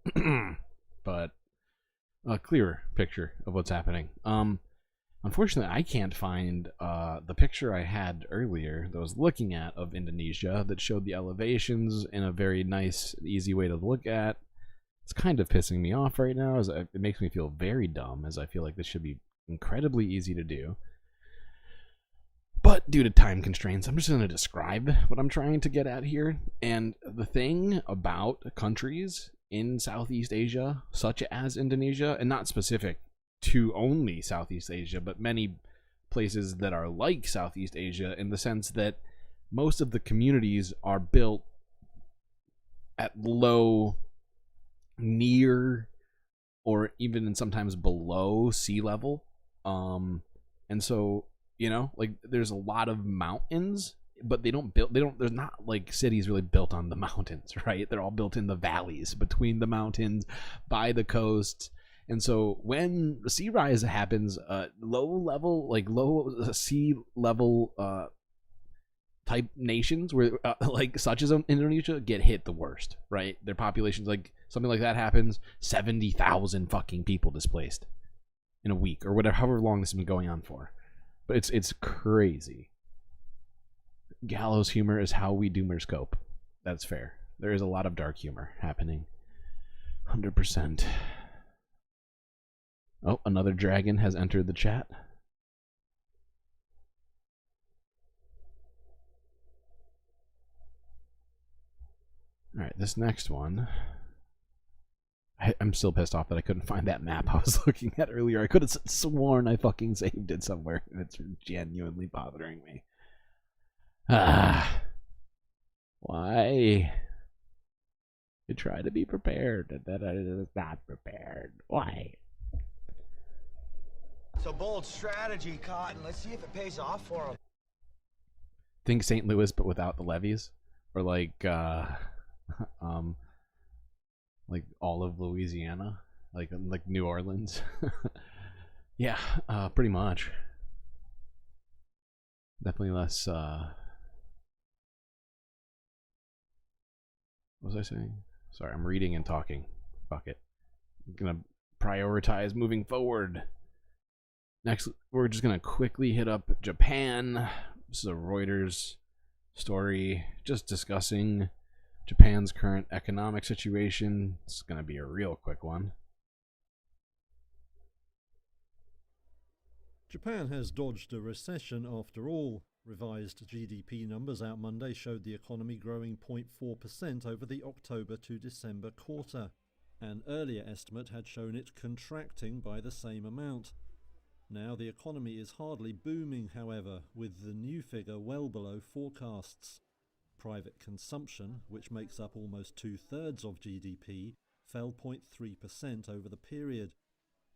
but a clearer picture of what's happening. Unfortunately, I can't find the picture I had earlier that I was looking at of Indonesia that showed the elevations in a very nice, easy way to look at. It's kind of pissing me off right now, as it makes me feel very dumb, as I feel like this should be incredibly easy to do. But due to time constraints, I'm just going to describe what I'm trying to get at here. And the thing about countries in Southeast Asia, such as Indonesia, and not specific to only Southeast Asia, but many places that are like Southeast Asia, in the sense that most of the communities are built at low, near, or even sometimes below sea level. And so, you know, like, there's a lot of mountains, but there's not like cities really built on the mountains, right? They're all built in the valleys between the mountains, by the coasts. And so when sea rise happens, low sea level type nations, where like such as Indonesia, get hit the worst, right? Their populations, like something like that happens, 70,000 fucking people displaced in a week, or whatever, however long this has been going on for. But it's crazy. Gallows humor is how we doomers cope. That's fair. There is a lot of dark humor happening. 100%. Oh, another dragon has entered the chat. Alright, this next one. I'm still pissed off that I couldn't find that map I was looking at earlier. I could have sworn I fucking saved it somewhere, and it's genuinely bothering me. Why? You try to be prepared, and then I was not prepared. Why? It's a bold strategy, Cotton. Let's see if it pays off for him. Think St. Louis, but without the levees, or like all of Louisiana, like New Orleans. Yeah, pretty much. Definitely less. What was I saying? Sorry, I'm reading and talking. Fuck it. I'm gonna prioritize moving forward. Next, we're just gonna quickly hit up Japan. This is a Reuters story just discussing Japan's current economic situation. It's gonna be a real quick one. Japan has dodged a recession after all. Revised GDP numbers out Monday showed the economy growing 0.4% over the October to December quarter. An earlier estimate had shown it contracting by the same amount. Now the economy is hardly booming, however, with the new figure well below forecasts. Private consumption, which makes up almost 2/3 of GDP, fell 0.3% over the period.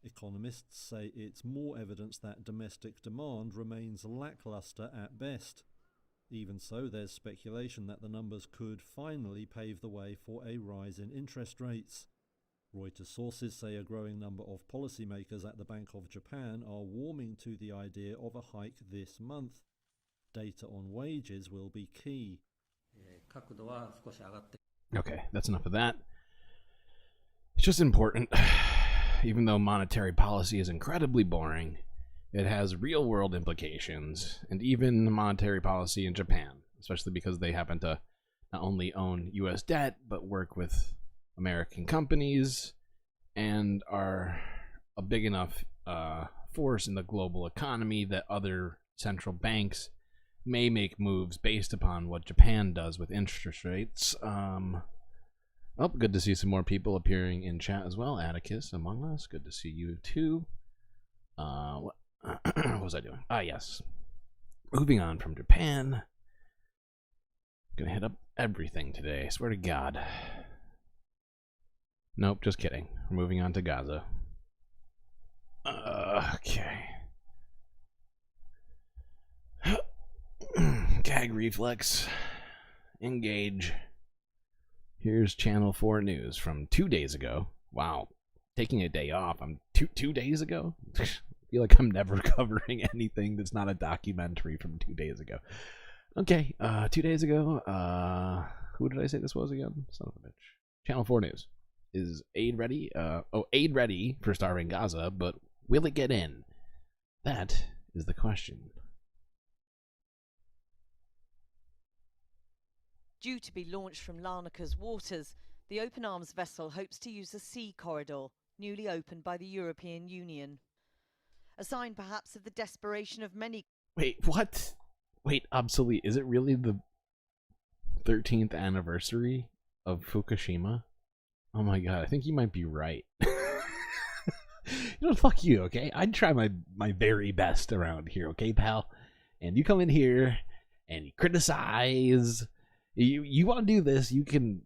Economists say it's more evidence that domestic demand remains lackluster at best. Even so, there's speculation that the numbers could finally pave the way for a rise in interest rates. Reuters sources say a growing number of policymakers at the Bank of Japan are warming to the idea of a hike this month. Data on wages will be key. Okay, that's enough of that. It's just important. Even though monetary policy is incredibly boring, it has real-world implications, and even monetary policy in Japan, especially because they happen to not only own U.S. debt, but work with American companies, and are a big enough force in the global economy that other central banks may make moves based upon what Japan does with interest rates. Oh, good to see some more people appearing in chat as well. Atticus among us. Good to see you too. What was I doing? Ah, yes. Moving on from Japan. Gonna hit up everything today, I swear to God. Nope, just kidding. We're moving on to Gaza. Okay. Gag reflex. Engage. Here's Channel 4 news from 2 days ago. Wow. Taking a day off. I'm two days ago? I feel like I'm never covering anything that's not a documentary from 2 days ago. Okay, 2 days ago, who did I say this was again? Son of a bitch. Channel 4 news. Is aid ready? Aid ready for starving Gaza, but will it get in? That is the question. Due to be launched from Larnaca's waters, the Open Arms vessel hopes to use a sea corridor, newly opened by the European Union. A sign perhaps of the desperation of many... Wait, what? Wait, obsolete. Is it really the 13th anniversary of Fukushima? Oh my god, I think you might be right. You know, fuck you, okay? I'd try my very best around here, okay, pal? And you come in here and you criticize. You want to do this, you come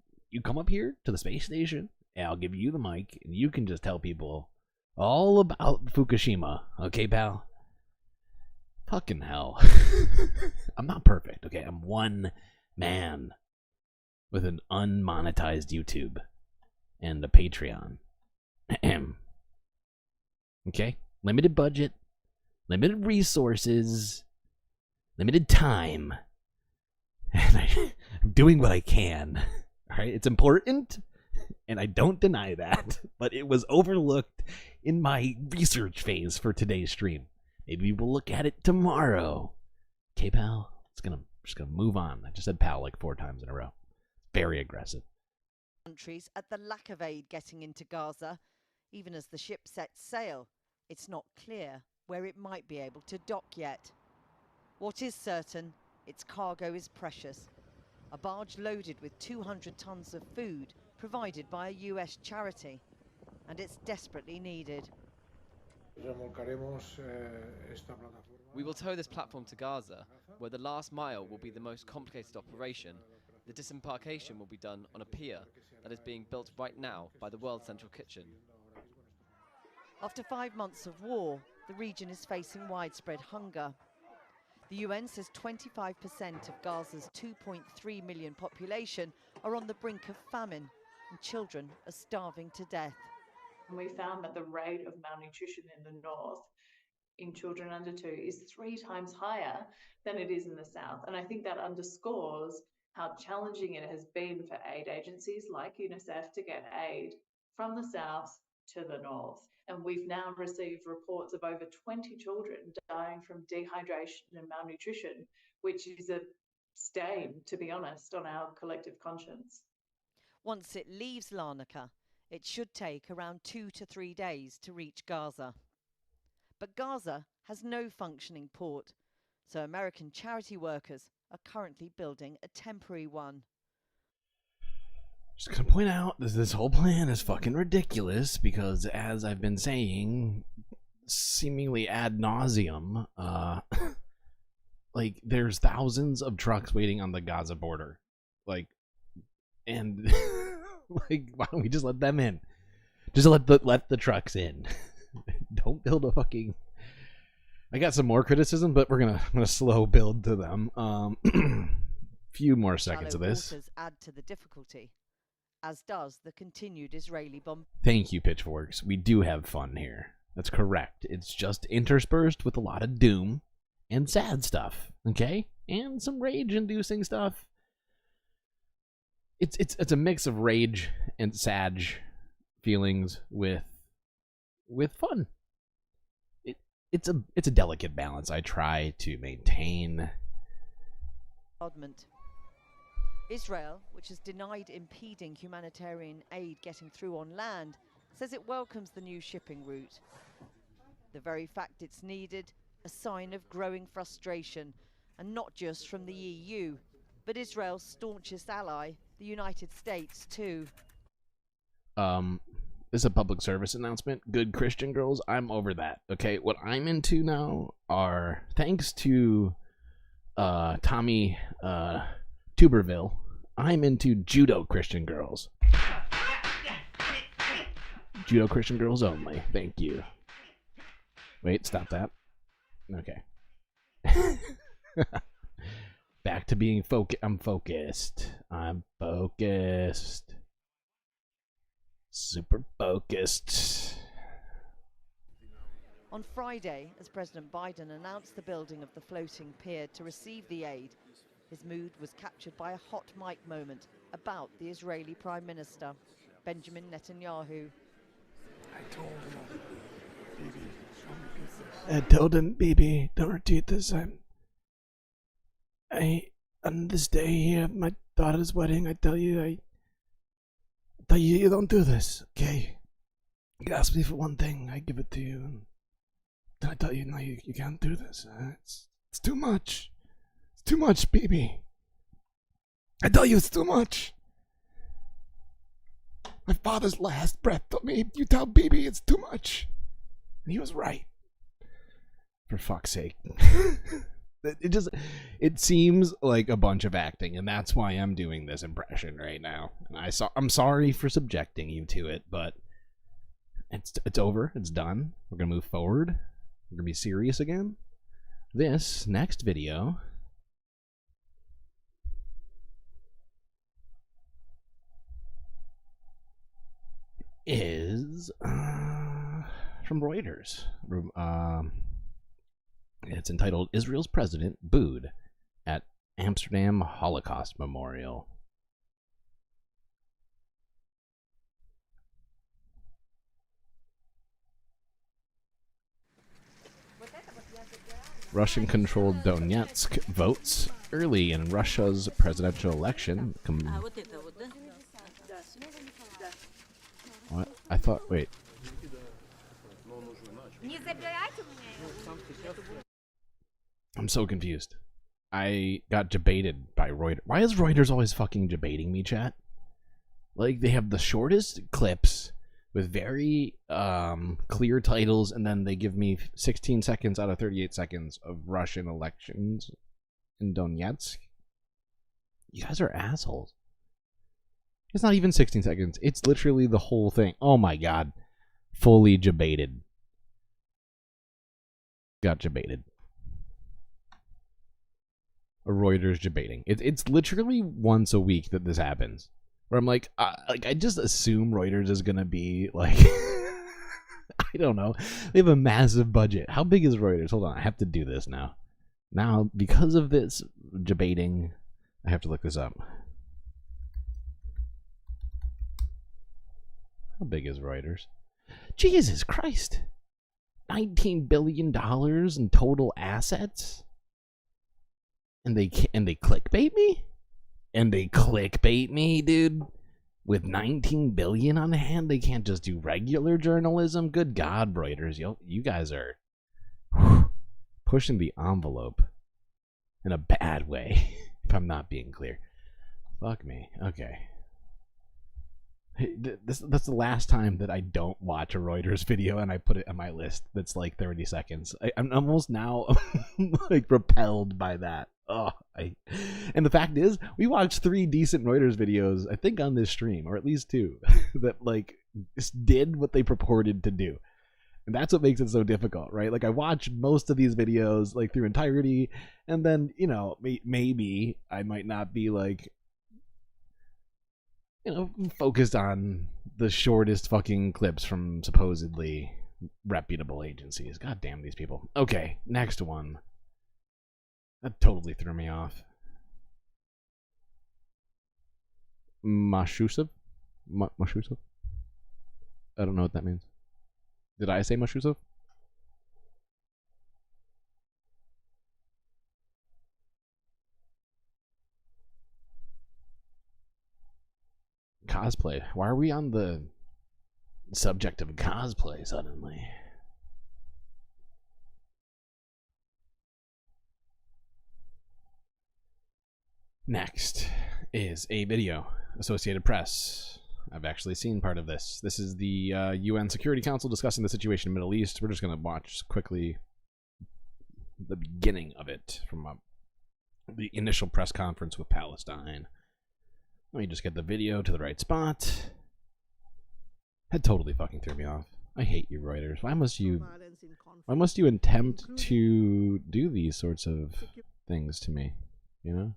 up here to the space station and I'll give you the mic and you can just tell people all about Fukushima, okay, pal? Fucking hell. I'm not perfect, okay? I'm one man with an unmonetized YouTube and a Patreon. Okay? Limited budget, limited resources, limited time. And I'm doing what I can. Alright? It's important, and I don't deny that. But it was overlooked in my research phase for today's stream. Maybe we'll look at it tomorrow. Okay, pal? I'm just gonna move on. I just said pal like 4 times in a row. Very aggressive. countries at the lack of aid getting into Gaza. Even as the ship sets sail, it's not clear where it might be able to dock yet. What is certain, its cargo is precious. A barge loaded with 200 tons of food provided by a US charity, and it's desperately needed. We will tow this platform to Gaza, where the last mile will be the most complicated operation. The disembarkation will be done on a pier that is being built right now by the World Central Kitchen. After 5 months of war, the region is facing widespread hunger. The UN says 25% of Gaza's 2.3 million population are on the brink of famine, and children are starving to death. We found that the rate of malnutrition in the north in children under 2 is 3 times higher than it is in the south. And I think that underscores how challenging it has been for aid agencies like UNICEF to get aid from the south to the north. And we've now received reports of over 20 children dying from dehydration and malnutrition, which is a stain, to be honest, on our collective conscience. Once it leaves Larnaca, it should take around 2 to 3 days to reach Gaza. But Gaza has no functioning port, so American charity workers are currently building a temporary one. Just gonna point out that this whole plan is fucking ridiculous because, as I've been saying, seemingly ad nauseum, like, there's thousands of trucks waiting on the Gaza border. Like, and, like, why don't we just let them in? Just let the trucks in. Don't build a fucking... I got some more criticism, but I'm gonna slow build to them. Few more seconds of this. Waters add to the difficulty, as does the continued Israeli bomb. Thank you, Pitchforks. We do have fun here. That's correct. It's just interspersed with a lot of doom and sad stuff, okay? And some rage-inducing stuff. It's a mix of rage and sad feelings with fun. It's a delicate balance I try to maintain. Israel, which has denied impeding humanitarian aid getting through on land, says it welcomes the new shipping route. The very fact it's needed, a sign of growing frustration, and not just from the EU, but Israel's staunchest ally, the United States, too. This is a public service announcement. Good Christian girls, I'm over that. Okay, what I'm into now are, thanks to Tommy Tuberville. I'm into judo Christian girls. Judo Christian girls only. Thank you. Wait, stop that. Okay. Back to being focused. I'm focused. I'm focused. Super focused. On Friday, as President Biden announced the building of the floating pier to receive the aid, his mood was captured by a hot mic moment about the Israeli Prime Minister, Benjamin Netanyahu. I told him, Bibi, don't repeat this. On this day here, my daughter's wedding, I tell you, you don't do this, okay? You ask me for one thing, I give it to you. And then I tell you, no, you can't do this. It's too much. It's too much, Bibi. I tell you, it's too much. My father's last breath told me, you tell Bibi it's too much. And he was right. For fuck's sake. It seems like a bunch of acting, and that's why I'm doing this impression right now. And I'm sorry for subjecting you to it, but it's over. It's done. We're gonna move forward. We're gonna be serious again. This next video is from Reuters. It's entitled Israel's President Booed at Amsterdam Holocaust Memorial. Russian-controlled Donetsk votes early in Russia's presidential election. What? I thought, wait. I'm so confused. I got debated by Reuters. Why is Reuters always fucking debating me, chat? Like, they have the shortest clips with very clear titles, and then they give me 16 seconds out of 38 seconds of Russian elections in Donetsk. You guys are assholes. It's not even 16 seconds. It's literally the whole thing. Oh my god. Fully debated. Got debated. A Reuters debating. It's literally once a week that this happens. Where I'm like I just assume Reuters is gonna be like, I don't know. They have a massive budget. How big is Reuters? Hold on, I have to do this now. Now, because of this debating, I have to look this up. How big is Reuters? Jesus Christ. $19 billion in total assets? And they clickbait me? And they clickbait me, dude? With 19 billion on hand, they can't just do regular journalism? Good God, Reuters, you guys are pushing the envelope in a bad way, if I'm not being clear. Fuck me. Okay. That's the last time that I don't watch a Reuters video and I put it on my list that's like 30 seconds. I'm almost now like repelled by that. Oh, and the fact is, we watched 3 decent Reuters videos, I think, on this stream, or at least 2, that like just did what they purported to do. And that's what makes it so difficult, right? Like, I watch most of these videos like through entirety, and then, you know, maybe I might not be like, you know, focused on the shortest fucking clips from supposedly reputable agencies. God damn these people. Okay, next one. That totally threw me off. Mashusov? Mashusov? I don't know what that means. Did I say Mashusov? Cosplay. Why are we on the subject of cosplay suddenly? Next is a video. Associated Press. I've actually seen part of this. This is the UN Security Council discussing the situation in the Middle East. We're just going to watch quickly the beginning of it from the initial press conference with Palestine. Let me just get the video to the right spot. That totally fucking threw me off. I hate you, Reuters. Why must you attempt to do these sorts of things to me? You know?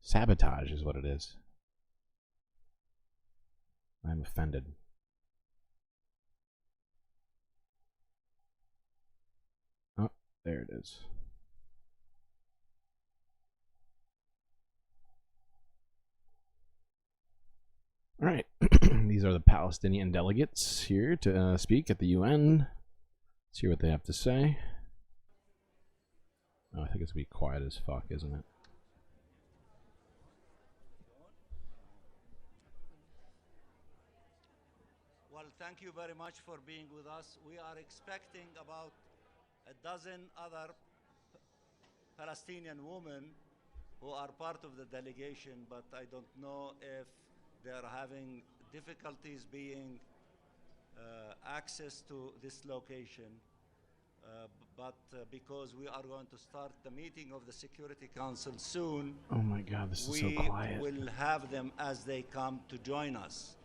Sabotage is what it is. I'm offended. Oh, there it is. All right. These are the Palestinian delegates here to speak at the UN. Let's hear what they have to say. Oh, I think it's going to be quiet as fuck, isn't it? Well, thank you very much for being with us. We are expecting about a dozen other Palestinian women who are part of the delegation, but I don't know if they're having difficulties being access to this location. But because we are going to start the meeting of the Security Council soon, oh my God, this is so quiet. We will have them as they come to join us.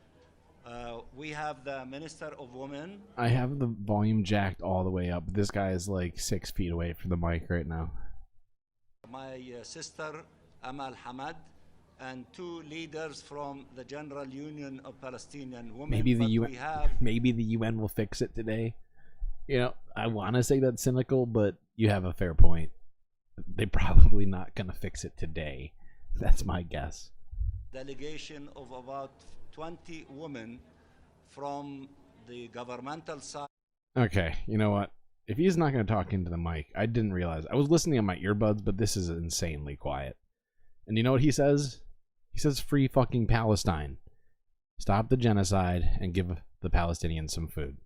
We have the Minister of Women. I have the volume jacked all the way up. This guy is like 6 feet away from the mic right now. My sister, Amal Hamad, and 2 leaders from the General Union of Palestinian Women. Maybe the UN will fix it today. You know, I want to say that's cynical, but you have a fair point. They're probably not going to fix it today. That's my guess. Delegation of about 20 women from the governmental side. Okay, you know what? If he's not going to talk into the mic, I didn't realize. I was listening on my earbuds, but this is insanely quiet. And you know what he says? He says free fucking Palestine. Stop the genocide and give the Palestinians some food.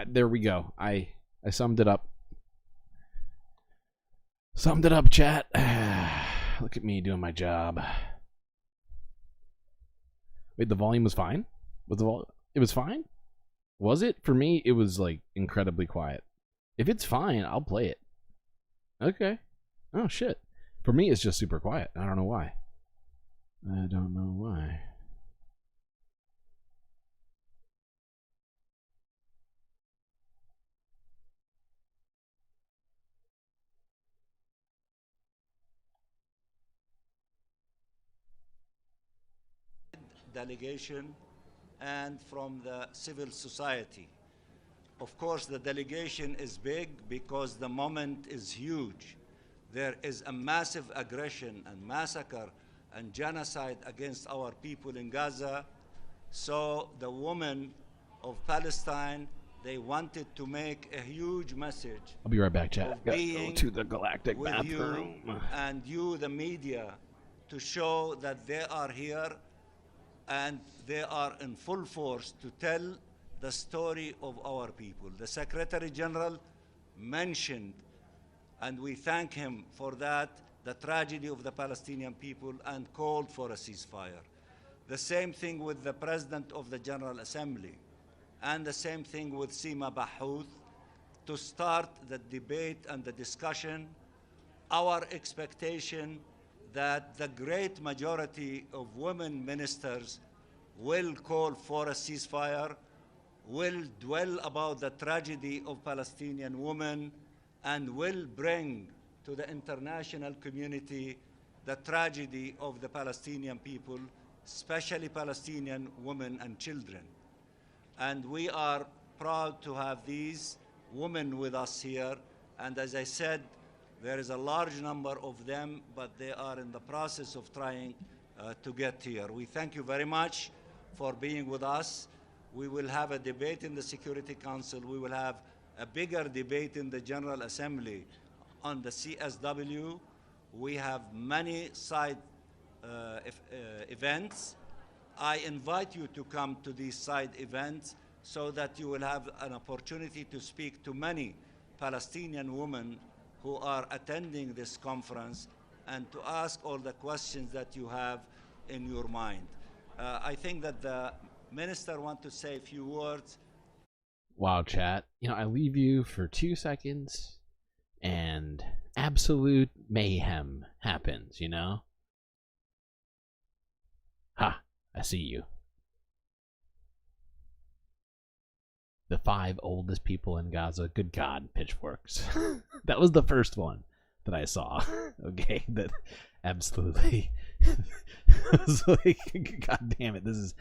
There we go. I summed it up. Summed it up, chat. Look at me doing my job. Wait, the volume was fine? It was fine? Was it? For me, it was like incredibly quiet. If it's fine, I'll play it. Okay. Oh shit. For me, it's just super quiet. I don't know why. I don't know why. Delegation and from the civil society. Of course, the delegation is big because the moment is huge. There is a massive aggression and massacre and genocide against our people in Gaza. So the women of Palestine, they wanted to make a huge message. I'll be right back, chat. Gotta go to the Galactic with bathroom. You and you, the media, to show that they are here and they are in full force to tell the story of our people. The Secretary General mentioned, and we thank him for that, the tragedy of the Palestinian people and called for a ceasefire. The same thing with the President of the General Assembly, and the same thing with Sima Bahouth, to start the debate and the discussion. Our expectation that the great majority of women ministers will call for a ceasefire, will dwell about the tragedy of Palestinian women, and will bring to the international community the tragedy of the Palestinian people, especially Palestinian women and children. And we are proud to have these women with us here. And as I said, there is a large number of them, but they are in the process of trying to get here. We thank you very much for being with us. We will have a debate in the Security Council. We will have a bigger debate in the General Assembly on the CSW. We have many side events. I invite you to come to these side events so that you will have an opportunity to speak to many Palestinian women who are attending this conference and to ask all the questions that you have in your mind. I think that the minister wants to say a few words. Wow, chat. You know, I leave you for 2 seconds and absolutely absolute mayhem happens, you know? Ha, I see you. The 5 oldest people in Gaza. Good God, pitchforks. That was the first one that I saw. Okay, that absolutely. I was like, God damn it, this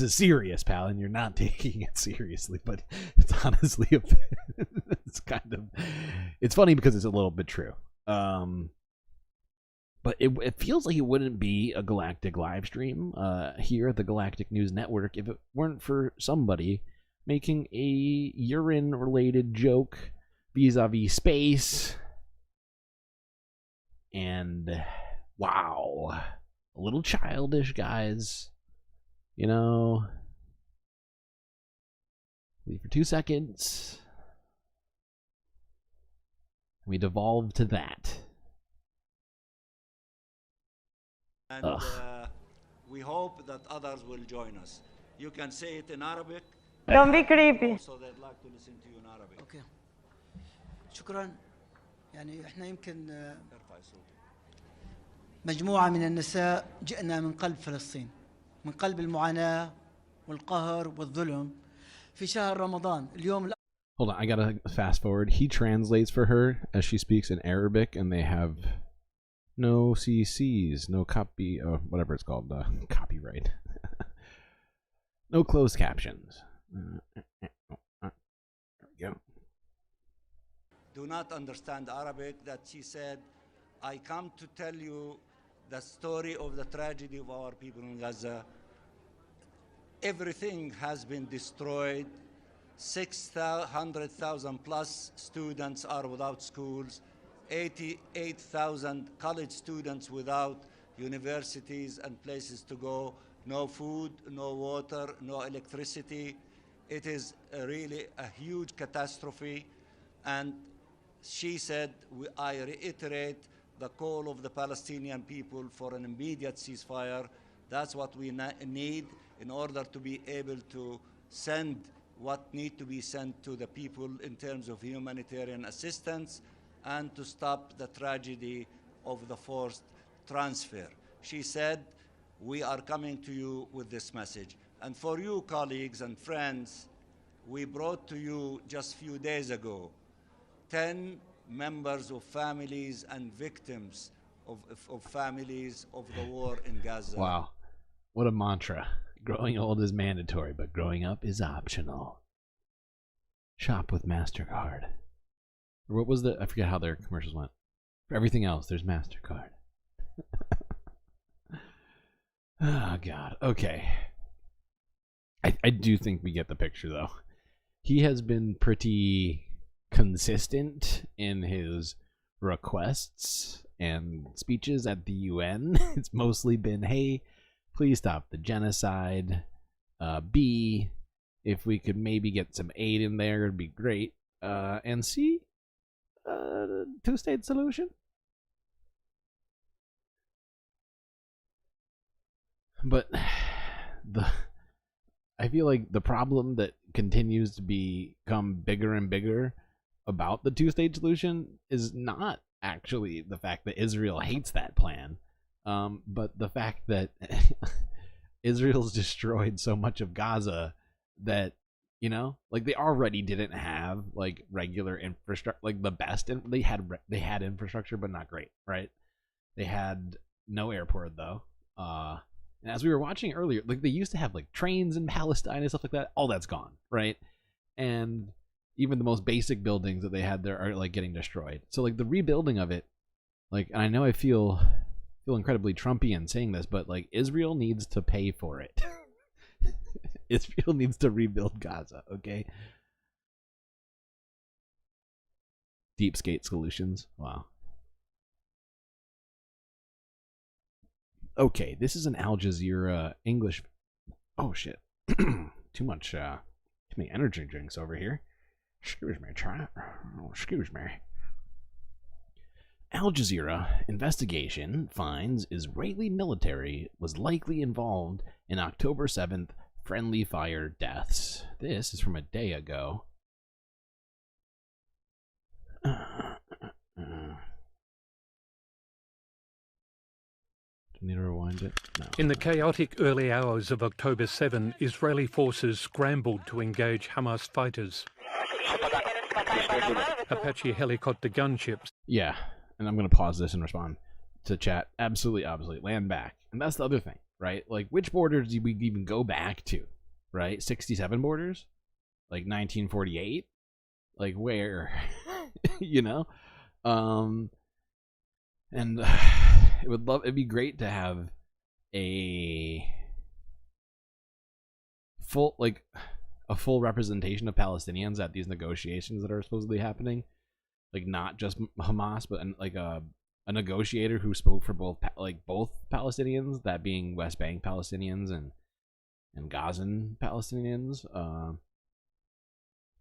is serious, pal, and you're not taking it seriously. But it's honestly, it's kind of, it's funny because it's a little bit true. But it feels like it wouldn't be a Galactic live stream here at the Galactic News Network if it weren't for somebody making a urine-related joke vis-a-vis space. And wow, a little childish, guys. You know, leave for 2 seconds. We devolve to that. And we hope that others will join us. You can say it in Arabic. Don't be creepy. So they'd like to listen to you in Arabic. اوكي شكرا. يعني احنا يمكن مجموعة من النساء جئنا من قلب فلسطين، من قلب المعاناة والقهر والظلم في شهر رمضان. اليوم Hold on, I gotta fast forward. He translates for her as she speaks in Arabic, and they have no CCs, no copy, or whatever it's called, copyright. No closed captions. There we go. Do not understand Arabic, that she said, I come to tell you the story of the tragedy of our people in Gaza. Everything has been destroyed. 600,000 plus students are without schools. 88,000 college students without universities and places to go. No food, no water, no electricity. It is really a huge catastrophe. And she said, I reiterate the call of the Palestinian people for an immediate ceasefire. That's what we need in order to be able to send what need to be sent to the people in terms of humanitarian assistance and to stop the tragedy of the forced transfer. She said, we are coming to you with this message. And for you, colleagues and friends, we brought to you just a few days ago 10 members of families and victims of families of the war in Gaza. Wow, what a mantra. Growing old is mandatory, but growing up is optional. Shop with MasterCard. Or what was I forget how their commercials went. For everything else, there's MasterCard. Oh, God. Okay. I do think we get the picture, though. He has been pretty consistent in his requests and speeches at the UN. It's mostly been, hey, please stop the genocide. B, if we could maybe get some aid in there, it'd be great. And C, two-state solution. But I feel like the problem that continues to become bigger and bigger about the two-state solution is not actually the fact that Israel hates that plan, but the fact that Israel's destroyed so much of Gaza that, you know, like they already didn't have like regular infrastructure, like the best. They had infrastructure, but not great, right? They had no airport though. And as we were watching earlier, like they used to have like trains in Palestine and stuff like that. All that's gone, right? And even the most basic buildings that they had there are like getting destroyed. So like the rebuilding of it, like, and I know I feel incredibly Trumpian saying this, but like Israel needs to pay for it. Israel needs to rebuild Gaza, okay? Deep skate solutions. Wow. Okay, this is an Al Jazeera English. Oh shit! Too many energy drinks over here. Excuse me, chat. Oh, excuse me. Al Jazeera investigation finds Israeli military was likely involved in October 7th friendly fire deaths. This is from a day ago. Do I need to rewind it? No. In the chaotic early hours of October 7, Israeli forces scrambled to engage Hamas fighters. Apache helicopter gunships. Yeah, and I'm going to pause this and respond to chat. Absolutely, land back. And that's the other thing, right? Like, which borders do we even go back to, right? 67 borders? Like 1948? Like, where? You know? And it'd be great to have a full representation of Palestinians at these negotiations that are supposedly happening, like not just Hamas, but like a negotiator who spoke for both Palestinians, that being West Bank Palestinians and Gazan Palestinians.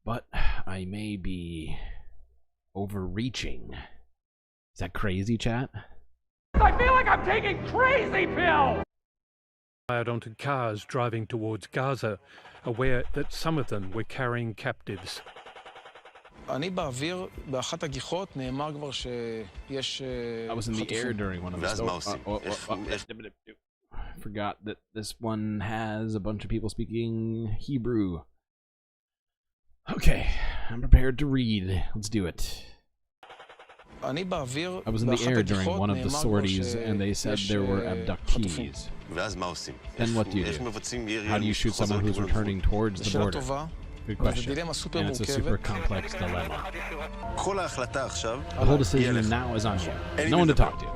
But I may be overreaching. Is that crazy, chat? I feel like I'm taking crazy pills! Fired onto cars driving towards Gaza, aware that some of them were carrying captives. I was in the air during one of the forgot that this one has a bunch of people speaking Hebrew. Okay, I'm prepared to read. Let's do it. I was in the air during one of the sorties, and they said there were abductees. Then what do you do? How do you shoot someone who's returning towards the border? Good question. And it's a super complex dilemma. The whole decision now is on you. No one to talk to.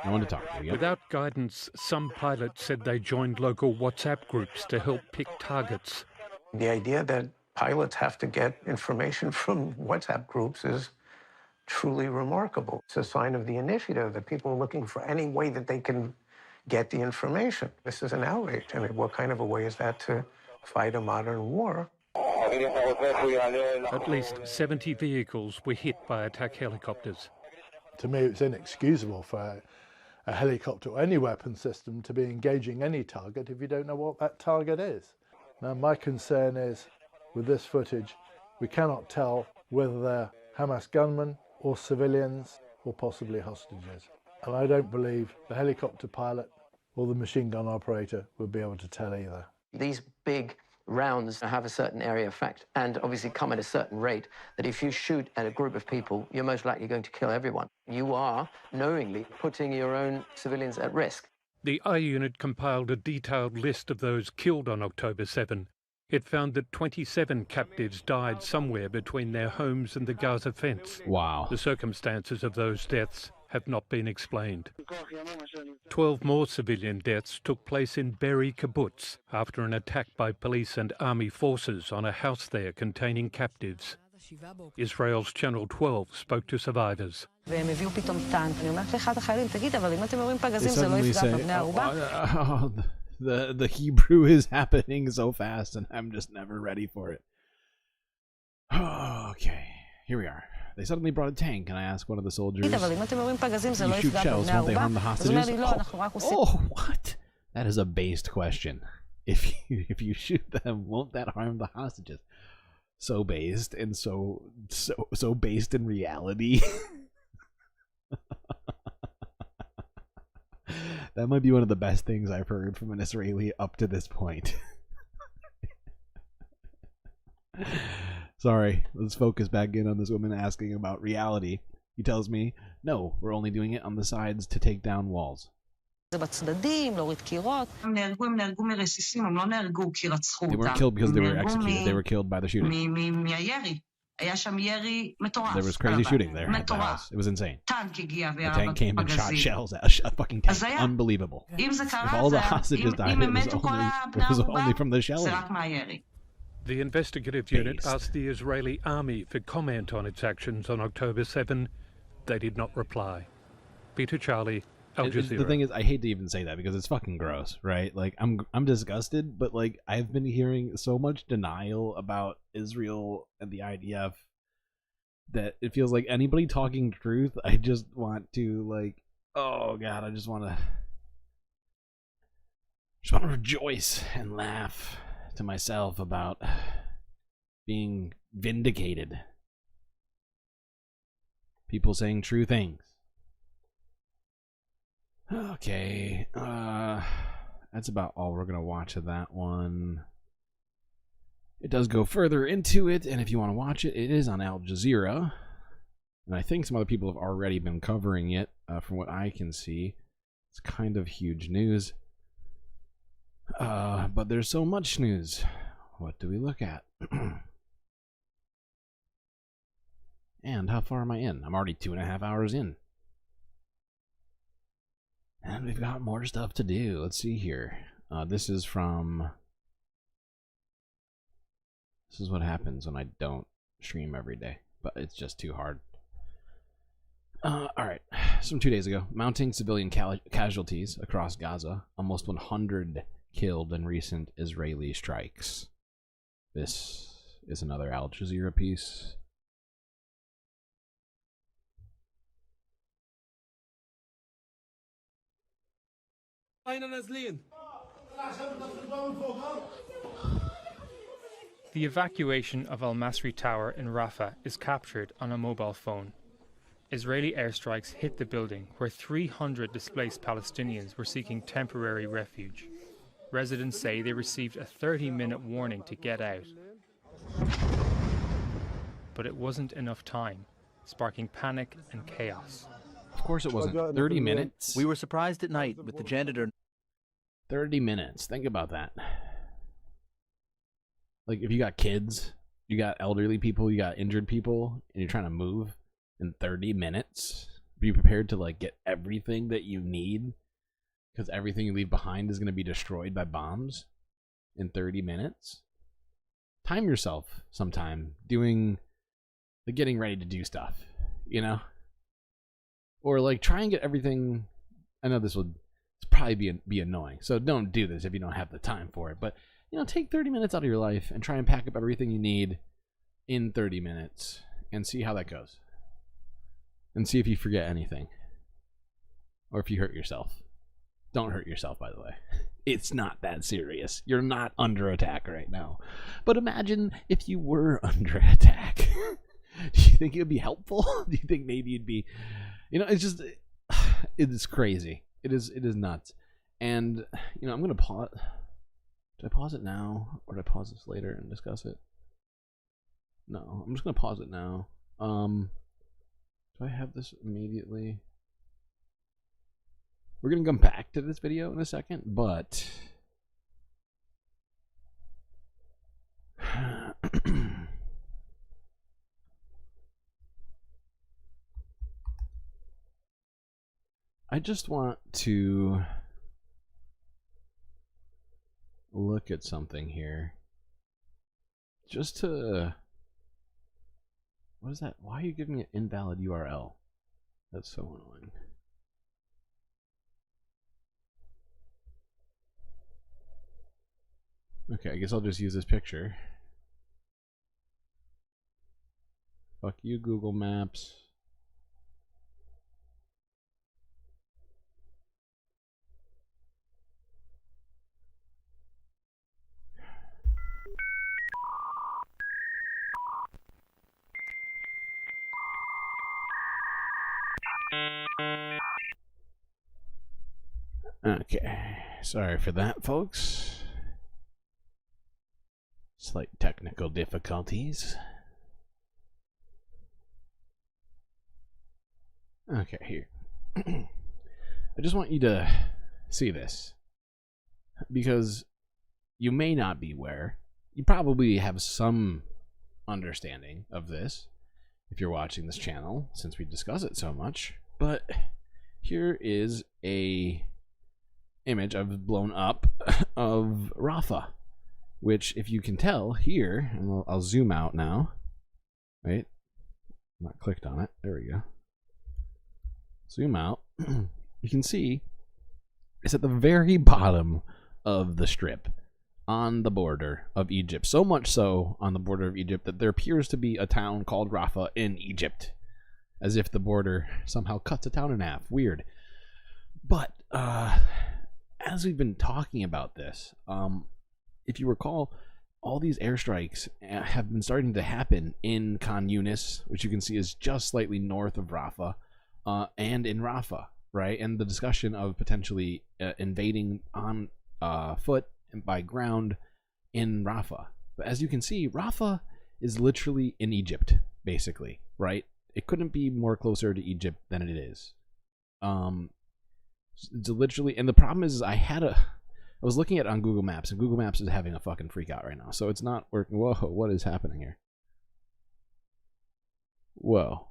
No one to talk to. Yep. Without guidance, some pilots said they joined local WhatsApp groups to help pick targets. The idea that pilots have to get information from WhatsApp groups is truly remarkable. It's a sign of the initiative that people are looking for any way that they can get the information. This is an outrage. I mean, what kind of a way is that to fight a modern war? At least 70 vehicles were hit by attack helicopters. To me, it's inexcusable for a helicopter or any weapon system to be engaging any target if you don't know what that target is. Now, my concern is, with this footage, we cannot tell whether they're Hamas gunmen or civilians or possibly hostages. And I don't believe the helicopter pilot or the machine gun operator would be able to tell either. These big rounds have a certain area effect and obviously come at a certain rate that if you shoot at a group of people, you're most likely going to kill everyone. You are knowingly putting your own civilians at risk. The I Unit compiled a detailed list of those killed on October 7. It found that 27 captives died somewhere between their homes and the Gaza fence. Wow. The circumstances of those deaths have not been explained. 12 more civilian deaths took place in Be'eri kibbutz after an attack by police and army forces on a house there containing captives. Israel's Channel 12 spoke to survivors. They suddenly say, the Hebrew is happening so fast and I'm just never ready for it. Okay, here we are. They suddenly brought a tank, and I asked one of the soldiers, you shoot shells, won't they harm the hostages? Oh, what? That is a based question. If you shoot them, won't that harm the hostages? So based and so based in reality. That might be one of the best things I've heard from an Israeli up to this point. Sorry, let's focus back in on this woman asking about reality. He tells me, no, we're only doing it on the sides to take down walls. They weren't killed because they were executed. They were killed by the shooting. There was crazy shooting there at the house. It was insane. The tank came and shot shells at a fucking tank. Unbelievable. If all the hostages died, it was only from the shelling. The investigative unit asked the Israeli army for comment on its actions on October 7. They did not reply. Peter Charlie, Al Jazeera. The thing is, I hate to even say that because it's fucking gross, right? Like, I'm disgusted, but like I've been hearing so much denial about Israel and the IDF that it feels like anybody talking truth, I just want to like, oh god, I just want to rejoice and laugh to myself about being vindicated. People saying true things. Okay, that's about all we're gonna watch of that one. It does go further into it, and if you want to watch it, it is on Al Jazeera, and I think some other people have already been covering it. From what I can see, it's kind of huge news. But there's so much news. What do we look at? And how far am I in? I'm already 2.5 hours in. And we've got more stuff to do. Let's see here. This is what happens when I don't stream every day. But it's just too hard. Alright. From 2 days ago. Mounting civilian casualties across Gaza. Almost 100 killed in recent Israeli strikes. This is another Al Jazeera piece. The evacuation of Al Masri Tower in Rafah is captured on a mobile phone. Israeli airstrikes hit the building where 300 displaced Palestinians were seeking temporary refuge. Residents say they received a 30-minute warning to get out. But it wasn't enough time, sparking panic and chaos. Of course it wasn't. 30 minutes? We were surprised at night with the janitor. 30 minutes. Think about that. Like, if you got kids, you got elderly people, you got injured people, and you're trying to move in 30 minutes, be prepared to, like, get everything that you need, because everything you leave behind is going to be destroyed by bombs in 30 minutes. Time yourself sometime doing, like, getting ready to do stuff, you know? Or, like, try and get everything. I know this would probably be annoying, so don't do this if you don't have the time for it, but, you know, take 30 minutes out of your life and try and pack up everything you need in 30 minutes and see how that goes. And see if you forget anything. Or if you hurt yourself. Don't hurt yourself, by the way. It's not that serious. You're not under attack right now. But imagine if you were under attack. Do you think it would be helpful? Do you think maybe you'd be... You know, it's just... It is crazy. It is nuts. And, you know, I'm going to pause... Do I pause it now? Or do I pause this later and discuss it? No, I'm just going to pause it now. Do I have this immediately? We're going to come back to this video in a second, but... I just want to look at something here. Just to... What is that? Why are you giving me an invalid URL? That's so annoying. Okay, I guess I'll just use this picture. Fuck you, Google Maps. Okay, sorry for that, folks. Slight technical difficulties. Okay, here. I just want you to see this, because you may not be aware. You probably have some understanding of this if you're watching this channel, since we discuss it so much. But here is a image I've blown up of Rafah, which, if you can tell here, and I'll zoom out now. Right? I'm not clicked on it. There we go. Zoom out. You can see it's at the very bottom of the strip on the border of Egypt. So much so on the border of Egypt that there appears to be a town called Rafah in Egypt, as if the border somehow cuts a town in half. Weird. But as we've been talking about this, if you recall, all these airstrikes have been starting to happen in Khan Yunis, which you can see is just slightly north of Rafah, and in Rafah. right? And the discussion of potentially invading on foot and by ground in Rafah. But as you can see, Rafah is literally in Egypt, basically, right? It couldn't be more closer to Egypt than it is. It's literally, and the problem is I was looking at it on Google Maps, and Google Maps is having a fucking freak out right now. So it's not working. Whoa, what is happening here? Whoa.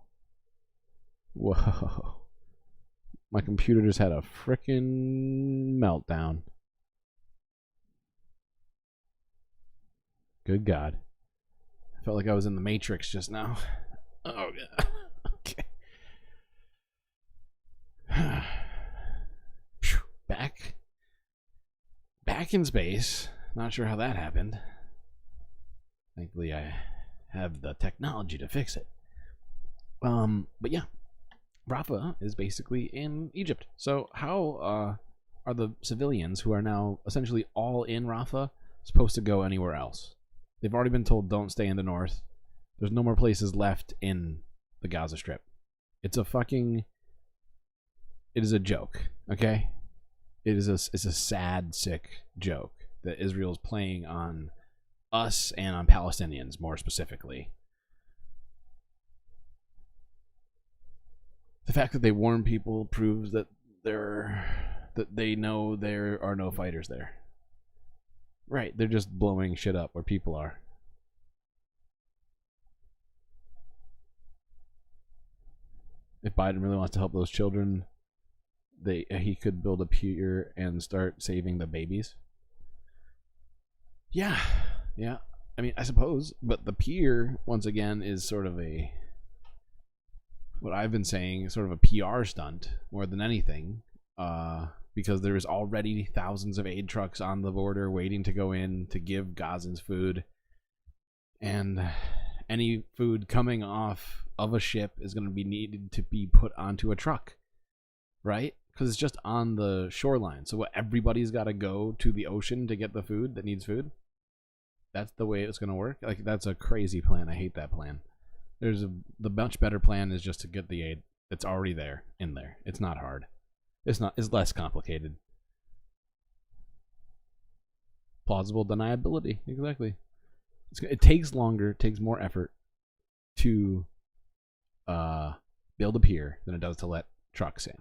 Whoa. My computer just had a frickin' meltdown. Good God. I felt like I was in the Matrix just now. Oh, God. Okay. Back in space. Not sure how that happened. Thankfully, I have the technology to fix it. But yeah, Rafah is basically in Egypt. So how are the civilians who are now essentially all in Rafah supposed to go anywhere else? They've already been told don't stay in the north. There's no more places left in the Gaza Strip. It's a joke, okay? It's a sad, sick joke that Israel's playing on us and on Palestinians more specifically. The fact that they warn people proves that they know there are no fighters there. Right, they're just blowing shit up where people are. If Biden really wants to help those children, he could build a pier and start saving the babies. Yeah. I mean, I suppose, but the pier once again is sort of what I've been saying, sort of a PR stunt more than anything, because there is already thousands of aid trucks on the border waiting to go in to give Gazans food, and any food coming off of a ship is going to be needed to be put onto a truck, right? Because it's just on the shoreline. So what, everybody's got to go to the ocean to get the food that needs food? That's the way it's going to work? Like, that's a crazy plan. I hate that plan. The much better plan is just to get the aid that's already there in there. It's not hard. It's less complicated. Plausible deniability, exactly. It takes longer, it takes more effort to build a pier than it does to let trucks in.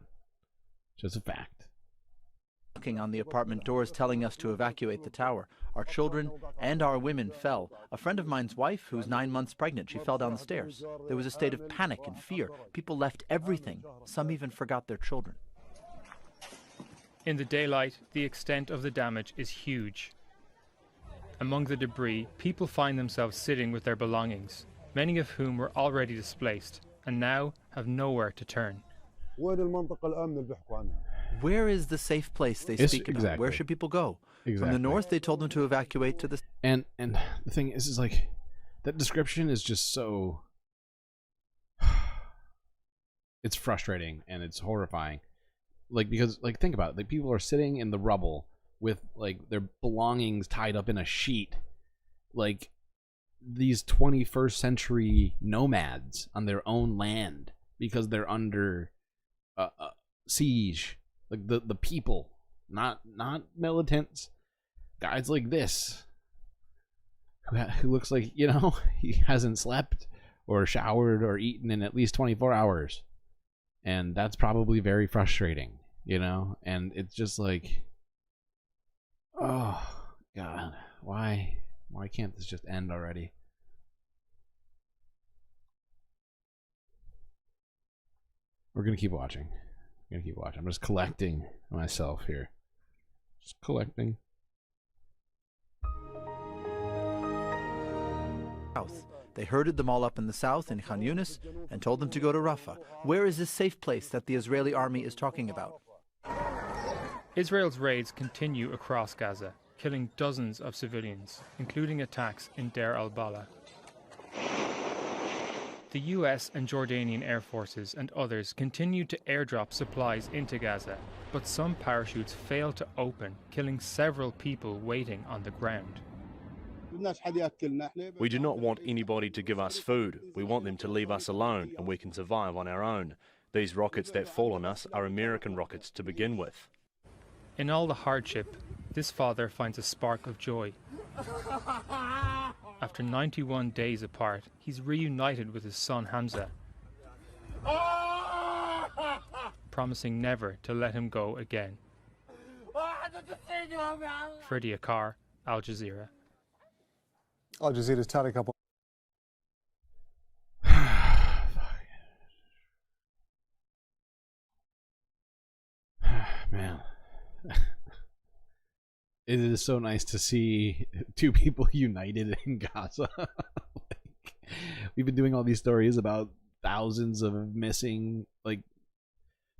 Just a fact. Knocking on the apartment doors telling us to evacuate the tower. Our children and our women fell. A friend of mine's wife, who's 9 months pregnant, she fell down the stairs. There was a state of panic and fear. People left everything. Some even forgot their children. In the daylight, the extent of the damage is huge. Among the debris, people find themselves sitting with their belongings, many of whom were already displaced and now have nowhere to turn. Where is the safe place they speak about? Exactly. Where should people go? Exactly. From the north, they told them to evacuate to the... And the thing is like, that description is just so... It's frustrating and it's horrifying. Like, because, like, think about it. Like, people are sitting in the rubble with, like, their belongings tied up in a sheet. Like, these 21st century nomads on their own land because they're under siege. Like, the people, not militants. Guys like this, who looks like, you know, he hasn't slept or showered or eaten in at least 24 hours. And that's probably very frustrating, you know? And it's just like, oh, God, why can't this just end already? We're going to keep watching. I'm just collecting myself here. Just collecting. South. They herded them all up in the south, in Khan Yunis, and told them to go to Rafah. Where is this safe place that the Israeli army is talking about? Israel's raids continue across Gaza, killing dozens of civilians, including attacks in Deir al-Balah. The US and Jordanian air forces and others continue to airdrop supplies into Gaza, but some parachutes fail to open, killing several people waiting on the ground. We do not want anybody to give us food. We want them to leave us alone and we can survive on our own. These rockets that fall on us are American rockets to begin with. In all the hardship, this father finds a spark of joy. After 91 days apart, he's reunited with his son Hamza, promising never to let him go again. Freddie Akar, Al Jazeera. Al Jazeera's had a couple. Man. It is so nice to see two people united in Gaza. We've been doing all these stories about thousands of missing,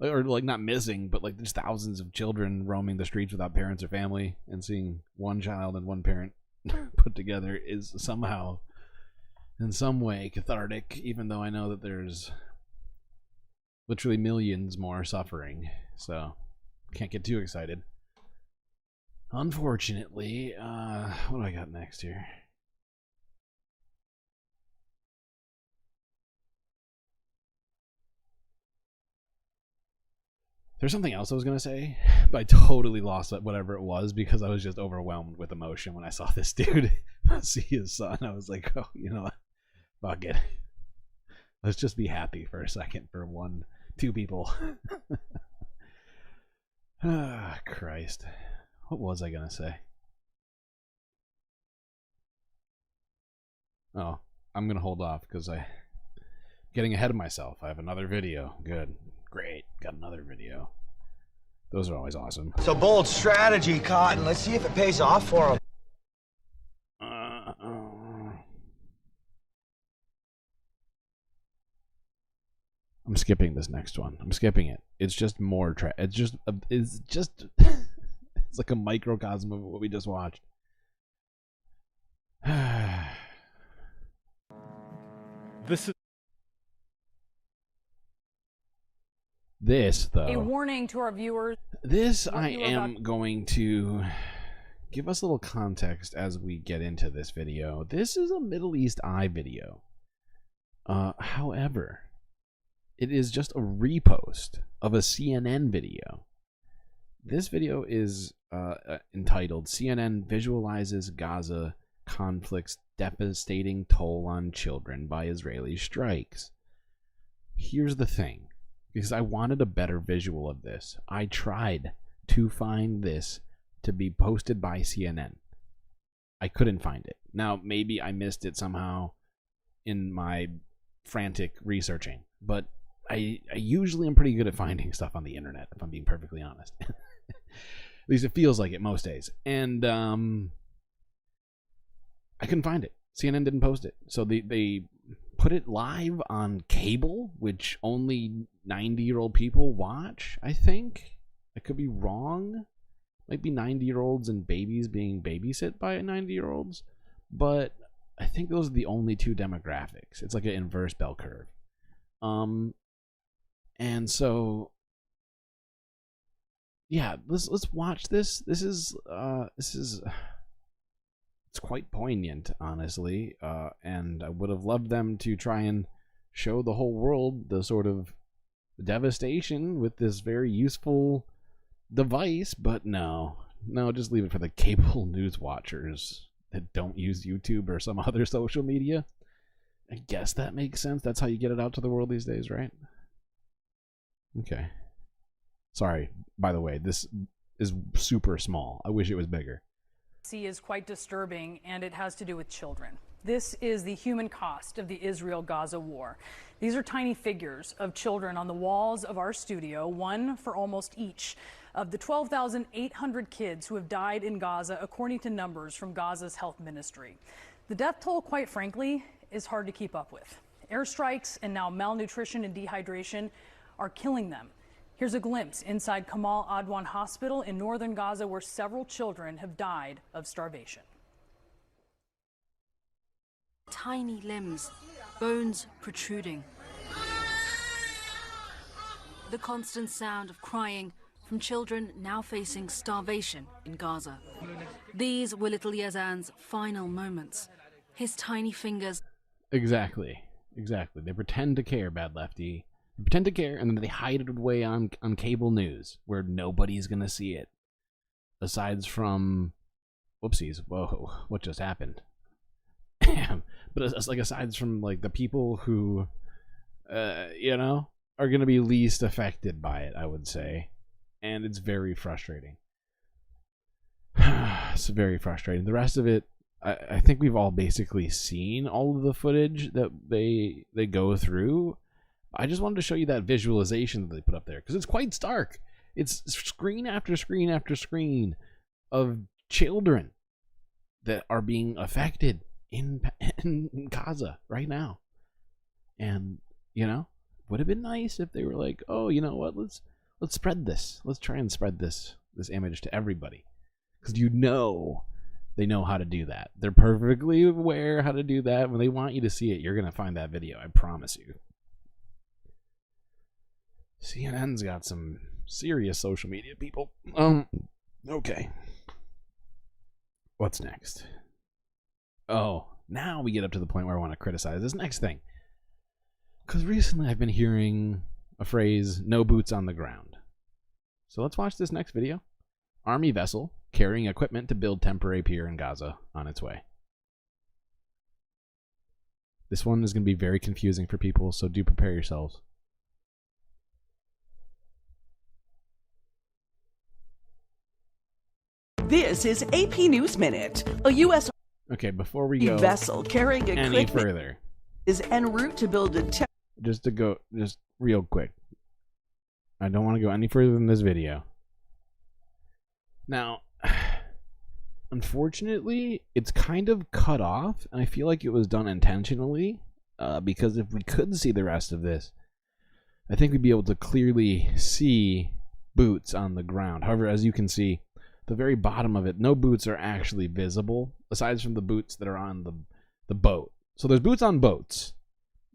or not missing, but just thousands of children roaming the streets without parents or family, and seeing one child and one parent put together is somehow, in some way, cathartic, even though I know that there's literally millions more suffering, so can't get too excited. Unfortunately, what do I got next here? There's something else I was going to say, but I totally lost whatever it was because I was just overwhelmed with emotion when I saw this dude see his son. I was like, oh, you know what? Fuck it. Let's just be happy for a second for two people. Ah, Christ. What was I going to say? Oh, I'm going to hold off because I'm getting ahead of myself. I have another video. Good. Great. Got another video. Those are always awesome. It's a bold strategy, Cotton. Let's see if it pays off for him. I'm skipping this next one. I'm skipping it. It's just more it's just it's like a microcosm of what we just watched. This, though. A warning to our viewers. This I am going to give us a little context as we get into this video. This is a Middle East Eye video. However, it is just a repost of a CNN video. This video is entitled CNN Visualizes Gaza Conflict's Devastating Toll on Children by Israeli Strikes. Here's the thing, because I wanted a better visual of this. I tried to find this to be posted by CNN. I couldn't find it. Now, maybe I missed it somehow in my frantic researching, but I usually am pretty good at finding stuff on the internet, if I'm being perfectly honest. At least it feels like it most days. And I couldn't find it. CNN didn't post it. So they put it live on cable, which only 90-year-old people watch, I think. I could be wrong. Might be 90-year-olds and babies being babysit by 90-year-olds. But I think those are the only two demographics. It's like an inverse bell curve. And so, yeah, let's watch this. This is it's quite poignant, honestly. And I would have loved them to try and show the whole world the sort of devastation with this very useful device, but no, just leave it for the cable news watchers that don't use YouTube or some other social media. I guess that makes sense. That's how you get it out to the world these days, right? Okay. Sorry, by the way, this is super small. I wish it was bigger. See is quite disturbing, and it has to do with children. This is the human cost of the Israel-Gaza war. These are tiny figures of children on the walls of our studio, one for almost each of the 12,800 kids who have died in Gaza, according to numbers from Gaza's health ministry. The death toll, quite frankly, is hard to keep up with. Airstrikes and now malnutrition and dehydration are killing them. Here's a glimpse inside Kamal Adwan Hospital in northern Gaza, where several children have died of starvation. Tiny limbs, bones protruding. The constant sound of crying from children now facing starvation in Gaza. These were little Yazan's final moments. His tiny fingers. Exactly. They pretend to care, Bad Lefty. They pretend to care, and then they hide it away on cable news where nobody's going to see it. Aside from... Whoopsies. Whoa, what just happened? But it's like aside from like the people who, you know, are going to be least affected by it, I would say. And it's very frustrating. It's very frustrating. The rest of it, I think we've all basically seen all of the footage that they go through. I just wanted to show you that visualization that they put up there because it's quite stark. It's screen after screen after screen of children that are being affected in Gaza right now. And, you know, would have been nice if they were like, oh, you know what, let's spread this. Let's try and spread this image to everybody. Because you know they know how to do that. They're perfectly aware how to do that. When they want you to see it, you're going to find that video. I promise you. CNN's got some serious social media people. Okay. What's next? Oh, now we get up to the point where I want to criticize this next thing. Because recently I've been hearing a phrase, no boots on the ground. So let's watch this next video. Army vessel carrying equipment to build temporary pier in Gaza on its way. This one is going to be very confusing for people, so do prepare yourselves. This is AP News Minute. A U.S. Okay, before we go vessel carrying any equipment further, is en route to build a just real quick. I don't want to go any further than this video. Now, unfortunately, it's kind of cut off, and I feel like it was done intentionally, because if we could see the rest of this, I think we'd be able to clearly see boots on the ground. However, as you can see, the very bottom of it, no boots are actually visible, aside from the boots that are on the boat. So there's boots on boats,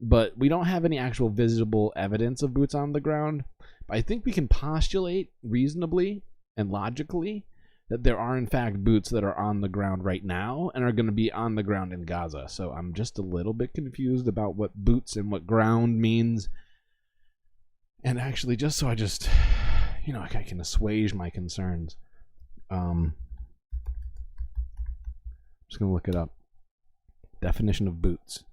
but we don't have any actual visible evidence of boots on the ground. But I think we can postulate reasonably and logically that there are in fact boots that are on the ground right now and are going to be on the ground in Gaza. So I'm just a little bit confused about what boots and what ground means. And actually, just so I just can assuage my concerns, I'm just going to look it up. Definition of boots.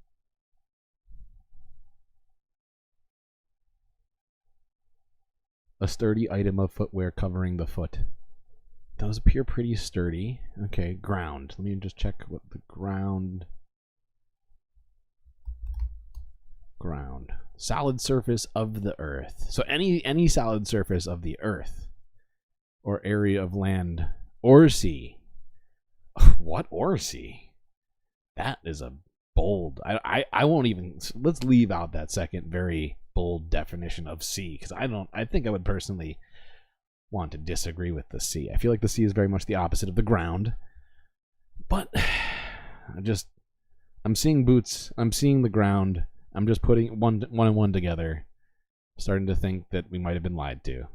A sturdy item of footwear covering the foot. Those appear pretty sturdy. Okay, ground. Let me just check what the ground. Solid surface of the earth. So any solid surface of the earth or area of land or sea. What or sea? That is a bold. I won't even. Let's leave out that second very bold definition of sea, because I think I would personally want to disagree with the sea. I feel like the sea is very much the opposite of the ground. But I'm seeing boots, I'm seeing the ground, I'm just putting one and one together, starting to think that we might have been lied to.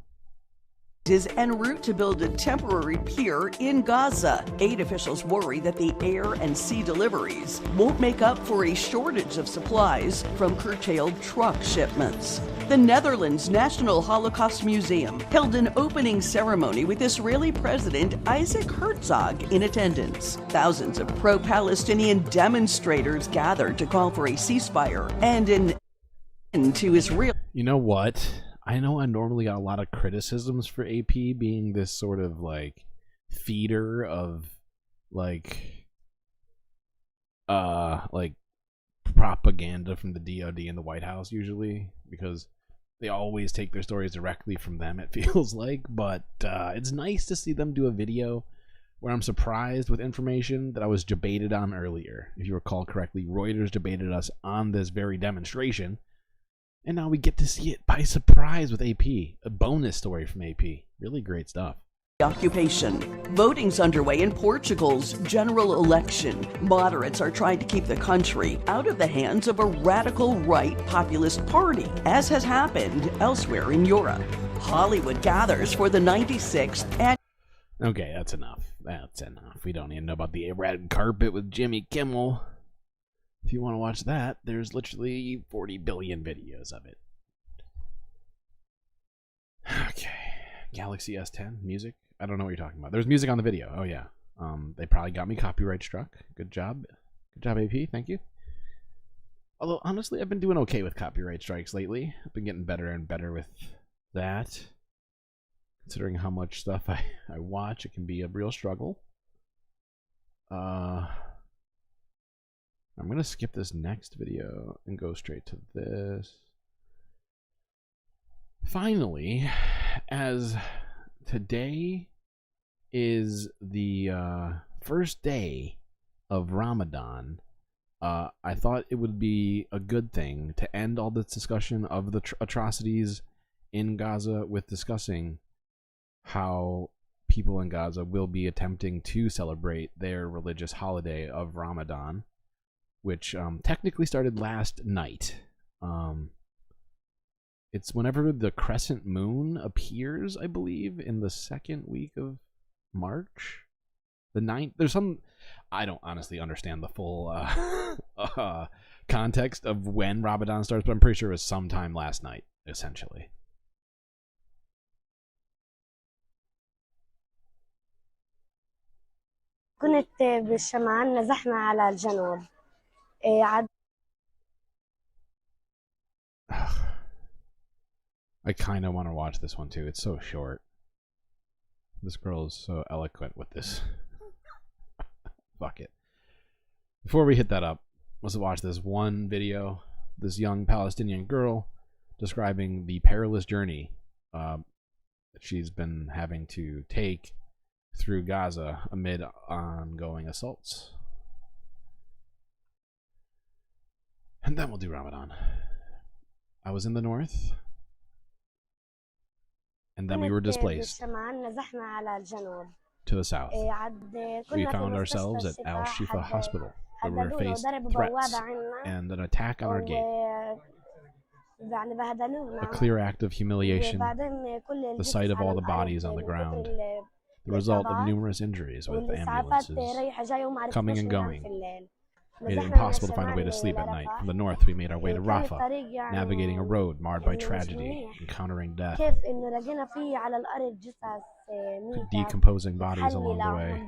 Is en route to build a temporary pier in Gaza. Aid officials worry that the air and sea deliveries won't make up for a shortage of supplies from curtailed truck shipments. The Netherlands National Holocaust Museum held an opening ceremony with Israeli President Isaac Herzog in attendance. Thousands of pro-Palestinian demonstrators gathered to call for a ceasefire and an end to Israel. You know what? I know I normally got a lot of criticisms for AP being this sort of like feeder of like propaganda from the DoD and the White House usually, because they always take their stories directly from them, it feels like. But it's nice to see them do a video where I'm surprised with information that I was debated on earlier. If you recall correctly, Reuters debated us on this very demonstration. And now we get to see it by surprise with AP. A bonus story from AP. Really great stuff. Occupation. Voting's underway in Portugal's general election. Moderates are trying to keep the country out of the hands of a radical right populist party, as has happened elsewhere in Europe. Hollywood gathers for the 96th and Okay, that's enough. That's enough. We don't even know about the red carpet with Jimmy Kimmel. If you want to watch that, there's literally 40 billion videos of it. Galaxy S10 music. I don't know what you're talking about. There's music on the video. Oh yeah. They probably got me copyright struck. Good job. Good job, AP. Thank you. Although honestly, I've been doing okay with copyright strikes lately. I've been getting better and better with that. Considering how much stuff I watch, it can be a real struggle. I'm gonna skip this next video and go straight to this. Finally, as today is the first day of Ramadan, I thought it would be a good thing to end all this discussion of the atrocities in Gaza with discussing how people in Gaza will be attempting to celebrate their religious holiday of Ramadan, which technically started last night. It's whenever the crescent moon appears, I believe, in the second week of March. The 9th. There's some... I don't honestly understand the full context of when Ramadan starts, but I'm pretty sure it was sometime last night, essentially. كنت بالشمال نزحنا على الجنوب. I kind of want to watch this one too. It's so short. This girl is so eloquent with this. Fuck it. Before we hit that up, let's watch this one video. This young Palestinian girl describing the perilous journey that she's been having to take through Gaza amid ongoing assaults. And then we'll do Ramadan. I was in the north, and then we were displaced to the south. We found ourselves at Al Shifa Hospital, where we were faced threats and an attack on our gate. A clear act of humiliation, the sight of all the bodies on the ground, the result of numerous injuries with ambulances coming and going, made it impossible to find a way to sleep at night. From the north, we made our way to Rafah, navigating a road marred by tragedy, encountering death, decomposing bodies along the way.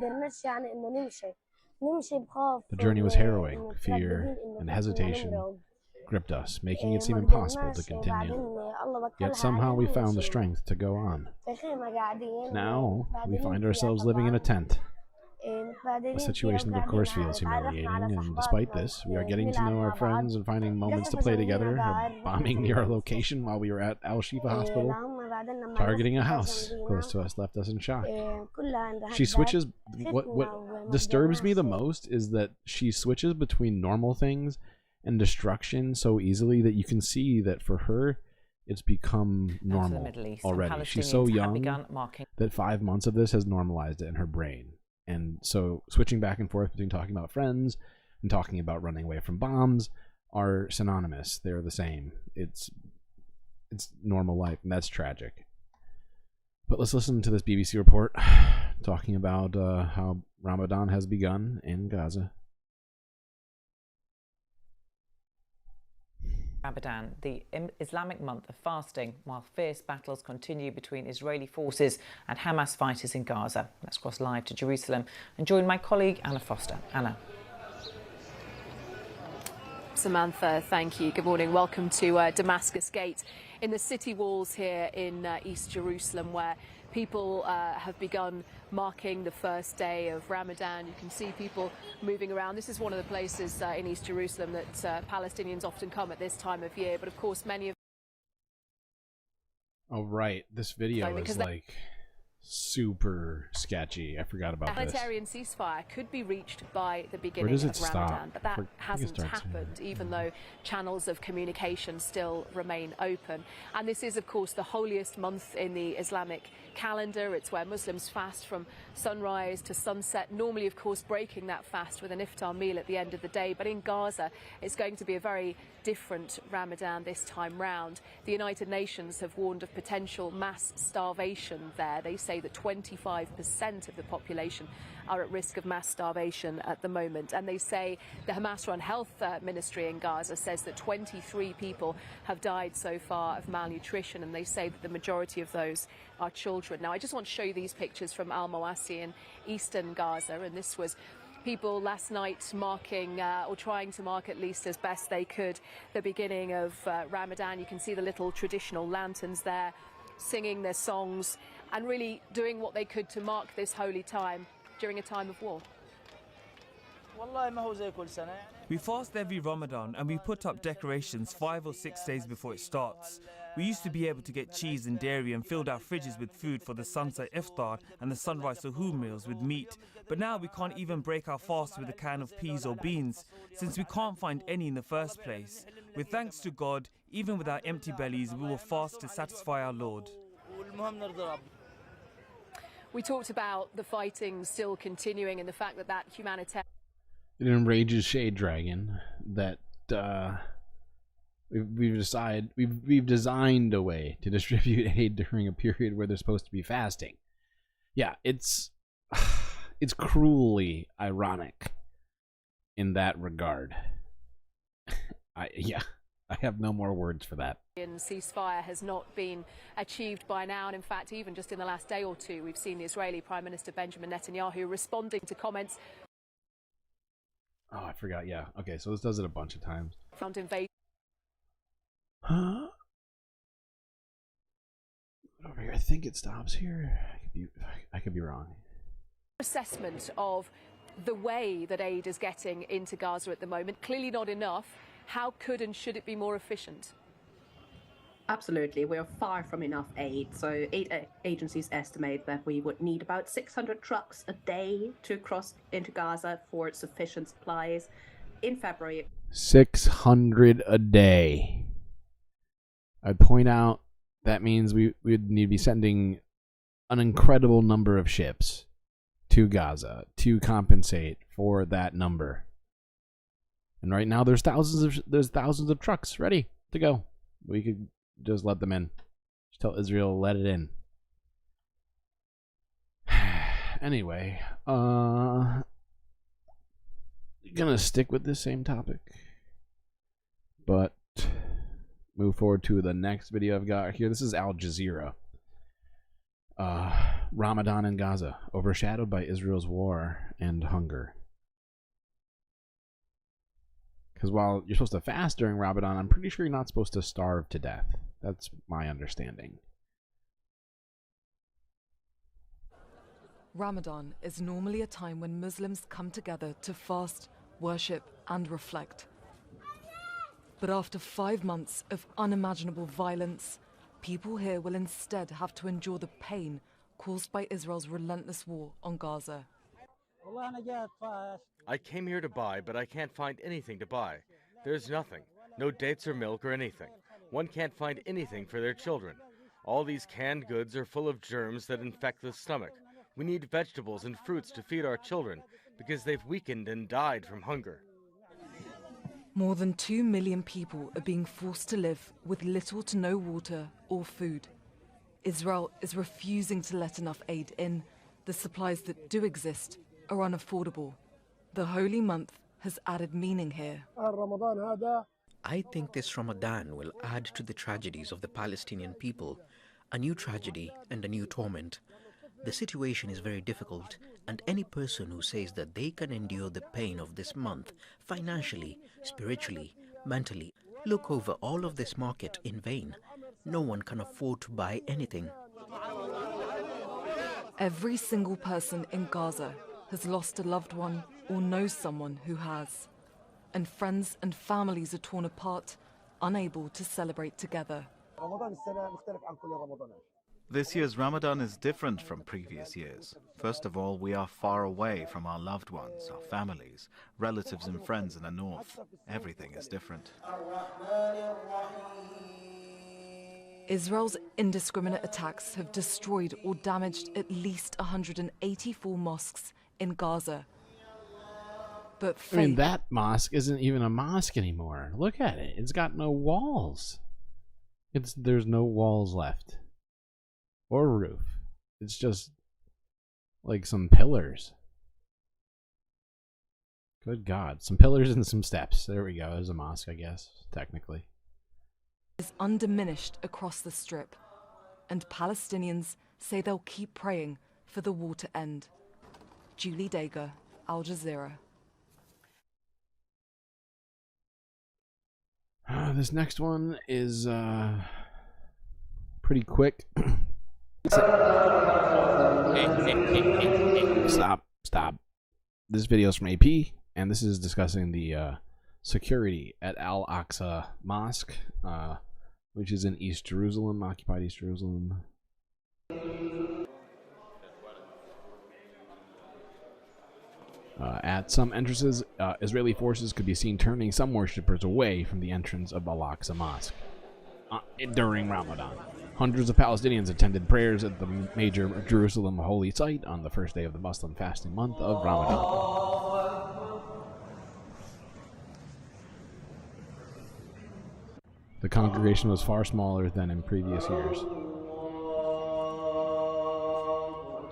The journey was harrowing. Fear and hesitation gripped us, making it seem impossible to continue. Yet somehow we found the strength to go on. Now, we find ourselves living in a tent. A situation that of course feels humiliating, and despite this, we are getting to know our friends and finding moments to play together. A bombing near our location while we were at Al Shifa Hospital, targeting a house close to us, left us in shock. She switches. What disturbs me the most is that she switches between normal things and destruction so easily that you can see that for her, it's become normal already. She's so young that 5 months of this has normalized it in her brain. And so switching back and forth between talking about friends and talking about running away from bombs are synonymous. They're the same. It's normal life, and that's tragic. But let's listen to this BBC report talking about how Ramadan has begun in Gaza. Ramadan, the Islamic month of fasting, while fierce battles continue between Israeli forces and Hamas fighters in Gaza. Let's cross live to Jerusalem and join my colleague Anna Foster. Anna. Samantha, thank you. Good morning. Welcome to Damascus Gate in the city walls here in East Jerusalem, where people have begun marking the first day of Ramadan. You can see people moving around. This is one of the places in East Jerusalem that Palestinians often come at this time of year. But of course, many of... Oh, right. This video is like super sketchy. I forgot about this. The humanitarian ceasefire could be reached by the beginning of Ramadan, but that hasn't happened, even though channels of communication still remain open. And this is, of course, the holiest month in the Islamic calendar. It's where Muslims fast from sunrise to sunset, normally, of course, breaking that fast with an iftar meal at the end of the day. But in Gaza, it's going to be a very different Ramadan this time round. The United Nations have warned of potential mass starvation there. They say that 25% of the population are at risk of mass starvation at the moment. And they say the Hamas-run health ministry in Gaza says that 23 people have died so far of malnutrition, and they say that the majority of those are children. Now, I just want to show you these pictures from Al-Mawasi in eastern Gaza, and this was people last night marking, or trying to mark at least as best they could, the beginning of Ramadan. You can see the little traditional lanterns there, singing their songs and really doing what they could to mark this holy time during a time of war. We fast every Ramadan and we put up decorations 5 or 6 days before it starts. We used to be able to get cheese and dairy and filled our fridges with food for the sunset iftar and the sunrise suhoor meals with meat. But now we can't even break our fast with a can of peas or beans, since we can't find any in the first place. With thanks to God, even with our empty bellies, we will fast to satisfy our Lord. We talked about the fighting still continuing and the fact that that humanitarian... It enrages Shade Dragon that we've designed a way to distribute aid during a period where they're supposed to be fasting. Yeah, it's cruelly ironic in that regard. I have no more words for that. Ceasefire has not been achieved by now, and in fact, even just in the last day or two, we've seen the Israeli Prime Minister Benjamin Netanyahu responding to comments. Oh, I forgot. Yeah. Okay, so this does it a bunch of times. Front invasion. Huh? Over here, I think it stops here. I could be wrong. Assessment of the way that aid is getting into Gaza at the moment. Clearly not enough. How could and should it be more efficient? Absolutely. We are far from enough aid. So aid agencies estimate that we would need about 600 trucks a day to cross into Gaza for sufficient supplies. In February, 600 a day. I'd point out that means we would need to be sending an incredible number of ships to Gaza to compensate for that number. And right now there's thousands of trucks ready to go. We could just let them in. Just tell Israel to let it in. Anyway, gonna stick with this same topic, but move forward to the next video I've got here. This is Al Jazeera. Ramadan in Gaza, overshadowed by Israel's war and hunger. Because while you're supposed to fast during Ramadan, I'm pretty sure you're not supposed to starve to death. That's my understanding. Ramadan is normally a time when Muslims come together to fast, worship, and reflect. But after 5 months of unimaginable violence, people here will instead have to endure the pain caused by Israel's relentless war on Gaza. I came here to buy, but I can't find anything to buy. There's nothing. No dates or milk or anything. One can't find anything for their children. All these canned goods are full of germs that infect the stomach. We need vegetables and fruits to feed our children because they've weakened and died from hunger. More than 2 million people are being forced to live with little to no water or food. Israel is refusing to let enough aid in. The supplies that do exist are unaffordable. The holy month has added meaning here. I think this Ramadan will add to the tragedies of the Palestinian people, a new tragedy and a new torment. The situation is very difficult, and any person who says that they can endure the pain of this month financially, spiritually, mentally, look over all of this market in vain. No one can afford to buy anything. Every single person in Gaza has lost a loved one or knows someone who has. And friends and families are torn apart, unable to celebrate together. This year's Ramadan is different from previous years. First of all, we are far away from our loved ones, our families, relatives and friends in the north. Everything is different. Israel's indiscriminate attacks have destroyed or damaged at least 184 mosques in Gaza. But I mean, that mosque isn't even a mosque anymore. Look at it. It's got no walls. There's no walls left. Or roof. It's just like some pillars. Good God. Some pillars and some steps. There we go. There's a mosque, I guess, technically. Is undiminished across the strip, and Palestinians say they'll keep praying for the war to end. Julie Dager, Al Jazeera. This next one is pretty quick. Stop. This video is from AP, and this is discussing the security at Al-Aqsa Mosque, which is in East Jerusalem, occupied East Jerusalem. At some entrances, Israeli forces could be seen turning some worshippers away from the entrance of Al-Aqsa Mosque during Ramadan. Hundreds of Palestinians attended prayers at the major Jerusalem holy site on the first day of the Muslim fasting month of Ramadan. The congregation was far smaller than in previous years.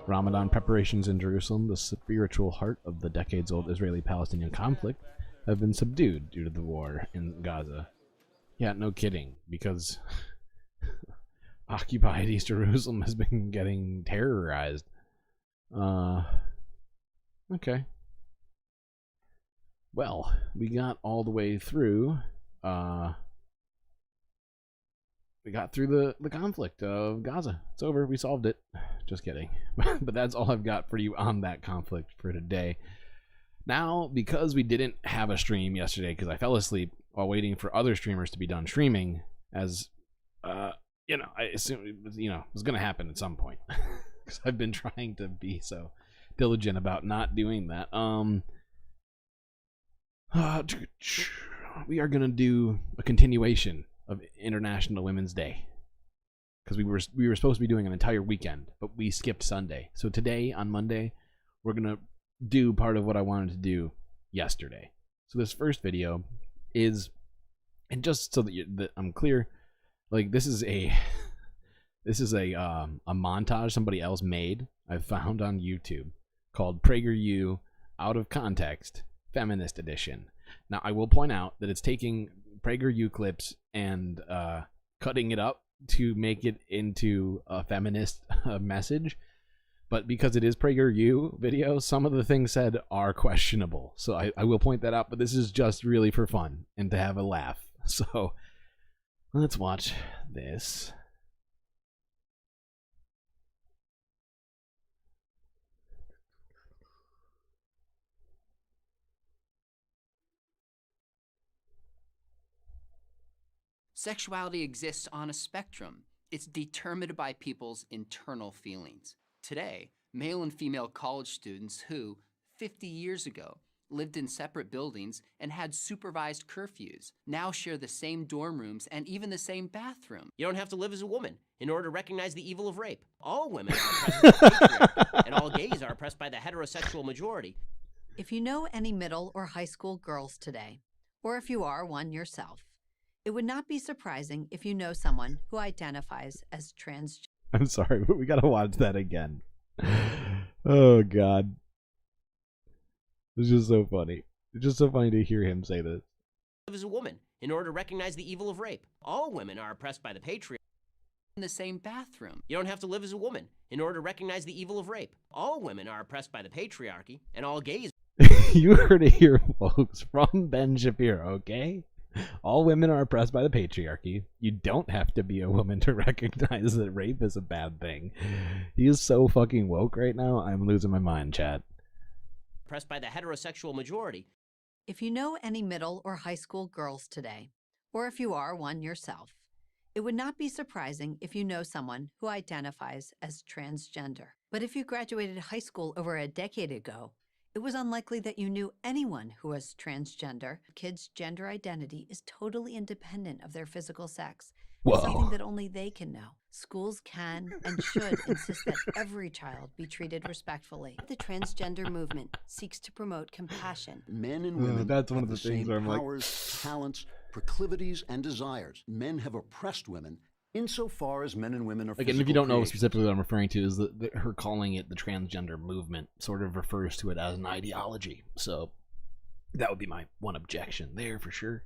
Ramadan preparations in Jerusalem, the spiritual heart of the decades-old Israeli-Palestinian conflict, have been subdued due to the war in Gaza. Yeah, no kidding, because occupied East Jerusalem has been getting terrorized. Okay. Well, we got all the way through. We got through the conflict of Gaza. It's over. We solved it. Just kidding. But that's all I've got for you on that conflict for today. Now, because we didn't have a stream yesterday, because I fell asleep while waiting for other streamers to be done streaming, as, I assume it was, was going to happen at some point. Because I've been trying to be so diligent about not doing that. We are going to do a continuation of International Women's Day, because we were supposed to be doing an entire weekend, but we skipped Sunday. So today, on Monday, we're gonna do part of what I wanted to do yesterday. So this first video is, and just so that I'm clear, like this is a montage somebody else made. I found on YouTube called PragerU Out of Context Feminist Edition. Now I will point out that it's taking PragerU clips and cutting it up to make it into a feminist message, but because it is PragerU video, some of the things said are questionable, so I will point that out, but this is just really for fun and to have a laugh. So let's watch this. Sexuality exists on a spectrum. It's determined by people's internal feelings. Today, male and female college students who, 50 years ago, lived in separate buildings and had supervised curfews, now share the same dorm rooms and even the same bathroom. You don't have to live as a woman in order to recognize the evil of rape. All women are oppressed by the patriarchy, and all gays are oppressed by the heterosexual majority. If you know any middle or high school girls today, or if you are one yourself, it would not be surprising if you know someone who identifies as transgender. I'm sorry, but we gotta watch that again. Oh God. It's just so funny. It's just so funny to hear him say this. Live as a woman in order to recognize the evil of rape. All women are oppressed by the patriarchy. In the same bathroom. You don't have to live as a woman in order to recognize the evil of rape. All women are oppressed by the patriarchy, and all gays. You heard it here, folks, from Ben Shapiro, okay? All women are oppressed by the patriarchy. You don't have to be a woman to recognize that rape is a bad thing. He is so fucking woke right now. I'm losing my mind, chat. Oppressed by the heterosexual majority. If you know any middle or high school girls today, or if you are one yourself, it would not be surprising if you know someone who identifies as transgender. But if you graduated high school over a decade ago, it was unlikely that you knew anyone who was transgender. Kids' gender identity is totally independent of their physical sex. It's something that only they can know. Schools can and should insist that every child be treated respectfully. The transgender movement seeks to promote compassion. Men and women that's one of have the things where I'm powers, talents, proclivities, and desires. Men have oppressed women Insofar as men and women are again, if you don't know specifically what I'm referring to, is that her calling it the transgender movement sort of refers to it as an ideology. So that would be my one objection there for sure.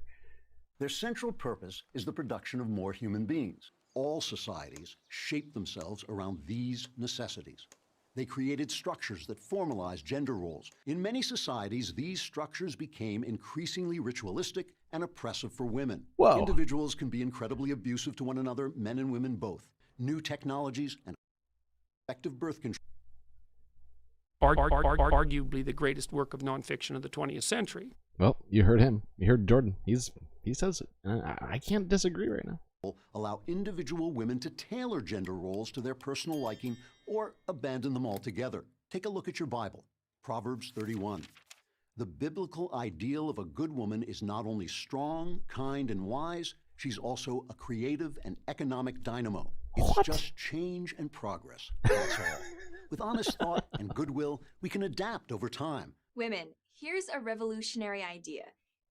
Their central purpose is the production of more human beings. All societies shape themselves around these necessities. They created structures that formalized gender roles. In many societies, these structures became increasingly ritualistic and oppressive for women. Whoa. Individuals can be incredibly abusive to one another, men and women both. New technologies and effective birth control. Arguably the greatest work of nonfiction of the 20th century. Well, you heard him. You heard Jordan. He says it. I can't disagree right now. Allow individual women to tailor gender roles to their personal liking or abandon them altogether. Take a look at your Bible. Proverbs 31. The biblical ideal of a good woman is not only strong, kind, and wise, she's also a creative and economic dynamo. It's just change and progress. That's all. With honest thought and goodwill, we can adapt over time. Women, here's a revolutionary idea.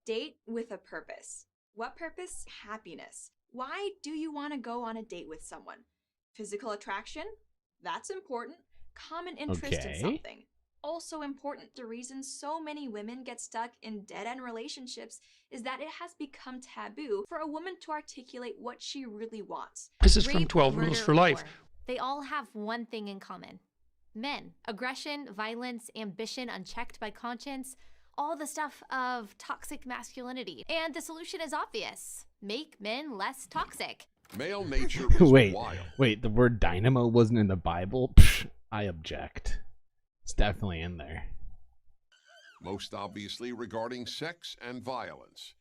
Date with a purpose. What purpose? Happiness. Why do you want to go on a date with someone? Physical attraction? That's important. Common interest in something. Also important. The reason so many women get stuck in dead-end relationships is that it has become taboo for a woman to articulate what she really wants. This is from 12 Rules for Life. They all have one thing in common. Men. Aggression, violence, ambition unchecked by conscience. All the stuff of toxic masculinity. And the solution is obvious. Make men less toxic. Male nature is wild. Wait, the word dynamo wasn't in the Bible? Psh, I object. It's definitely in there. Most obviously regarding sex and violence.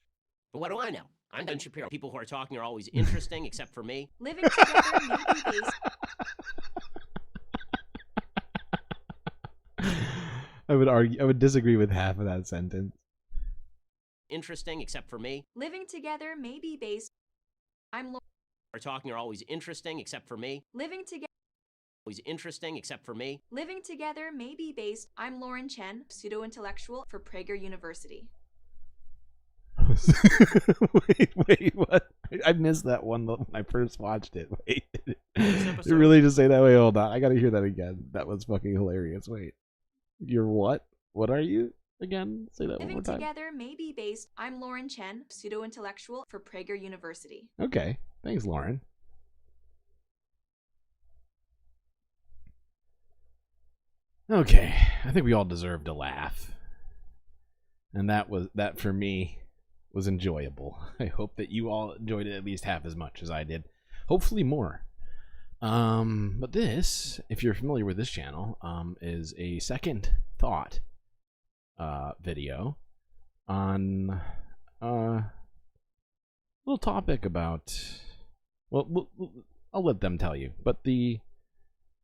But what do I know? I'm Ben Shapiro. People who are talking are always interesting, except for me. Living together may be based... I would disagree with half of that sentence. Interesting, except for me. Living together may be based... Are talking are always interesting, except for me. Living together... Always interesting, except for me. Living together may be based... I'm Lauren Chen, pseudo-intellectual for Prager University. wait, what? I missed that one when I first watched it. Wait. You really just say that? Wait, hold on. I gotta hear that again. That was fucking hilarious. Wait. You're what? What are you? Again, say that one more time. Living together may be based... I'm Lauren Chen, pseudo-intellectual for Prager University. Okay. Thanks, Lauren. Okay. I think we all deserved a laugh. And that for me was enjoyable. I hope that you all enjoyed it at least half as much as I did. Hopefully more. But this, if you're familiar with this channel, is a second thought video on a little topic about, well, I'll let them tell you, but the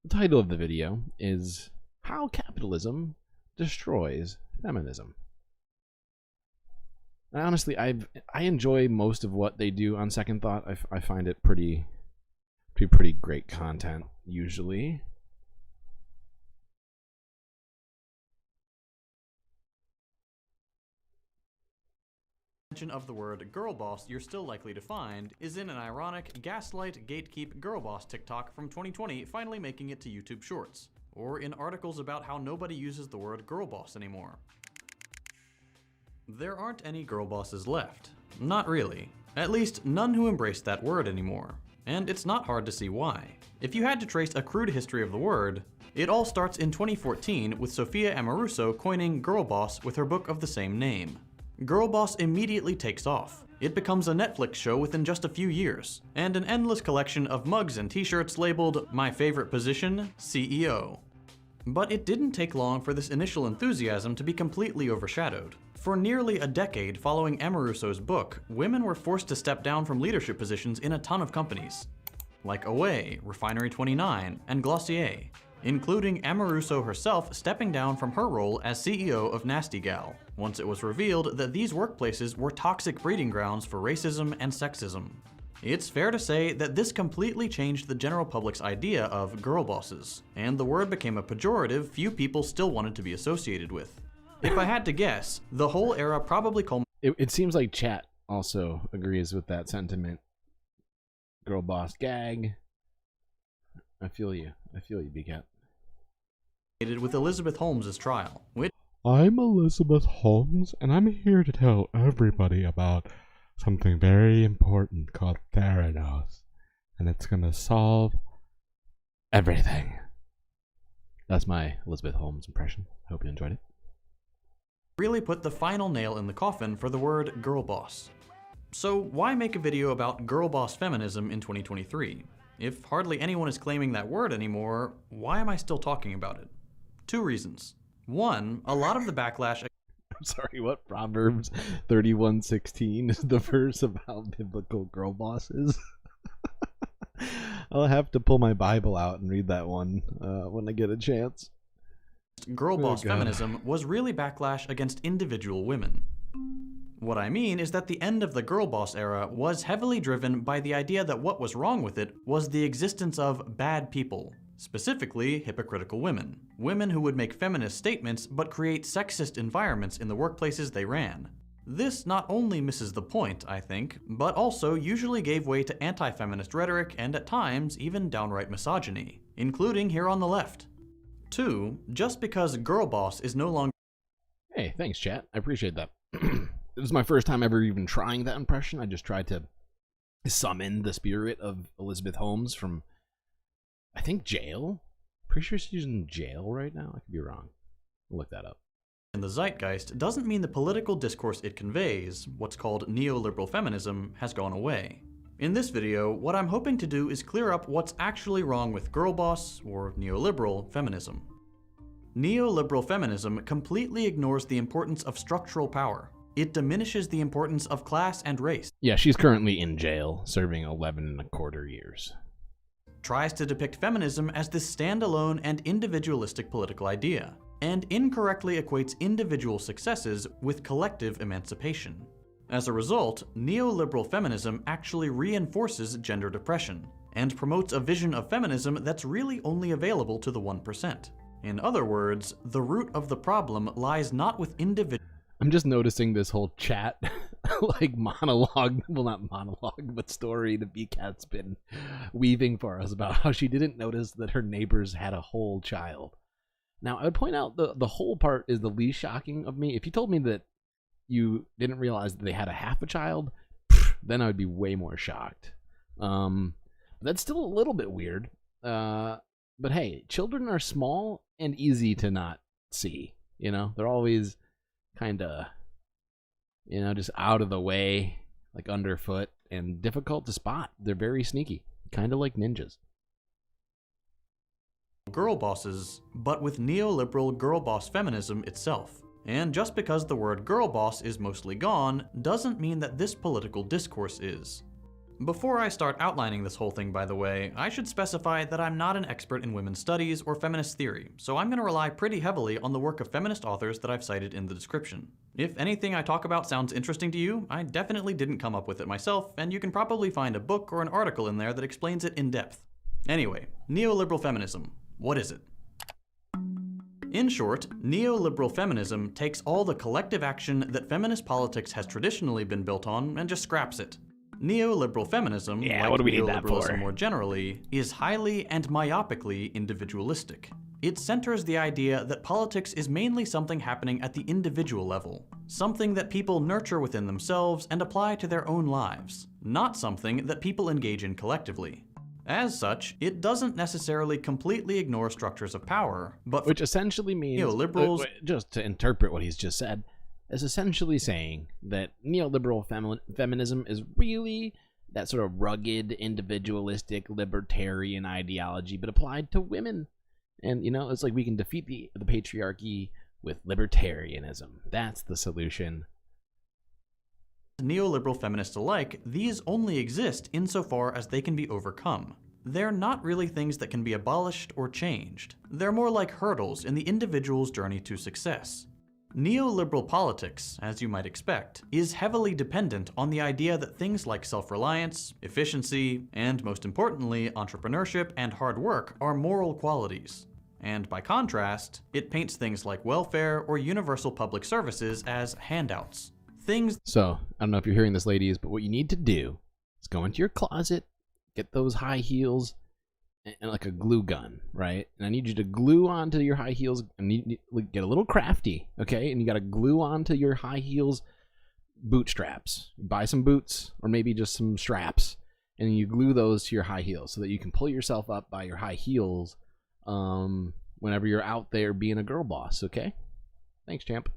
title of the video is How Capitalism Destroys Feminism. And honestly, I enjoy most of what they do on second thought. I find it pretty great content usually. Of the word girl boss you're still likely to find is in an ironic gaslight gatekeep girl boss TikTok from 2020 finally making it to YouTube Shorts, or in articles about how nobody uses the word girl boss anymore. There aren't any girl bosses left. Not really. At least none who embrace that word anymore. And it's not hard to see why. If you had to trace a crude history of the word, it all starts in 2014 with Sophia Amoruso coining girl boss with her book of the same name. Girl boss immediately takes off. It becomes a Netflix show within just a few years, and an endless collection of mugs and t-shirts labeled "My Favorite Position, CEO." But it didn't take long for this initial enthusiasm to be completely overshadowed. For nearly a decade following Amoruso's book, women were forced to step down from leadership positions in a ton of companies, like Away, Refinery 29, and Glossier, including Amoruso herself stepping down from her role as CEO of Nasty Gal, once it was revealed that these workplaces were toxic breeding grounds for racism and sexism. It's fair to say that this completely changed the general public's idea of girl bosses, and the word became a pejorative few people still wanted to be associated with. If I had to guess, the whole era probably It seems like chat also agrees with that sentiment girl boss gag. I feel you. I feel you, B-Cat. With Elizabeth Holmes' trial, which I'm Elizabeth Holmes, and I'm here to tell everybody about something very important called Theranos, and it's gonna solve everything. That's my Elizabeth Holmes impression. Hope you enjoyed it. really put the final nail in the coffin for the word girl boss. So why make a video about girl boss feminism in 2023? If hardly anyone is claiming that word anymore, why am I still talking about it? 2 reasons. 1, a lot of the backlash... I'm sorry, what? Proverbs 31:16 is the verse about biblical girl bosses? I'll have to pull my Bible out and read that one when I get a chance. Girl boss feminism was really backlash against individual women. What I mean is that the end of the girl boss era was heavily driven by the idea that what was wrong with it was the existence of bad people, specifically hypocritical women. Women who would make feminist statements but create sexist environments in the workplaces they ran. This not only misses the point, I think, but also usually gave way to anti-feminist rhetoric and at times even downright misogyny, including here on the left. 2, just because girl boss is no longer... Hey, thanks chat, I appreciate that. This is my first time ever even trying that impression. I just tried to summon the spirit of Elizabeth Holmes from, I think, jail? Pretty sure she's in jail right now. I could be wrong. I'll look that up. In the zeitgeist doesn't mean the political discourse it conveys, what's called neoliberal feminism, has gone away. In this video, what I'm hoping to do is clear up what's actually wrong with girl boss, or neoliberal, feminism. Neoliberal feminism completely ignores the importance of structural power. It diminishes the importance of class and race. Yeah, she's currently in jail, serving 11.25 years. Tries to depict feminism as this standalone and individualistic political idea, and incorrectly equates individual successes with collective emancipation. As a result, neoliberal feminism actually reinforces gender depression, and promotes a vision of feminism that's really only available to the 1%. In other words, the root of the problem lies not with individual... I'm just noticing this whole chat, like monologue, well not monologue, but story the B-Cat's been weaving for us about how she didn't notice that her neighbors had a whole child. Now, I would point out the whole part is the least shocking of me. If you told me that you didn't realize that they had a half a child, then I would be way more shocked. That's still a little bit weird. But hey, children are small and easy to not see. You know, they're always kind of, you know, just out of the way, like underfoot, and difficult to spot. They're very sneaky, kind of like ninjas. Girl bosses, but with neoliberal girl boss feminism itself. And just because the word girl boss is mostly gone, doesn't mean that this political discourse is. Before I start outlining this whole thing, by the way, I should specify that I'm not an expert in women's studies or feminist theory, so I'm going to rely pretty heavily on the work of feminist authors that I've cited in the description. If anything I talk about sounds interesting to you, I definitely didn't come up with it myself, and you can probably find a book or an article in there that explains it in depth. Anyway, neoliberal feminism. What is it? In short, neoliberal feminism takes all the collective action that feminist politics has traditionally been built on and just scraps it. Neoliberal feminism, like what do we need that neoliberalism for? more generally, is highly and myopically individualistic. It centers the idea that politics is mainly something happening at the individual level, something that people nurture within themselves and apply to their own lives, not something that people engage in collectively. As such, it doesn't necessarily completely ignore structures of power, but which essentially means, neoliberals, just to interpret what he's just said, is essentially saying that neoliberal feminism is really that sort of rugged, individualistic, libertarian ideology, but applied to women. And, you know, it's like we can defeat the patriarchy with libertarianism. That's the solution. Neoliberal feminists alike, these only exist insofar as they can be overcome. They're not really things that can be abolished or changed. They're more like hurdles in the individual's journey to success. Neoliberal politics, as you might expect, is heavily dependent on the idea that things like self-reliance, efficiency, and most importantly, entrepreneurship and hard work are moral qualities. And by contrast, it paints things like welfare or universal public services as handouts. So, I don't know if you're hearing this, ladies, but what you need to do is go into your closet, get those high heels and like a glue gun, right? And I need you to glue onto your high heels and get a little crafty, okay? And you got to glue onto your high heels boot straps. Buy some boots or maybe just some straps, and you glue those to your high heels so that you can pull yourself up by your high heels whenever you're out there being a girl boss, okay? Thanks, champ.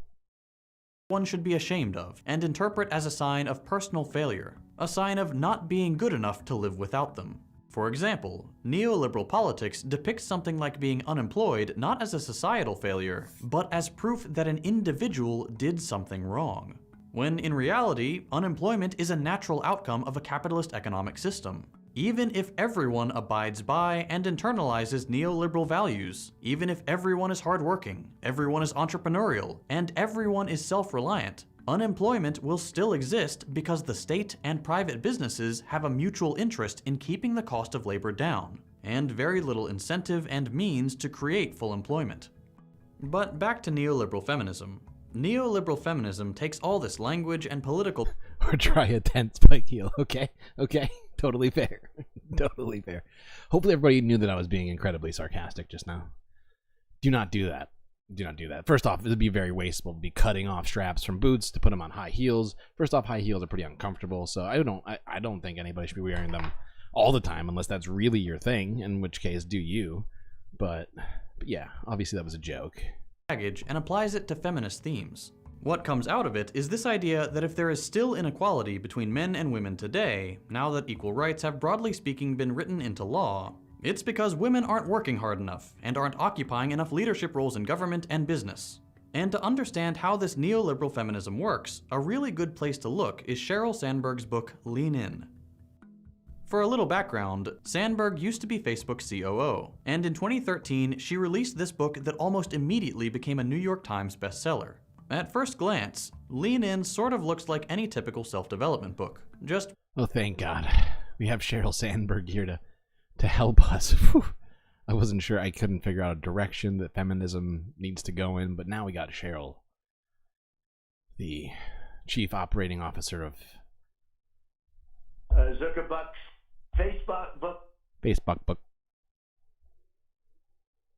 One should be ashamed of and interpret as a sign of personal failure, a sign of not being good enough to live without them. For example, neoliberal politics depicts something like being unemployed not as a societal failure, but as proof that an individual did something wrong. When in reality, unemployment is a natural outcome of a capitalist economic system. Even if everyone abides by and internalizes neoliberal values, even if everyone is hardworking, everyone is entrepreneurial, and everyone is self-reliant, unemployment will still exist because the state and private businesses have a mutual interest in keeping the cost of labor down, and very little incentive and means to create full employment. But back to neoliberal feminism. Neoliberal feminism takes all this language and political or try a 10 spike heel. Okay. Totally fair. Totally fair. Hopefully everybody knew that I was being incredibly sarcastic just now. Do not do that. Do not do that. First off, it would be very wasteful to be cutting off straps from boots to put them on high heels. First off, high heels are pretty uncomfortable, so I don't think anybody should be wearing them all the time unless that's really your thing, in which case do you. But yeah, obviously that was a joke. Baggage and applies it to feminist themes. What comes out of it is this idea that if there is still inequality between men and women today, now that equal rights have broadly speaking been written into law, it's because women aren't working hard enough and aren't occupying enough leadership roles in government and business. And to understand how this neoliberal feminism works, a really good place to look is Sheryl Sandberg's book Lean In. For a little background, Sandberg used to be Facebook's COO, and in 2013 she released this book that almost immediately became a New York Times bestseller. At first glance, Lean In sort of looks like any typical self-development book, just... Oh, thank God. We have Sheryl Sandberg here to help us. Whew. I wasn't sure. I couldn't figure out a direction that feminism needs to go in, but now we got Sheryl, the chief operating officer of... Zuckerberg's Facebook book.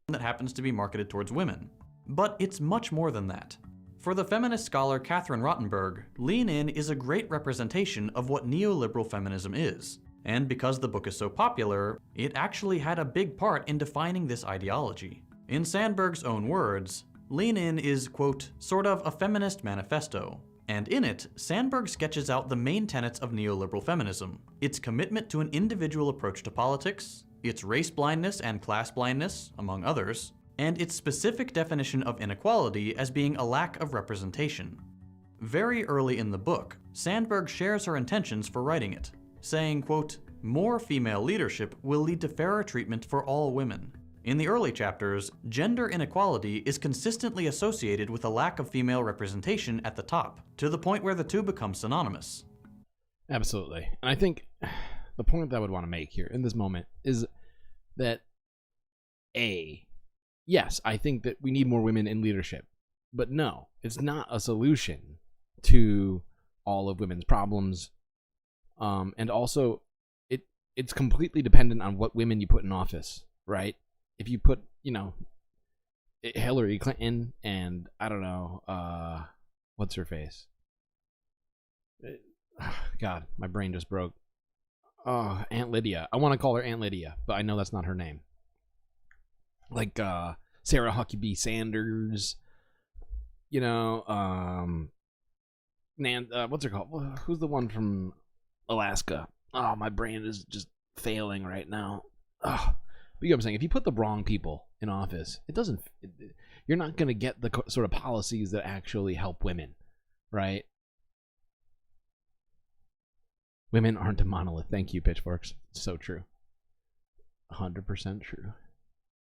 That happens to be marketed towards women. But it's much more than that. For the feminist scholar Catherine Rottenberg, Lean In is a great representation of what neoliberal feminism is. And because the book is so popular, it actually had a big part in defining this ideology. In Sandberg's own words, Lean In is, quote, sort of a feminist manifesto. And in it, Sandberg sketches out the main tenets of neoliberal feminism, its commitment to an individual approach to politics, its race blindness and class blindness, among others, and its specific definition of inequality as being a lack of representation. Very early in the book, Sandberg shares her intentions for writing it, saying, quote, more female leadership will lead to fairer treatment for all women. In the early chapters, gender inequality is consistently associated with a lack of female representation at the top, to the point where the two become synonymous. Absolutely. And I think the point that I would want to make here in this moment is that yes, I think that we need more women in leadership, but no, it's not a solution to all of women's problems. And also, it's completely dependent on what women you put in office, right? If you put, Hillary Clinton and, I don't know, what's her face? God, my brain just broke. Oh, Aunt Lydia. I want to call her Aunt Lydia, but I know that's not her name. Like Sarah Huckabee Sanders, what's her called? Who's the one from Alaska? Oh, my brain is just failing right now. Oh, but you know what I'm saying? If you put the wrong people in office, you're not going to get the sort of policies that actually help women, right? Women aren't a monolith. Thank you, Pitchforks. So true. 100% true.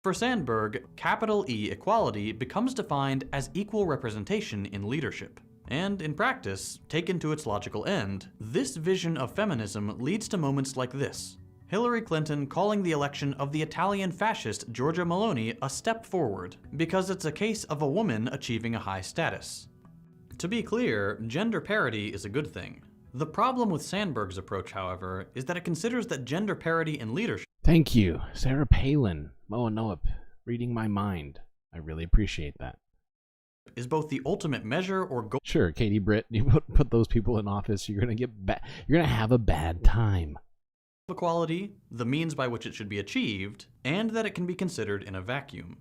For Sandberg, capital E equality becomes defined as equal representation in leadership. And in practice, taken to its logical end, this vision of feminism leads to moments like this. Hillary Clinton calling the election of the Italian fascist Giorgia Meloni a step forward, because it's a case of a woman achieving a high status. To be clear, gender parity is a good thing. The problem with Sandberg's approach, however, is that it considers that gender parity in leadership... Thank you, Sarah Palin, Moa Noep, reading my mind. I really appreciate that. ...is both the ultimate measure or goal... Sure, Katie Britt, you put those people in office, you're gonna have a bad time. ...equality, the means by which it should be achieved, and that it can be considered in a vacuum.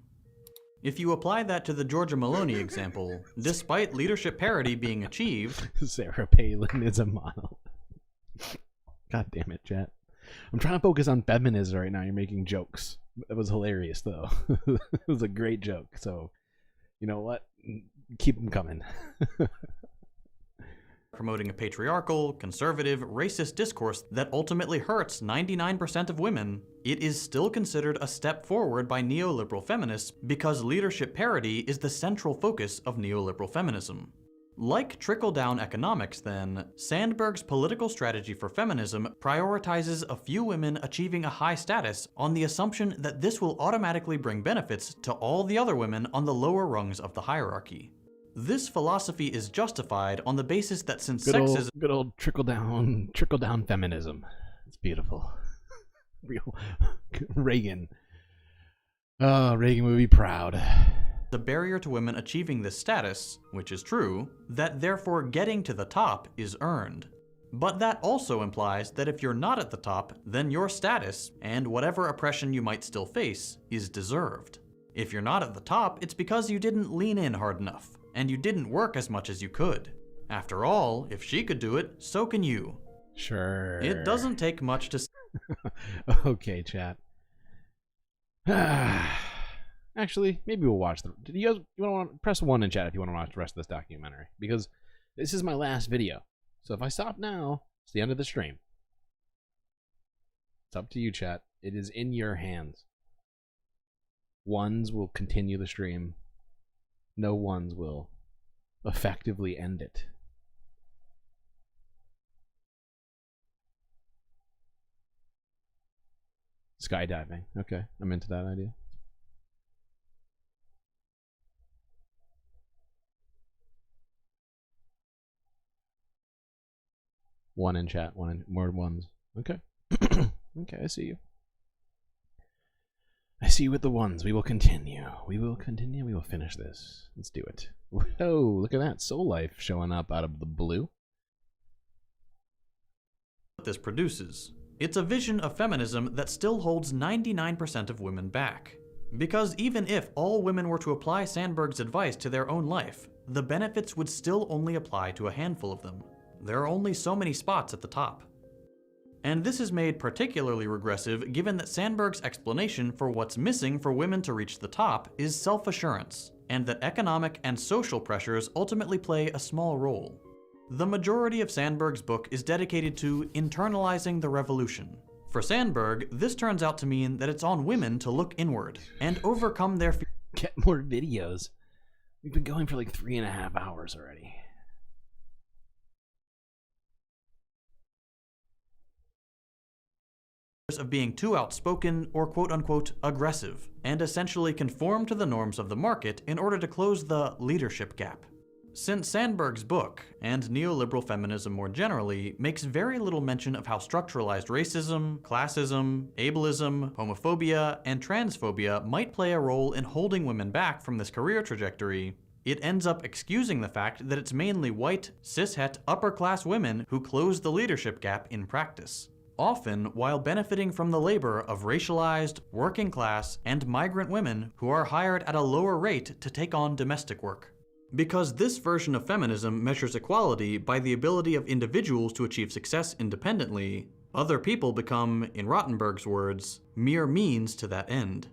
If you apply that to the Georgia Maloney example, despite leadership parity being achieved... Sarah Palin is a model. God damn it, chat. I'm trying to focus on feminism right now. You're making jokes. That was hilarious, though. It was a great joke. So, you know what? Keep them coming. Promoting a patriarchal, conservative, racist discourse that ultimately hurts 99% of women, it is still considered a step forward by neoliberal feminists because leadership parity is the central focus of neoliberal feminism. Like trickle-down economics, then, Sandberg's political strategy for feminism prioritizes a few women achieving a high status on the assumption that this will automatically bring benefits to all the other women on the lower rungs of the hierarchy. This philosophy is justified on the basis that since sexism... Good old trickle-down feminism. It's beautiful. Real Reagan. Oh, Reagan would be proud. The barrier to women achieving this status, which is true, that therefore getting to the top is earned. But that also implies that if you're not at the top, then your status, and whatever oppression you might still face, is deserved. If you're not at the top, it's because you didn't lean in hard enough, and you didn't work as much as you could. After all, if she could do it, so can you. Sure. It doesn't take much to... Okay, chat. Actually, maybe we'll watch the... You guys want to press 1 in chat if you want to watch the rest of this documentary, because this is my last video. So if I stop now, it's the end of the stream. It's up to you, chat. It is in your hands. Ones will continue the stream. No ones will effectively end it. Skydiving. Okay, I'm into that idea. One in chat, more ones. Okay. Okay, I see you. I see you with the ones. We will continue. We will continue. We will finish this. Let's do it. Whoa, look at that. Soul Life showing up out of the blue. What this produces. It's a vision of feminism that still holds 99% of women back. Because even if all women were to apply Sandberg's advice to their own life, the benefits would still only apply to a handful of them. There are only so many spots at the top. And this is made particularly regressive given that Sandberg's explanation for what's missing for women to reach the top is self-assurance, and that economic and social pressures ultimately play a small role. The majority of Sandberg's book is dedicated to internalizing the revolution. For Sandberg, this turns out to mean that it's on women to look inward and overcome their fears. Get more videos. We've been going for like 3.5 hours already. Of being too outspoken or quote-unquote aggressive, and essentially conform to the norms of the market in order to close the leadership gap. Since Sandberg's book, and neoliberal feminism more generally, makes very little mention of how structuralized racism, classism, ableism, homophobia, and transphobia might play a role in holding women back from this career trajectory, it ends up excusing the fact that it's mainly white, cishet, upper-class women who close the leadership gap in practice. Often while benefiting from the labor of racialized, working class, and migrant women who are hired at a lower rate to take on domestic work. Because this version of feminism measures equality by the ability of individuals to achieve success independently, other people become, in Rottenberg's words, mere means to that end.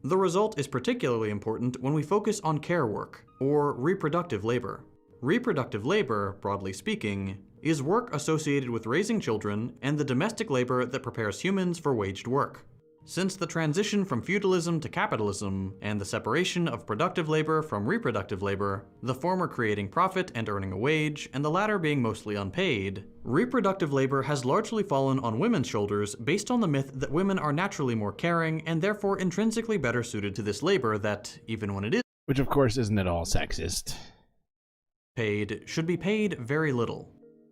The result is particularly important when we focus on care work, or reproductive labor. Reproductive labor, broadly speaking, is work associated with raising children and the domestic labor that prepares humans for waged work. Since the transition from feudalism to capitalism, and the separation of productive labor from reproductive labor, the former creating profit and earning a wage, and the latter being mostly unpaid, reproductive labor has largely fallen on women's shoulders based on the myth that women are naturally more caring and therefore intrinsically better suited to this labor that, even when it is which of course isn't at all sexist, paid, should be paid very little.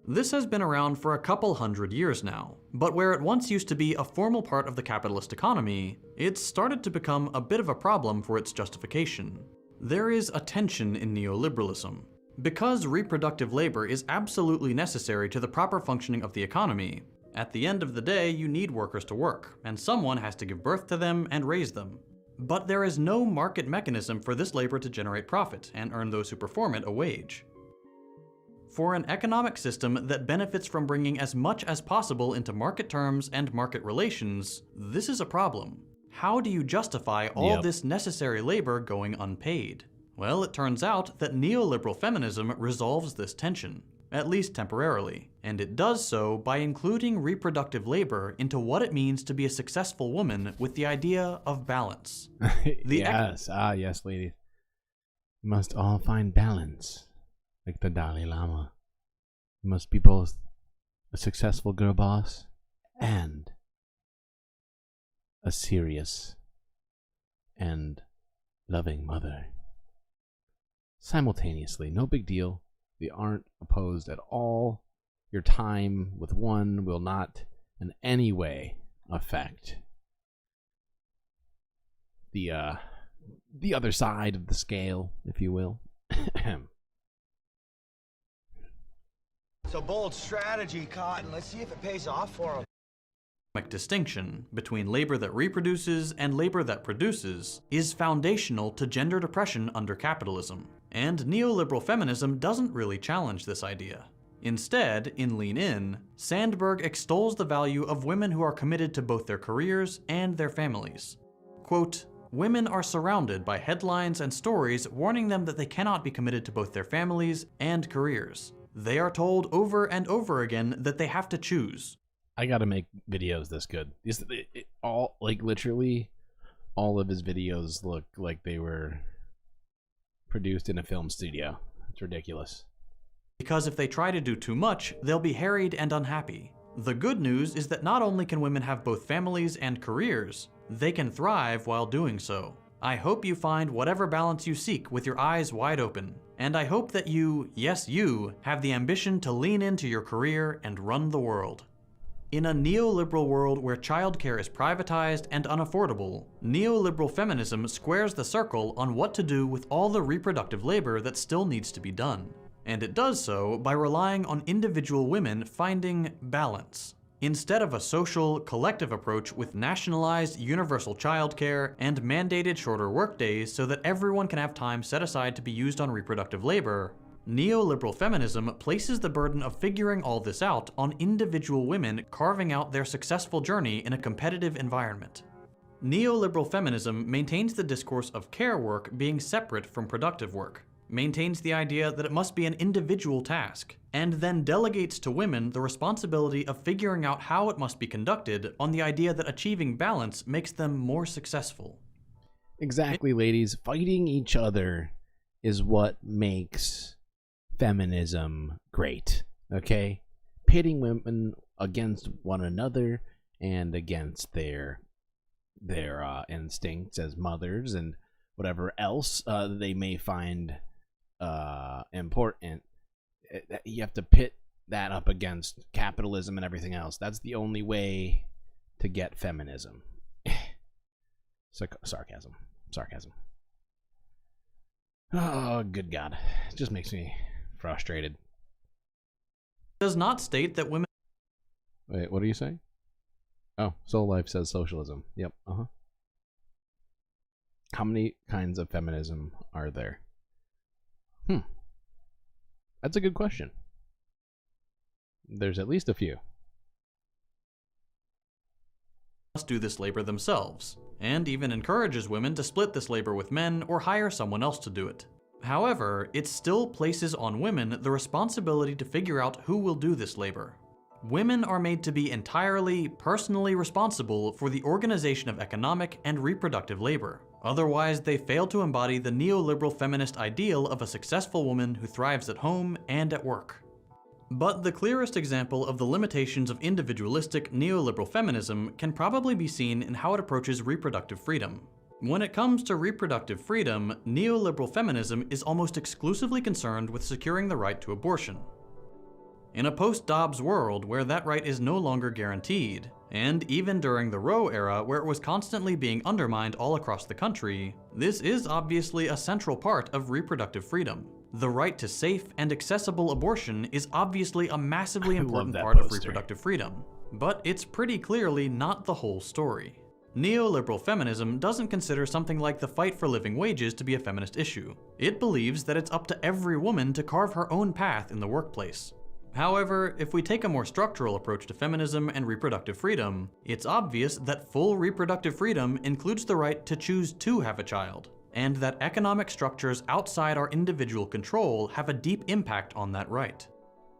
This has been around for a couple hundred years now, but where it once used to be a formal part of the capitalist economy, it's started to become a bit of a problem for its justification. There is a tension in neoliberalism. Because reproductive labor is absolutely necessary to the proper functioning of the economy, at the end of the day you need workers to work, and someone has to give birth to them and raise them. But there is no market mechanism for this labor to generate profit and earn those who perform it a wage. For an economic system that benefits from bringing as much as possible into market terms and market relations, this is a problem. How do you justify all this necessary labor going unpaid? Well, it turns out that neoliberal feminism resolves this tension, at least temporarily, and it does so by including reproductive labor into what it means to be a successful woman with the idea of balance. Yes, yes, ladies. You must all find balance. Like the Dalai Lama. You must be both a successful girl boss and a serious and loving mother. Simultaneously, no big deal. They aren't opposed at all. Your time with one will not in any way affect the other side of the scale, if you will. It's a bold strategy, Cotton. Let's see if it pays off for him. Distinction between labor that reproduces and labor that produces is foundational to gender depression under capitalism, and neoliberal feminism doesn't really challenge this idea. Instead, in Lean In, Sandberg extols the value of women who are committed to both their careers and their families. Quote, "Women are surrounded by headlines and stories warning them that they cannot be committed to both their families and careers. They are told over and over again that they have to choose." I gotta make videos this good. All, like, literally, all of his videos look like they were produced in a film studio. It's ridiculous. Because if they try to do too much, they'll be harried and unhappy. The good news is that not only can women have both families and careers, they can thrive while doing so. I hope you find whatever balance you seek with your eyes wide open. And I hope that you, yes you, have the ambition to lean into your career and run the world. In a neoliberal world where childcare is privatized and unaffordable, neoliberal feminism squares the circle on what to do with all the reproductive labor that still needs to be done. And it does so by relying on individual women finding balance. Instead of a social, collective approach with nationalized universal childcare and mandated shorter workdays so that everyone can have time set aside to be used on reproductive labor, neoliberal feminism places the burden of figuring all this out on individual women carving out their successful journey in a competitive environment. Neoliberal feminism maintains the discourse of care work being separate from productive work, maintains the idea that it must be an individual task, and then delegates to women the responsibility of figuring out how it must be conducted on the idea that achieving balance makes them more successful. Exactly, ladies. Fighting each other is what makes feminism great, okay? Pitting women against one another and against their instincts as mothers and whatever else they may find important. You have to pit that up against capitalism and everything else. That's the only way to get feminism. Sarcasm. Oh, good God. It just makes me frustrated. Does not state that women... Wait, what are you saying? Oh, Soul Life says socialism. Yep, How many kinds of feminism are there? That's a good question. There's at least a few. Must do this labor themselves, and even encourages women to split this labor with men or hire someone else to do it. However, it still places on women the responsibility to figure out who will do this labor. Women are made to be entirely, personally responsible for the organization of economic and reproductive labor. Otherwise, they fail to embody the neoliberal feminist ideal of a successful woman who thrives at home and at work. But the clearest example of the limitations of individualistic neoliberal feminism can probably be seen in how it approaches reproductive freedom. When it comes to reproductive freedom, neoliberal feminism is almost exclusively concerned with securing the right to abortion. In a post-Dobbs world where that right is no longer guaranteed, and even during the Roe era where it was constantly being undermined all across the country, this is obviously a central part of reproductive freedom. The right to safe and accessible abortion is obviously a massively important part of reproductive freedom, but it's pretty clearly not the whole story. Neoliberal feminism doesn't consider something like the fight for living wages to be a feminist issue. It believes that it's up to every woman to carve her own path in the workplace. However, if we take a more structural approach to feminism and reproductive freedom, it's obvious that full reproductive freedom includes the right to choose to have a child, and that economic structures outside our individual control have a deep impact on that right.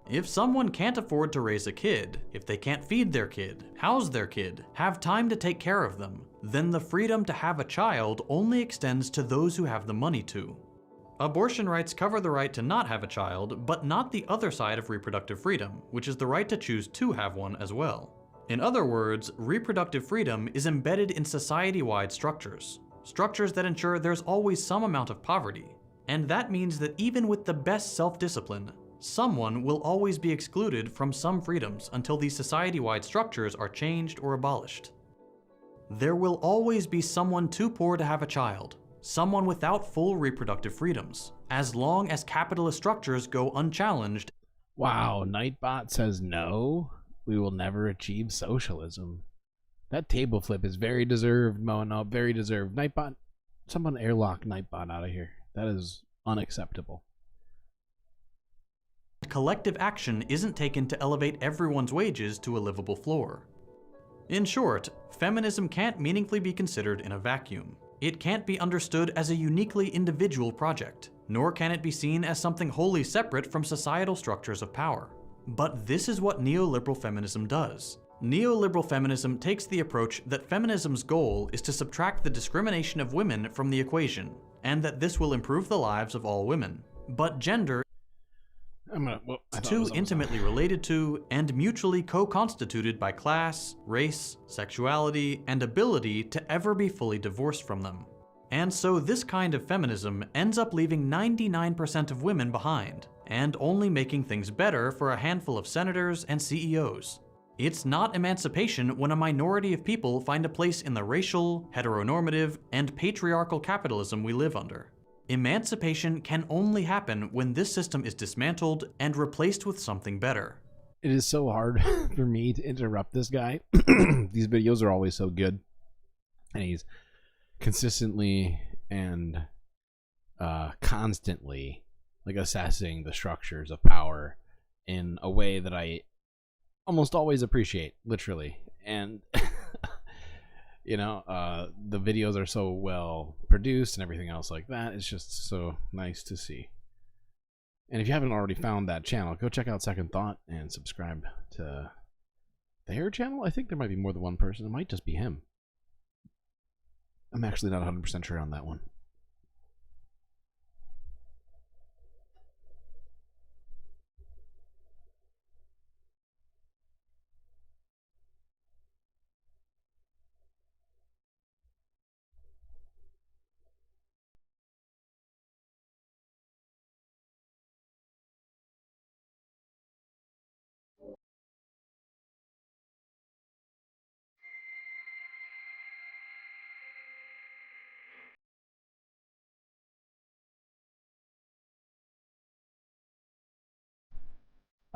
If someone can't afford to raise a kid, if they can't feed their kid, house their kid, have time to take care of them, then the freedom to have a child only extends to those who have the money to. Abortion rights cover the right to not have a child, but not the other side of reproductive freedom, which is the right to choose to have one as well. In other words, reproductive freedom is embedded in society-wide structures that ensure there's always some amount of poverty. And that means that even with the best self-discipline, someone will always be excluded from some freedoms until these society-wide structures are changed or abolished. There will always be someone too poor to have a child, someone without full reproductive freedoms, as long as capitalist structures go unchallenged. Wow, Nightbot says no, we will never achieve socialism. That table flip is very deserved, Mono, very deserved. Nightbot, someone airlock Nightbot out of here. That is unacceptable. Collective action isn't taken to elevate everyone's wages to a livable floor. In short, feminism can't meaningfully be considered in a vacuum. It can't be understood as a uniquely individual project, nor can it be seen as something wholly separate from societal structures of power. But this is what neoliberal feminism does. Neoliberal feminism takes the approach that feminism's goal is to subtract the discrimination of women from the equation, and that this will improve the lives of all women. But gender is too intimately related to and mutually co-constituted by class, race, sexuality, and ability to ever be fully divorced from them. And so this kind of feminism ends up leaving 99% of women behind, and only making things better for a handful of senators and CEOs. It's not emancipation when a minority of people find a place in the racial, heteronormative, and patriarchal capitalism we live under. Emancipation can only happen when this system is dismantled and replaced with something better. It is so hard for me to interrupt this guy. These videos are always so good. And he's consistently and constantly like assessing the structures of power in a way that I almost always appreciate, literally. And you know, the videos are so well produced and everything else like that. It's just so nice to see. And if you haven't already found that channel, go check out Second Thought and subscribe to their channel. I think there might be more than one person. It might just be him. I'm actually not 100% sure on that one.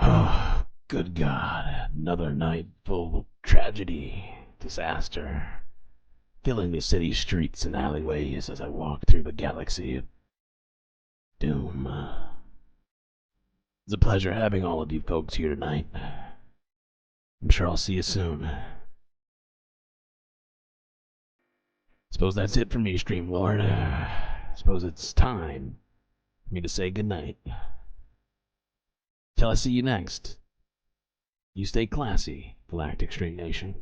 Oh, good God. Another night full of tragedy, disaster, filling the city streets and alleyways as I walk through the galaxy of doom. It's a pleasure having all of you folks here tonight. I'm sure I'll see you soon. Suppose that's it for me, Streamlord. Suppose it's time for me to say goodnight. Till I see you next. You stay classy, Galactic Stream Nation.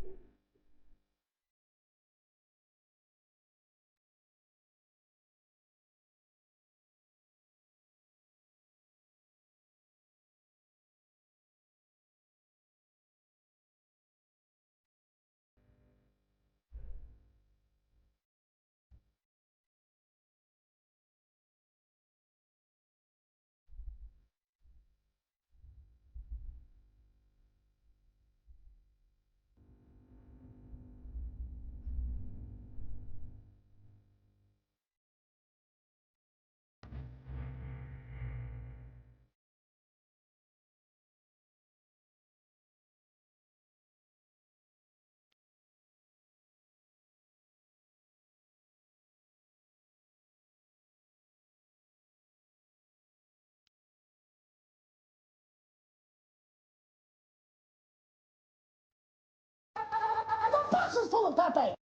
is full of Pepe.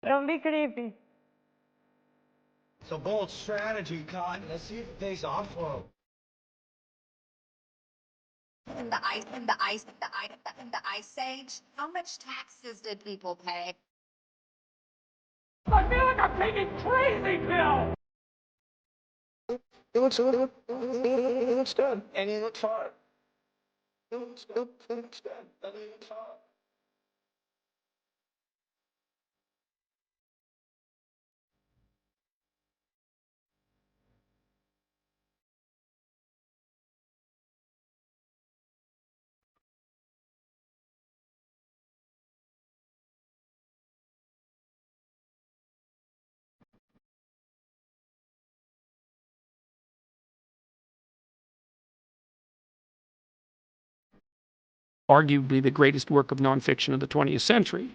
Don't be creepy. So bold strategy, Cotton. Let's see if it pays off for him. In the Ice Age, how much taxes did people pay? I feel like I'm taking crazy pills. It looks good. And he looks hard. It looks good. And he looks hard. Arguably the greatest work of nonfiction of the 20th century.